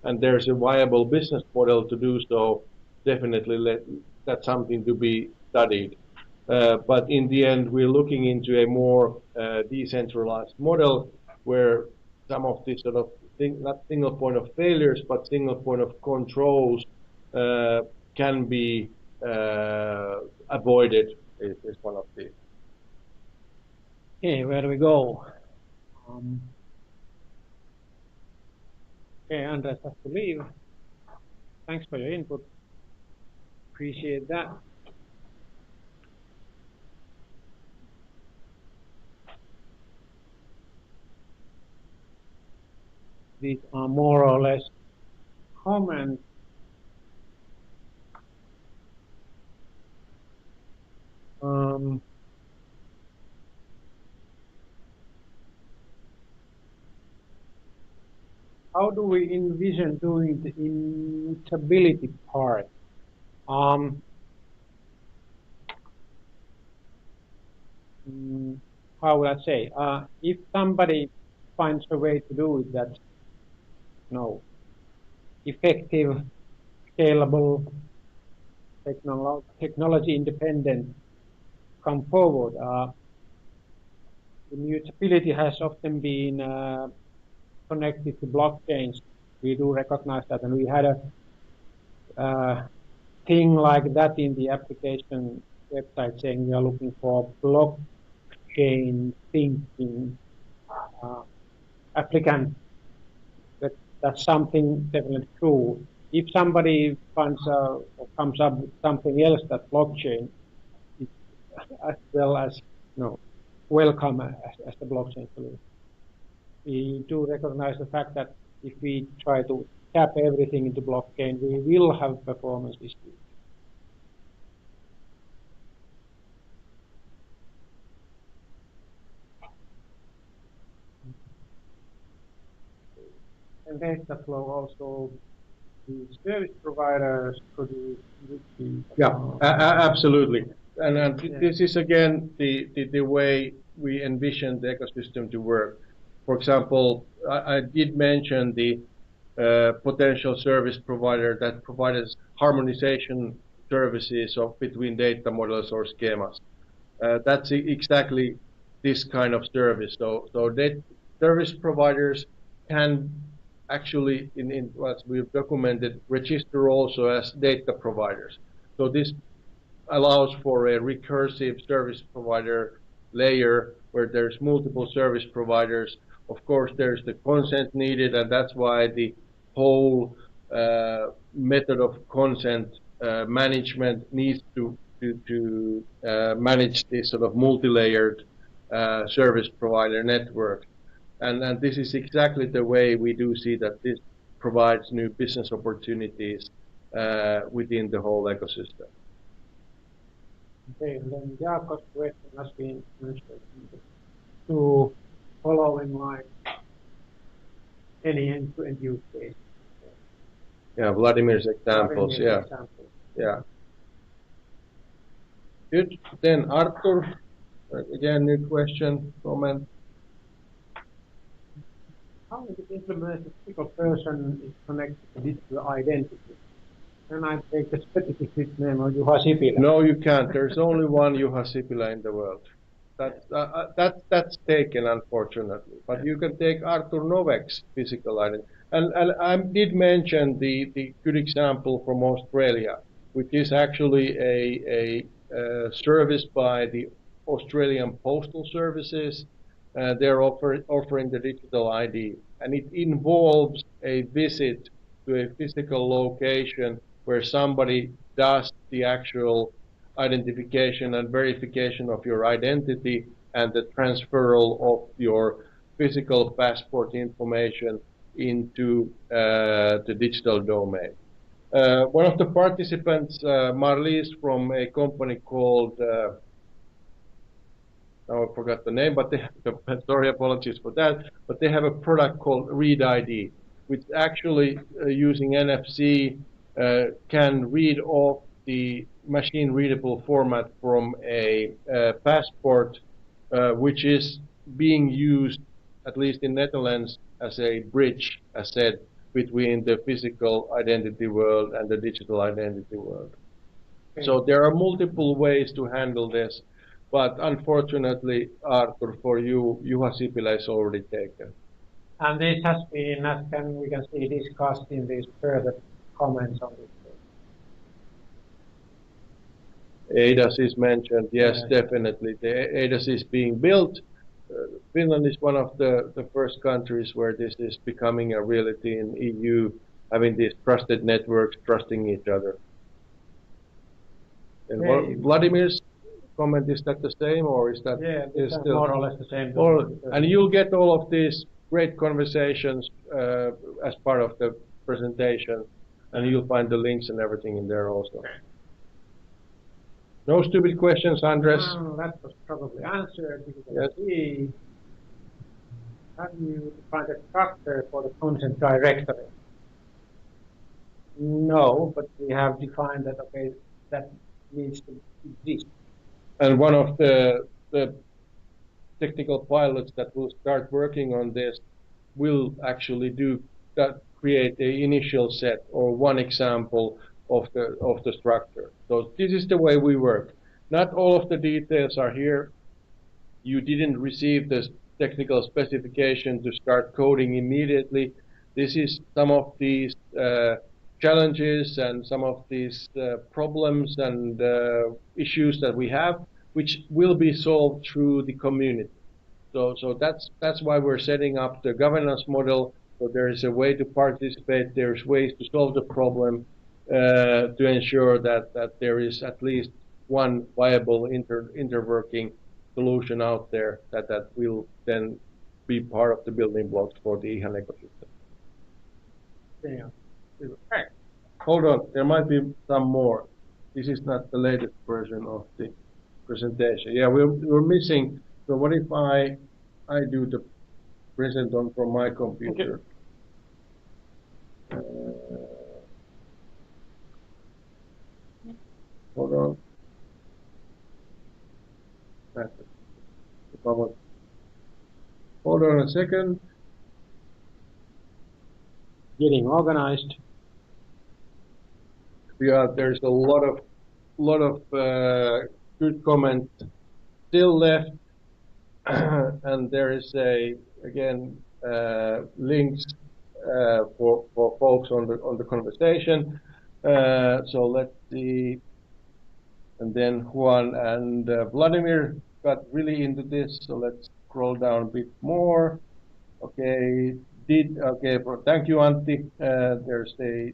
and there's a viable business model to do so. Definitely that's something to be studied. But in the end, we're looking into a more decentralized model where some of these sort of not single point of failures, but single point of controls can be avoided is one of these. Okay, where do we go? Okay, Andres has to leave. Thanks for your input. Appreciate that. These are more or less comments. How do we envision doing the immutability part? How would I say? If somebody finds a way to do it that's effective, scalable, technology independent, come forward. Immutability has often been connected to blockchains. We do recognize that, and we had a thing like that in the application website saying we are looking for blockchain thinking applicant. That's something definitely true. If somebody finds or comes up with something else that blockchain is as well as welcome as the blockchain solution. We do recognize the fact that if we try to tap everything into blockchain, we will have performance issues. And data flow also, the service providers produce. Absolutely. And this is again the way we envision the ecosystem to work. For example, I did mention the potential service provider that provides harmonization services between data models or schemas. That's exactly this kind of service. So service providers can actually, in what we've documented, register also as data providers. So this allows for a recursive service provider layer where there's multiple service providers. Of course, there's the consent needed, and that's why the whole method of consent management needs to manage this sort of multi-layered service provider network. And this is exactly the way we do see that this provides new business opportunities within the whole ecosystem. Okay, and then Jaako's question has been answered to following line any end-to-end use case. Yeah, Vladimir's examples. Yeah. Good. Then Arthur, again, new question, comment. How is it implemented a single person is connected to digital identity? Can I take the specific name of Juha Sipilä? No, you can't. There's only one Juha Sipilä in the world. That's taken, unfortunately. But you can take Arthur Novak's physical identity. And I did mention the good example from Australia, which is actually a service by the Australian Postal Services. They're offering the digital ID, and it involves a visit to a physical location where somebody does the actual identification and verification of your identity and the transferal of your physical passport information into the digital domain. One of the participants, Marlies, from a company called, now I forgot the name, but sorry, apologies for that, but they have a product called Read ID, which actually using NFC can read off the machine readable format from a passport, which is being used, at least in Netherlands, as a bridge, as said, between the physical identity world and the digital identity world. Okay. So there are multiple ways to handle this, but unfortunately, Arthur, for you, Juha Sipilä is already taken. And this has been, as we can see, discussed in these further comments on this. ADAS is mentioned, yes, definitely. The ADAS is being built. Finland is one of the first countries where this is becoming a reality in EU, having these trusted networks, trusting each other. And Vladimir's comment, is that the same, or is that is still more or less the same? And you'll get all of these great conversations as part of the presentation, and you'll find the links and everything in there also. Okay. No stupid questions, Andres. No, that was probably answered. Yes. Have you defined a structure for the content directory? No, but we have defined that, okay, that needs to exist. And one of the technical pilots that will start working on this will actually do that, create an initial set or one example of the structure. So this is the way we work. Not all of the details are here. You didn't receive this technical specification to start coding immediately. This is some of these challenges and some of these problems and issues that we have. which will be solved through the community. So that's why we're setting up the governance model. So there is a way to participate. There's ways to solve the problem to ensure that there is at least one viable interworking solution out there that will then be part of the building blocks for the IHAN ecosystem. Yeah. Hold on, there might be some more. This is not the latest version of the presentation. Yeah, we're missing. So what if I do the present on from my computer? Okay. Hold on. Hold on a second. Getting organized. Yeah, there's a lot of good comments still left, and there is links for folks on the conversation. So let's see, and then Juan and Vladimir got really into this. So let's scroll down a bit more. Okay, thank you, Antti. There's the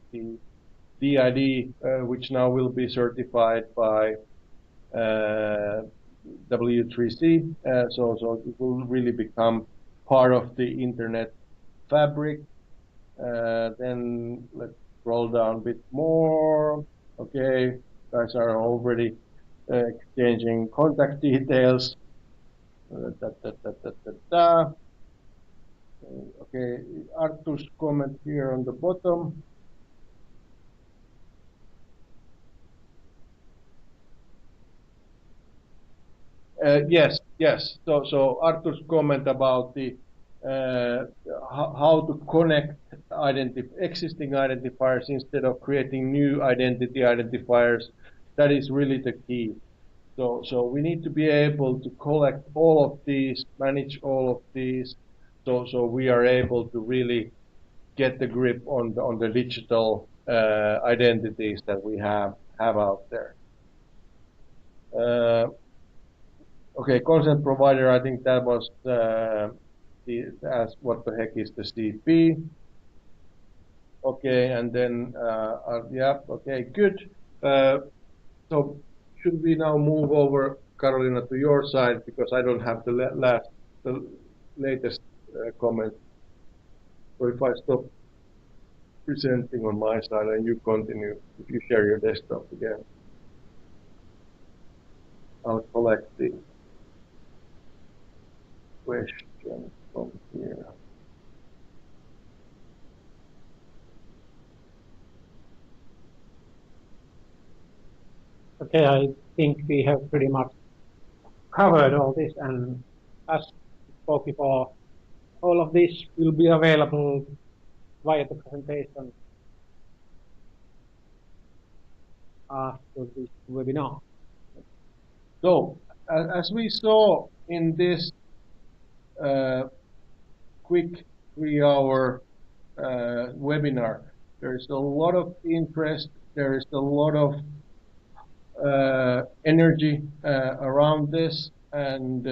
DID, which now will be certified by W3C, so it will really become part of the internet fabric. Then let's scroll down a bit more. Okay, guys are already exchanging contact details. Okay, Artur's comment here on the bottom. Yes. So Artur's comment about the how to connect existing identifiers instead of creating new identity identifiers, that is really the key. So we need to be able to collect all of these, manage all of these, so we are able to really get the grip on the digital identities that we have out there. Okay, consent provider, I think that was what the heck is the CP? Okay, and then, yeah, okay, good. So should we now move over, Carolina, to your side, because I don't have the latest comment. So if I stop presenting on my side and you continue, if you share your desktop again, I'll collect the question from here. Okay, I think we have pretty much covered all this, and as spoke before, all of this will be available via the presentation after this webinar. So, as we saw in this quick 3-hour webinar, there is a lot of interest, there is a lot of energy around this, and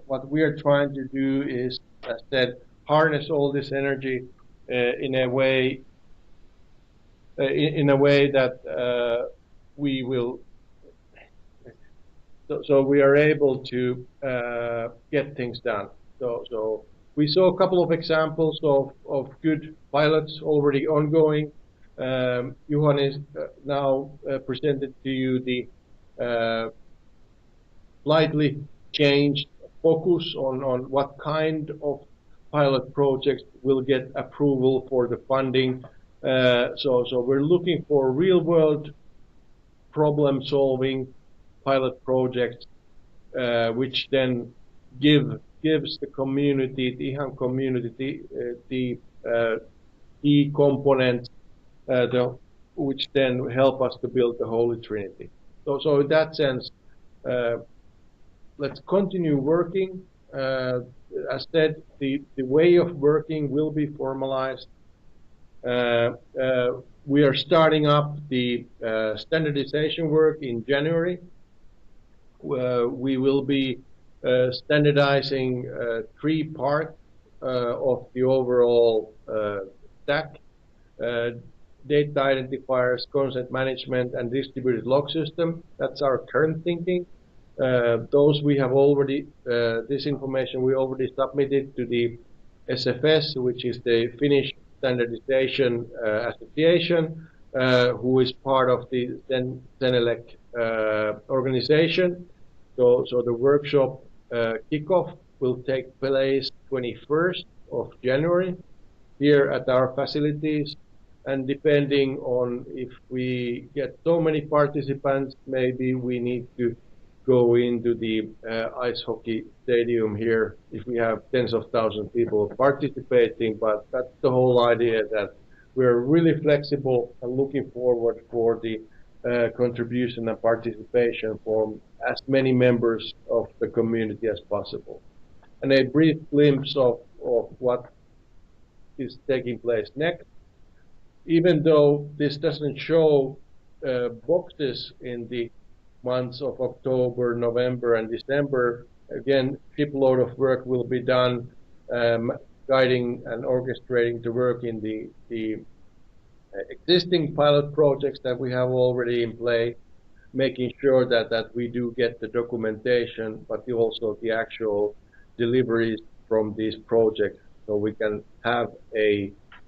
what we are trying to do is, as I said, harness all this energy in a way that we will. So we are able to get things done. So we saw a couple of examples of good pilots already ongoing. Juhani now presented to you the slightly changed focus on what kind of pilot projects will get approval for the funding. So we're looking for real-world problem-solving pilot projects, which then gives the community, the IHAN community, the key components, which then help us to build the Holy Trinity. So in that sense, let's continue working. As said, the way of working will be formalized. We are starting up the standardization work in January. we will be standardizing 3 parts of the overall stack: data identifiers, consent management, and distributed log system. That's our current thinking. Those we have already, this information we already submitted to the SFS, which is the Finnish Standardization Association, who is part of the Senelec organization. So the workshop kickoff will take place 21st of January here at our facilities. And depending on if we get so many participants, maybe we need to go into the ice hockey stadium here if we have tens of thousands of people participating. But that's the whole idea, that we're really flexible and looking forward for the contribution and participation from as many members of the community as possible. And a brief glimpse of what is taking place next. Even though this doesn't show boxes in the months of October, November, and December, again, shipload of work will be done guiding and orchestrating the work in the existing pilot projects that we have already in play, making sure that we do get the documentation, but also the actual deliveries from these projects, so we can have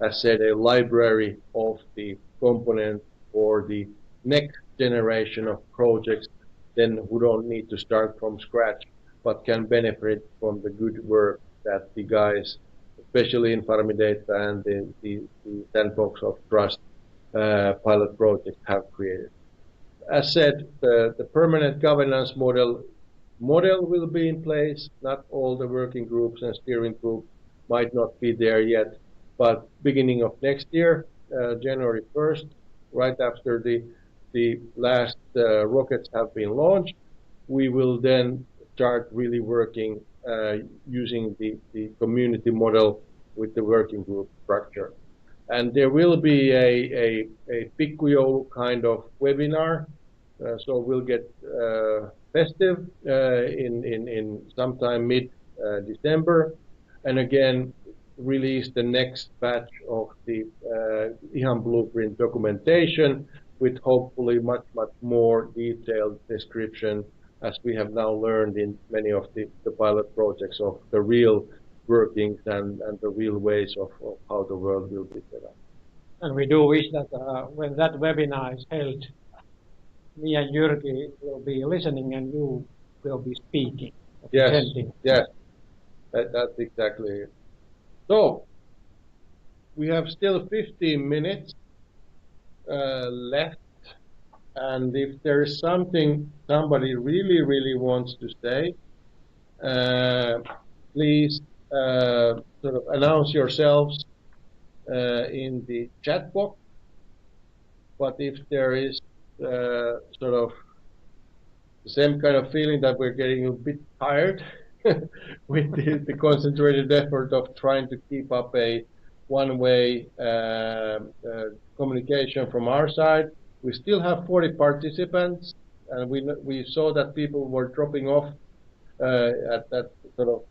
as said, a library of the components for the next generation of projects, then who don't need to start from scratch, but can benefit from the good work that the guys, especially in Farmidata and the Sandbox of Trust pilot project, have created. As said, the permanent governance model will be in place. Not all the working groups and steering group might not be there yet, but beginning of next year, January 1st, right after the last rockets have been launched, we will then start really working using the community model with the working group structure. And there will be a Pikkujoulu kind of webinar, so we'll get festive in sometime mid-December, and again release the next batch of the IHAN Blueprint documentation with hopefully much more detailed description, as we have now learned in many of the pilot projects, of the real workings and the real ways of how the world will be set up. And we do wish that when that webinar is held, me and Jyrki will be listening and you will be speaking. Yes, yes, that's exactly it. So, we have still 15 minutes left, and if there is something somebody really wants to say, please sort of announce yourselves in the chat box. But if there is sort of the same kind of feeling that we're getting a bit tired with the concentrated effort of trying to keep up a one-way communication from our side, we still have 40 participants, and we saw that people were dropping off at that sort of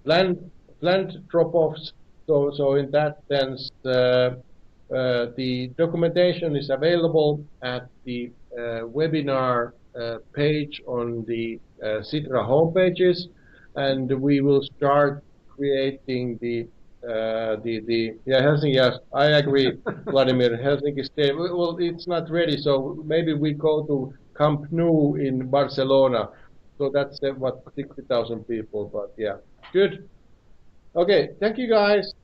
planned drop-offs. So in that sense, the documentation is available at the webinar page on the Sitra homepages, and we will start creating the Helsinki. Yes, I agree, Vladimir. Helsinki State. Well, it's not ready, so maybe we go to Camp Nou in Barcelona. So that's what 60,000 people. But yeah, good. Okay, thank you guys.